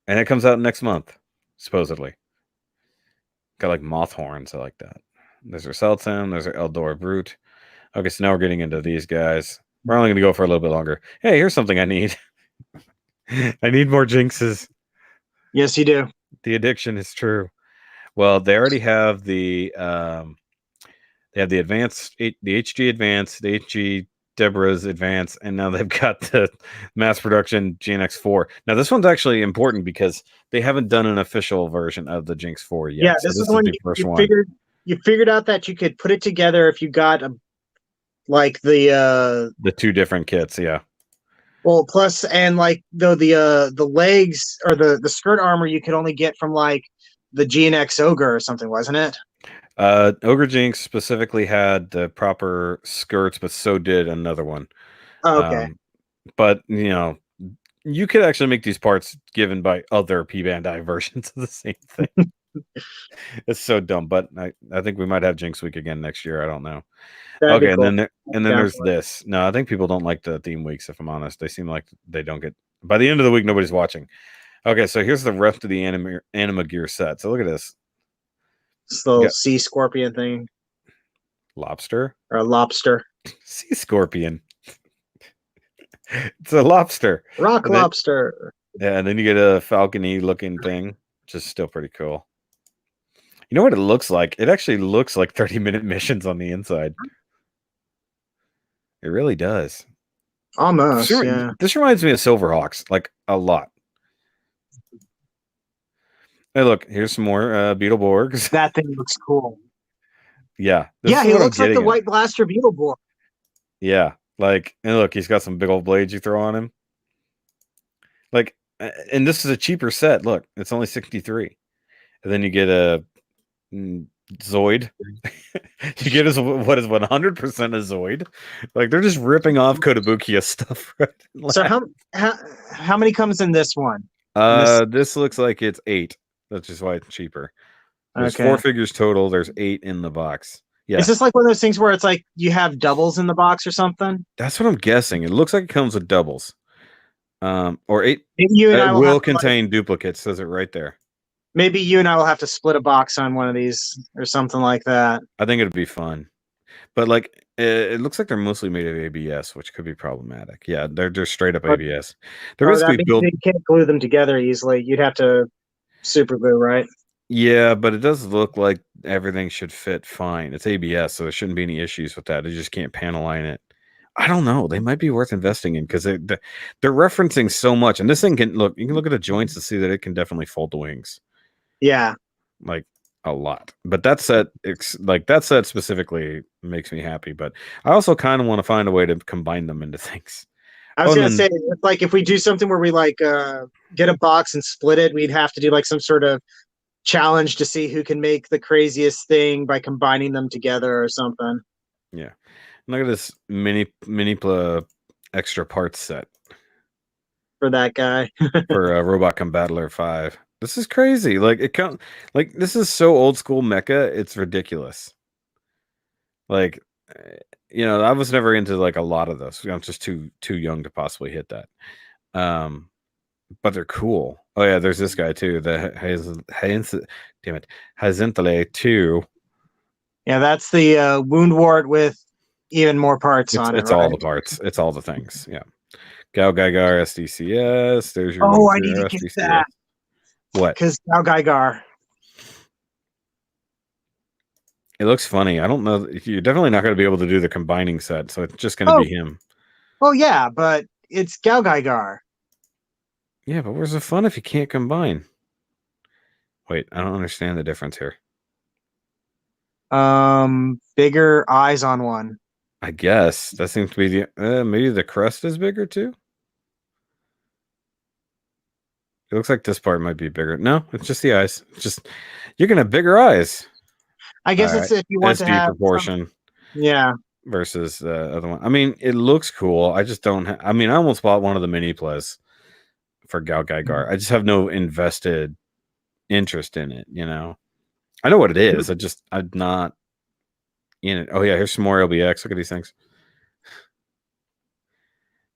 And it comes out next month, supposedly. Got like moth horns. I like that. There's our Sultan. There's our Eldor Brute. Okay, so now we're getting into these guys. We're only going to go for a little bit longer. Hey, here's something I need. I need more Jinxes. Yes, you do. The addiction is true. Well, they already have the advanced, the HG Advanced, the HG DiVERS Advanced, and now they've got the mass production GNX4. Now, this one's actually important because they haven't done an official version of the Jinx 4 yet. Yeah, this is when you figured out that you could put it together if you got the two different kits. Yeah. Well, plus and like though the legs or the skirt armor you could only get from like the GNX Ogre or something, wasn't it? Ogre Jinx specifically had the proper skirts, but so did another one. Oh, okay. But you know, you could actually make these parts given by other P Bandai versions of the same thing. It's so dumb, but I think we might have Jinx Week again next year. I don't know. Okay, cool. and then there's this. No, I think people don't like the theme weeks. If I'm honest, they seem like they don't get. By the end of the week, nobody's watching. Okay, so here's the rest of the Anima Gear set. So look at this. This little sea scorpion thing. Lobster? Or a lobster. Sea scorpion. It's a lobster. Rock lobster. Yeah, and then you get a falcony looking thing, which is still pretty cool. You know what it looks like? It actually looks like 30-minute missions on the inside. It really does. Almost, yeah. This reminds me of Silverhawks, like a lot. Hey, look, here's some more Beetleborgs. That thing looks cool. Yeah. Yeah, he looks like the White Blaster Beetleborg. Yeah, like, and look, he's got some big old blades you throw on him. Like, and this is a cheaper set. Look, it's only 63. And then you get a Zoid. You get what is 100% a Zoid. Like, they're just ripping off Kotobukiya stuff. Right? So how many comes in this one? This looks like it's 8. That's just why it's cheaper. There's 4 figures total. There's 8 in the box. Yeah. Is this like one of those things where it's like you have doubles in the box or something? That's what I'm guessing. It looks like it comes with doubles. Or 8. Maybe you and I will contain duplicates. Says it right there. Maybe you and I will have to split a box on one of these or something like that. I think it'd be fun. But like it looks like they're mostly made of ABS, which could be problematic. Yeah, they're just straight up ABS. They're basically built. You can't glue them together easily. You'd have to super glue, right? Yeah, but it does look like everything should fit fine. It's ABS, so there shouldn't be any issues with that. They just can't panel line it. I don't know. They might be worth investing in because they're referencing so much. And this thing can look. You can look at the joints to see that it can definitely fold the wings. Yeah, like a lot. But that set, that set specifically makes me happy. But I also kind of want to find a way to combine them into things. I was gonna say, it's like if we do something where we like get a box and split it, we'd have to do like some sort of challenge to see who can make the craziest thing by combining them together or something. Yeah, look at this mini extra parts set for that guy for Robot Combattler 5. This is crazy. Like this is so old school mecha. It's ridiculous. Like, you know, I was never into like a lot of those. I'm just too young to possibly hit that. But they're cool. Oh yeah, there's this guy too. The Hazintale 2. Yeah, that's the wound wart with even more parts on it. It's all the parts. It's all the things. Yeah. Gal Gaigar SDCS. There's your. Oh, I need to get that. What? Because Gal Gaigar. It looks funny. I don't know. You're definitely not going to be able to do the combining set, so it's just going to be him. Well, yeah, but it's Gal Gaigar. Yeah, but where's the fun if you can't combine? Wait, I don't understand the difference here. Bigger eyes on one. I guess that seems to be the maybe the crest is bigger too. It looks like this part might be bigger. No, it's just the eyes. It's just you're gonna have bigger eyes. I guess it's if you want to have proportion. Yeah. Versus the other one. I mean, it looks cool. I just don't. I mean, I almost bought one of the mini plays for Gal Gaigar. I just have no invested interest in it. You know, I know what it is. I'm not in it. Oh yeah, here's some more LBX. Look at these things.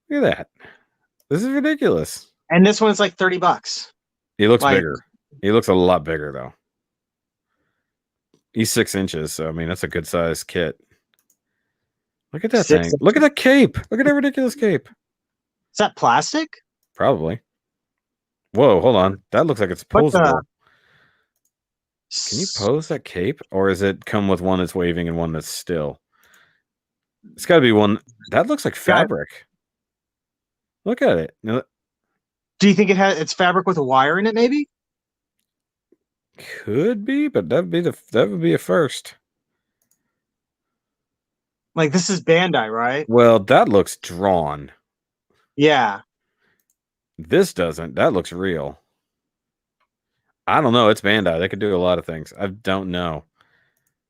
Look at that. This is ridiculous. And this one's like $30. He looks bigger. He looks a lot bigger though. He's 6 inches, so I mean that's a good size kit. Look at that thing. Look at that cape. Look at that ridiculous cape. Is that plastic? Probably. Whoa, hold on. That looks like it's posable. Can you pose that cape? Or is it come with one that's waving and one that's still? It's got to be one. That looks like fabric. Look at it. Do you think it's fabric with a wire in it, maybe? Could be, but that would be a first. Like, this is Bandai, right? Well, that looks drawn. Yeah. This doesn't. That looks real. I don't know. It's Bandai. They could do a lot of things. I don't know.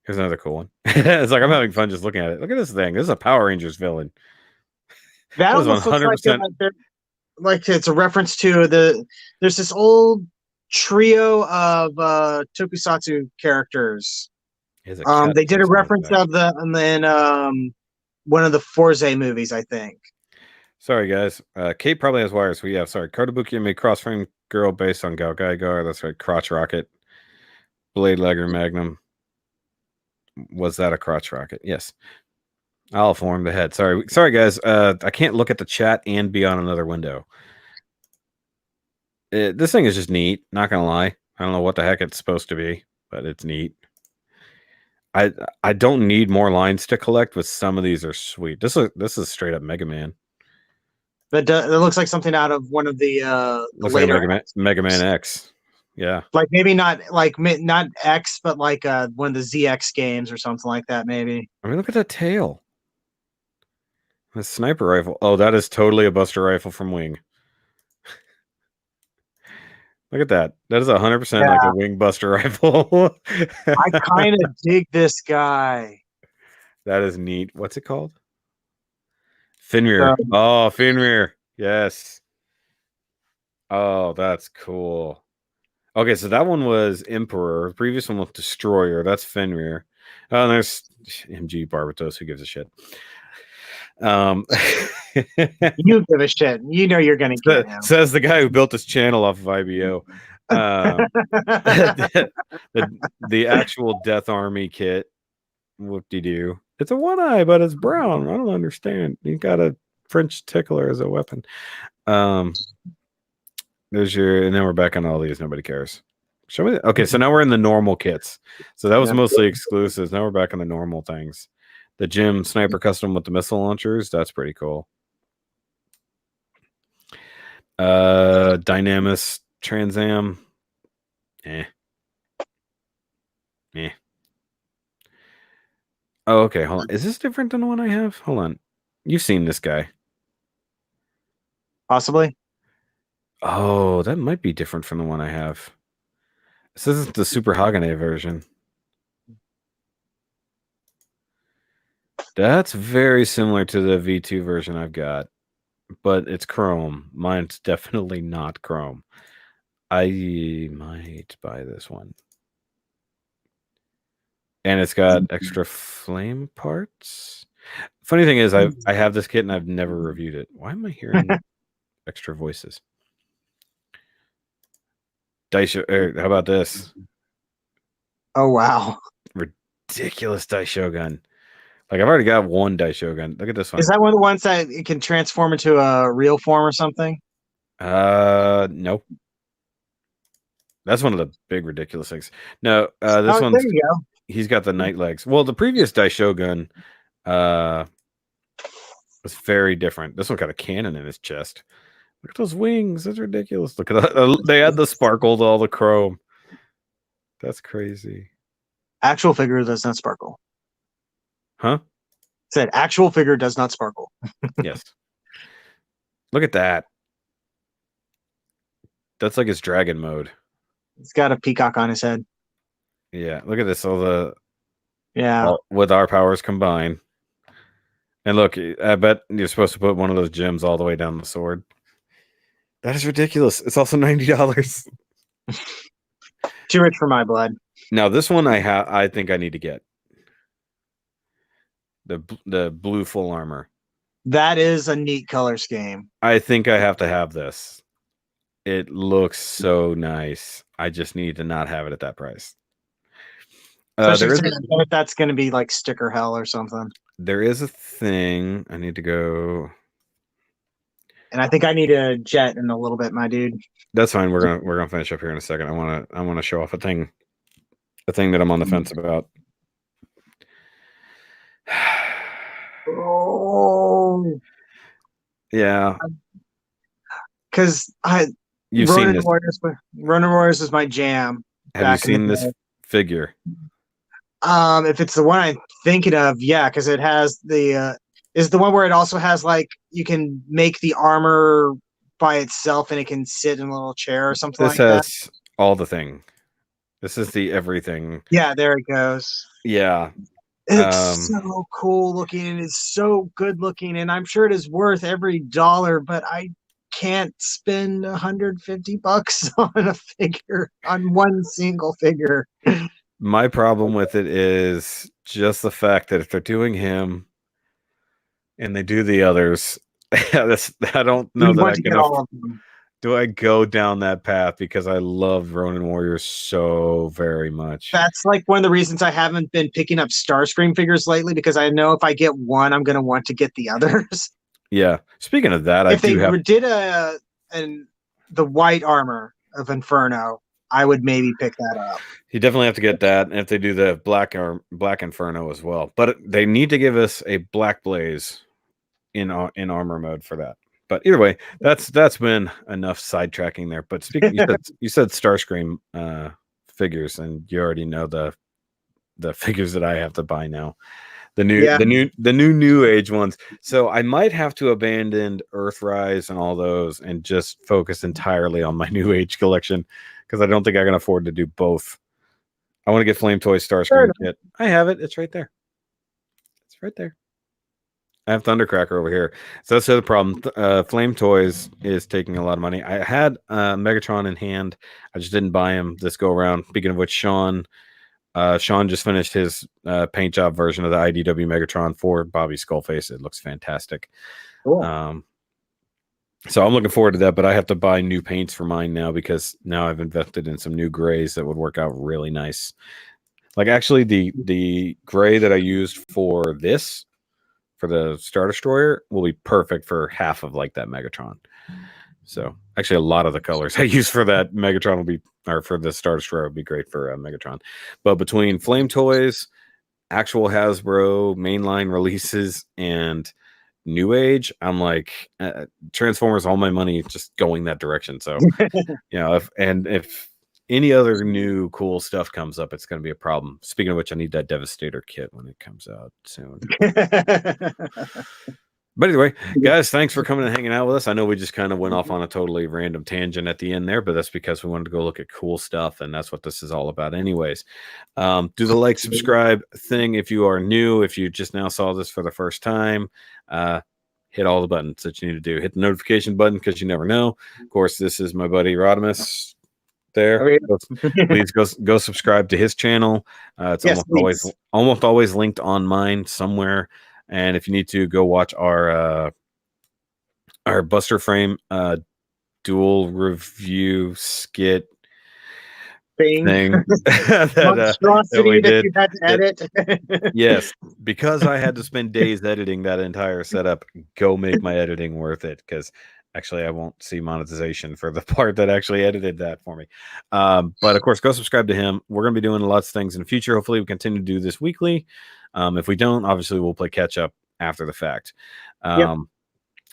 Here's another cool one. It's like I'm having fun just looking at it. Look at this thing. This is a Power Rangers villain. That almost 100%. Like it's a reference to there's this old trio of tokusatsu characters. They did a reference of one of the Forze movies, I think. Sorry, guys. Kate probably has wires. We have Kotobuki made cross-frame girl based on Gal Gaigar. That's right. Crotch rocket. Blade Legger Magnum. Was that a crotch rocket? Yes. I'll form the head. Sorry, guys. I can't look at the chat and be on another window. This thing is just neat. Not gonna lie. I don't know what the heck it's supposed to be, but it's neat. I don't need more lines to collect, but some of these are sweet. This is straight up Mega Man. But it looks like something out of one of the later like Mega Man X. Yeah. Like maybe not X, but like one of the ZX games or something like that, maybe. I mean, look at that tail. The sniper rifle. Oh, that is totally a Buster rifle from Wing. Look at that. That is 100% like a Wing Buster rifle. I kind of dig this guy. That is neat. What's it called? Fenrir. Oh, Fenrir. Yes. Oh, that's cool. Okay, so that one was Emperor. The previous one was Destroyer. That's Fenrir. Oh, and there's MG Barbatos. Who gives a shit? You give a shit. You know you're going to get him. Says the guy who built this channel off of IBO. The actual Death Army kit. Whoop-de-doo. It's a one-eye, but it's brown. I don't understand. You got a French tickler as a weapon. There's your, and then we're back on all these. Nobody cares. Show me. Okay, so now we're in the normal kits. So that was mostly exclusives. Now we're back on the normal things. The Gym Sniper Custom with the missile launchers. That's pretty cool. Dynamis Trans Am. Oh, okay. Hold on. Is this different than the one I have? Hold on. You've seen this guy. Possibly. Oh, that might be different from the one I have. This isn't the Super Hagane version. That's very similar to the V2 version I've got, but it's chrome. Mine's definitely not chrome. I might buy this one. And it's got extra flame parts. Funny thing is, I have this kit and I've never reviewed it. Why am I hearing extra voices? How about this? Oh, wow. Ridiculous Daishogun. Like, I've already got one Daishogun. Look at this one. Is that one of the ones that it can transform into a real form or something? Nope. That's one of the big ridiculous things. No, this one's... There you go. He's got the night legs. Well, the previous Daishogun was very different. This one got a cannon in his chest. Look at those wings. That's ridiculous. Look at that. They had the sparkle to all the chrome. That's crazy. Actual figure does not sparkle. Huh? Said actual figure does not sparkle. Yes. Look at that. That's like his dragon mode. He's got a peacock on his head. Yeah, look at this. All with our powers combined. And look, I bet you're supposed to put one of those gems all the way down the sword. That is ridiculous. It's also $90. Too rich for my blood. Now this one I think I need to get. The blue full armor. That is a neat color scheme. I think I have to have this. It looks so nice. I just need to not have it at that price. Especially if that's going to be like sticker hell or something. There is a thing. I need to go. And I think I need a jet in a little bit, my dude. That's fine. We're gonna finish up here in a second. I wanna show off a thing that I'm on the fence about. Oh, yeah. Because you've seen this. Ronin Warriors is my jam. Have you seen this figure? If it's the one I'm thinking of, yeah, because it has the is the one where it also has like you can make the armor by itself and it can sit in a little chair or something like that. This has all the thing. This is the everything. Yeah, there it goes. Yeah. It's so cool looking and it's so good looking, and I'm sure it is worth every dollar, but I can't spend $150 on a figure, on one single figure. My problem with it is just the fact that if they're doing him and they do the others, I don't know that I can. Do I go down that path because I love Ronin Warriors so very much? That's like one of the reasons I haven't been picking up Starscream figures lately, because I know if I get one, I'm going to want to get the others. Yeah. Speaking of that, if they did the white armor of Inferno, I would maybe pick that up. You definitely have to get that, and if they do the black Inferno as well, but they need to give us a Black Blaze in armor mode for that. But either way, that's been enough sidetracking there. But speaking, you said Starscream figures, and you already know the figures that I have to buy now. The new age ones. So I might have to abandon Earthrise and all those and just focus entirely on my new age collection, because I don't think I can afford to do both. I want to get Flame Toys Starscream kit. I have it. It's right there. It's right there. I have Thundercracker over here. So that's the other problem. Flame Toys is taking a lot of money. I had Megatron in hand. I just didn't buy him this go around. Speaking of which, Sean just finished his paint job version of the IDW Megatron for Bobby Skullface. It looks fantastic. Cool. So I'm looking forward to that, but I have to buy new paints for mine now, because now I've invested in some new grays that would work out really nice. Like actually the gray that I used for this, for the Star Destroyer, will be perfect for half of like that Megatron. So actually a lot of the colors I use for that Megatron will be, or for the Star Destroyer would be great for Megatron. But between Flame Toys, actual Hasbro mainline releases, and New Age, I'm like Transformers, all my money just going that direction. So if any other new cool stuff comes up, it's going to be a problem. Speaking of which, I need that Devastator kit when it comes out soon. But anyway, guys, thanks for coming and hanging out with us. I know we just kind of went off on a totally random tangent at the end there, but that's because we wanted to go look at cool stuff, and that's what this is all about anyways. Do the like, subscribe thing if you are new. If you just now saw this for the first time, hit all the buttons that you need to do. Hit the notification button, because you never know. Of course, this is my buddy Rodimus there. Please go subscribe to his channel. It's almost always linked on mine somewhere. And if you need to, go watch our Buster Frame dual review skit thing that we did. You had to edit. Yes, because I had to spend days editing that entire setup. Go make my editing worth it, because actually I won't see monetization for the part that actually edited that for me. But of course, go subscribe to him. We're going to be doing lots of things in the future. Hopefully we continue to do this weekly. If we don't, obviously we'll play catch up after the fact. And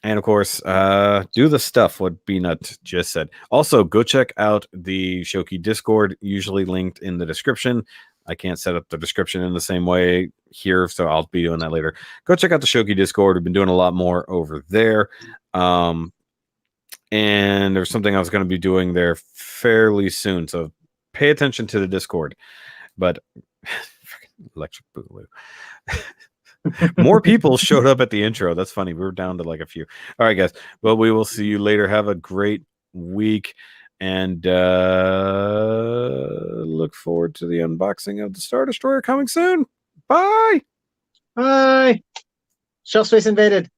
of course, do the stuff what B-Nut just said. Also, go check out the Shoki Discord, usually linked in the description. I can't set up the description in the same way here, so I'll be doing that later. Go check out the Shoki Discord. We've been doing a lot more over there. And there's something I was going to be doing there fairly soon, so pay attention to the Discord. But Electric Boogaloo. More people showed up at the intro. That's funny. We were down to like a few. All right, guys. Well, we will see you later. Have a great week, and look forward to the unboxing of the Star Destroyer coming soon. Bye. Bye. Shell Space invaded.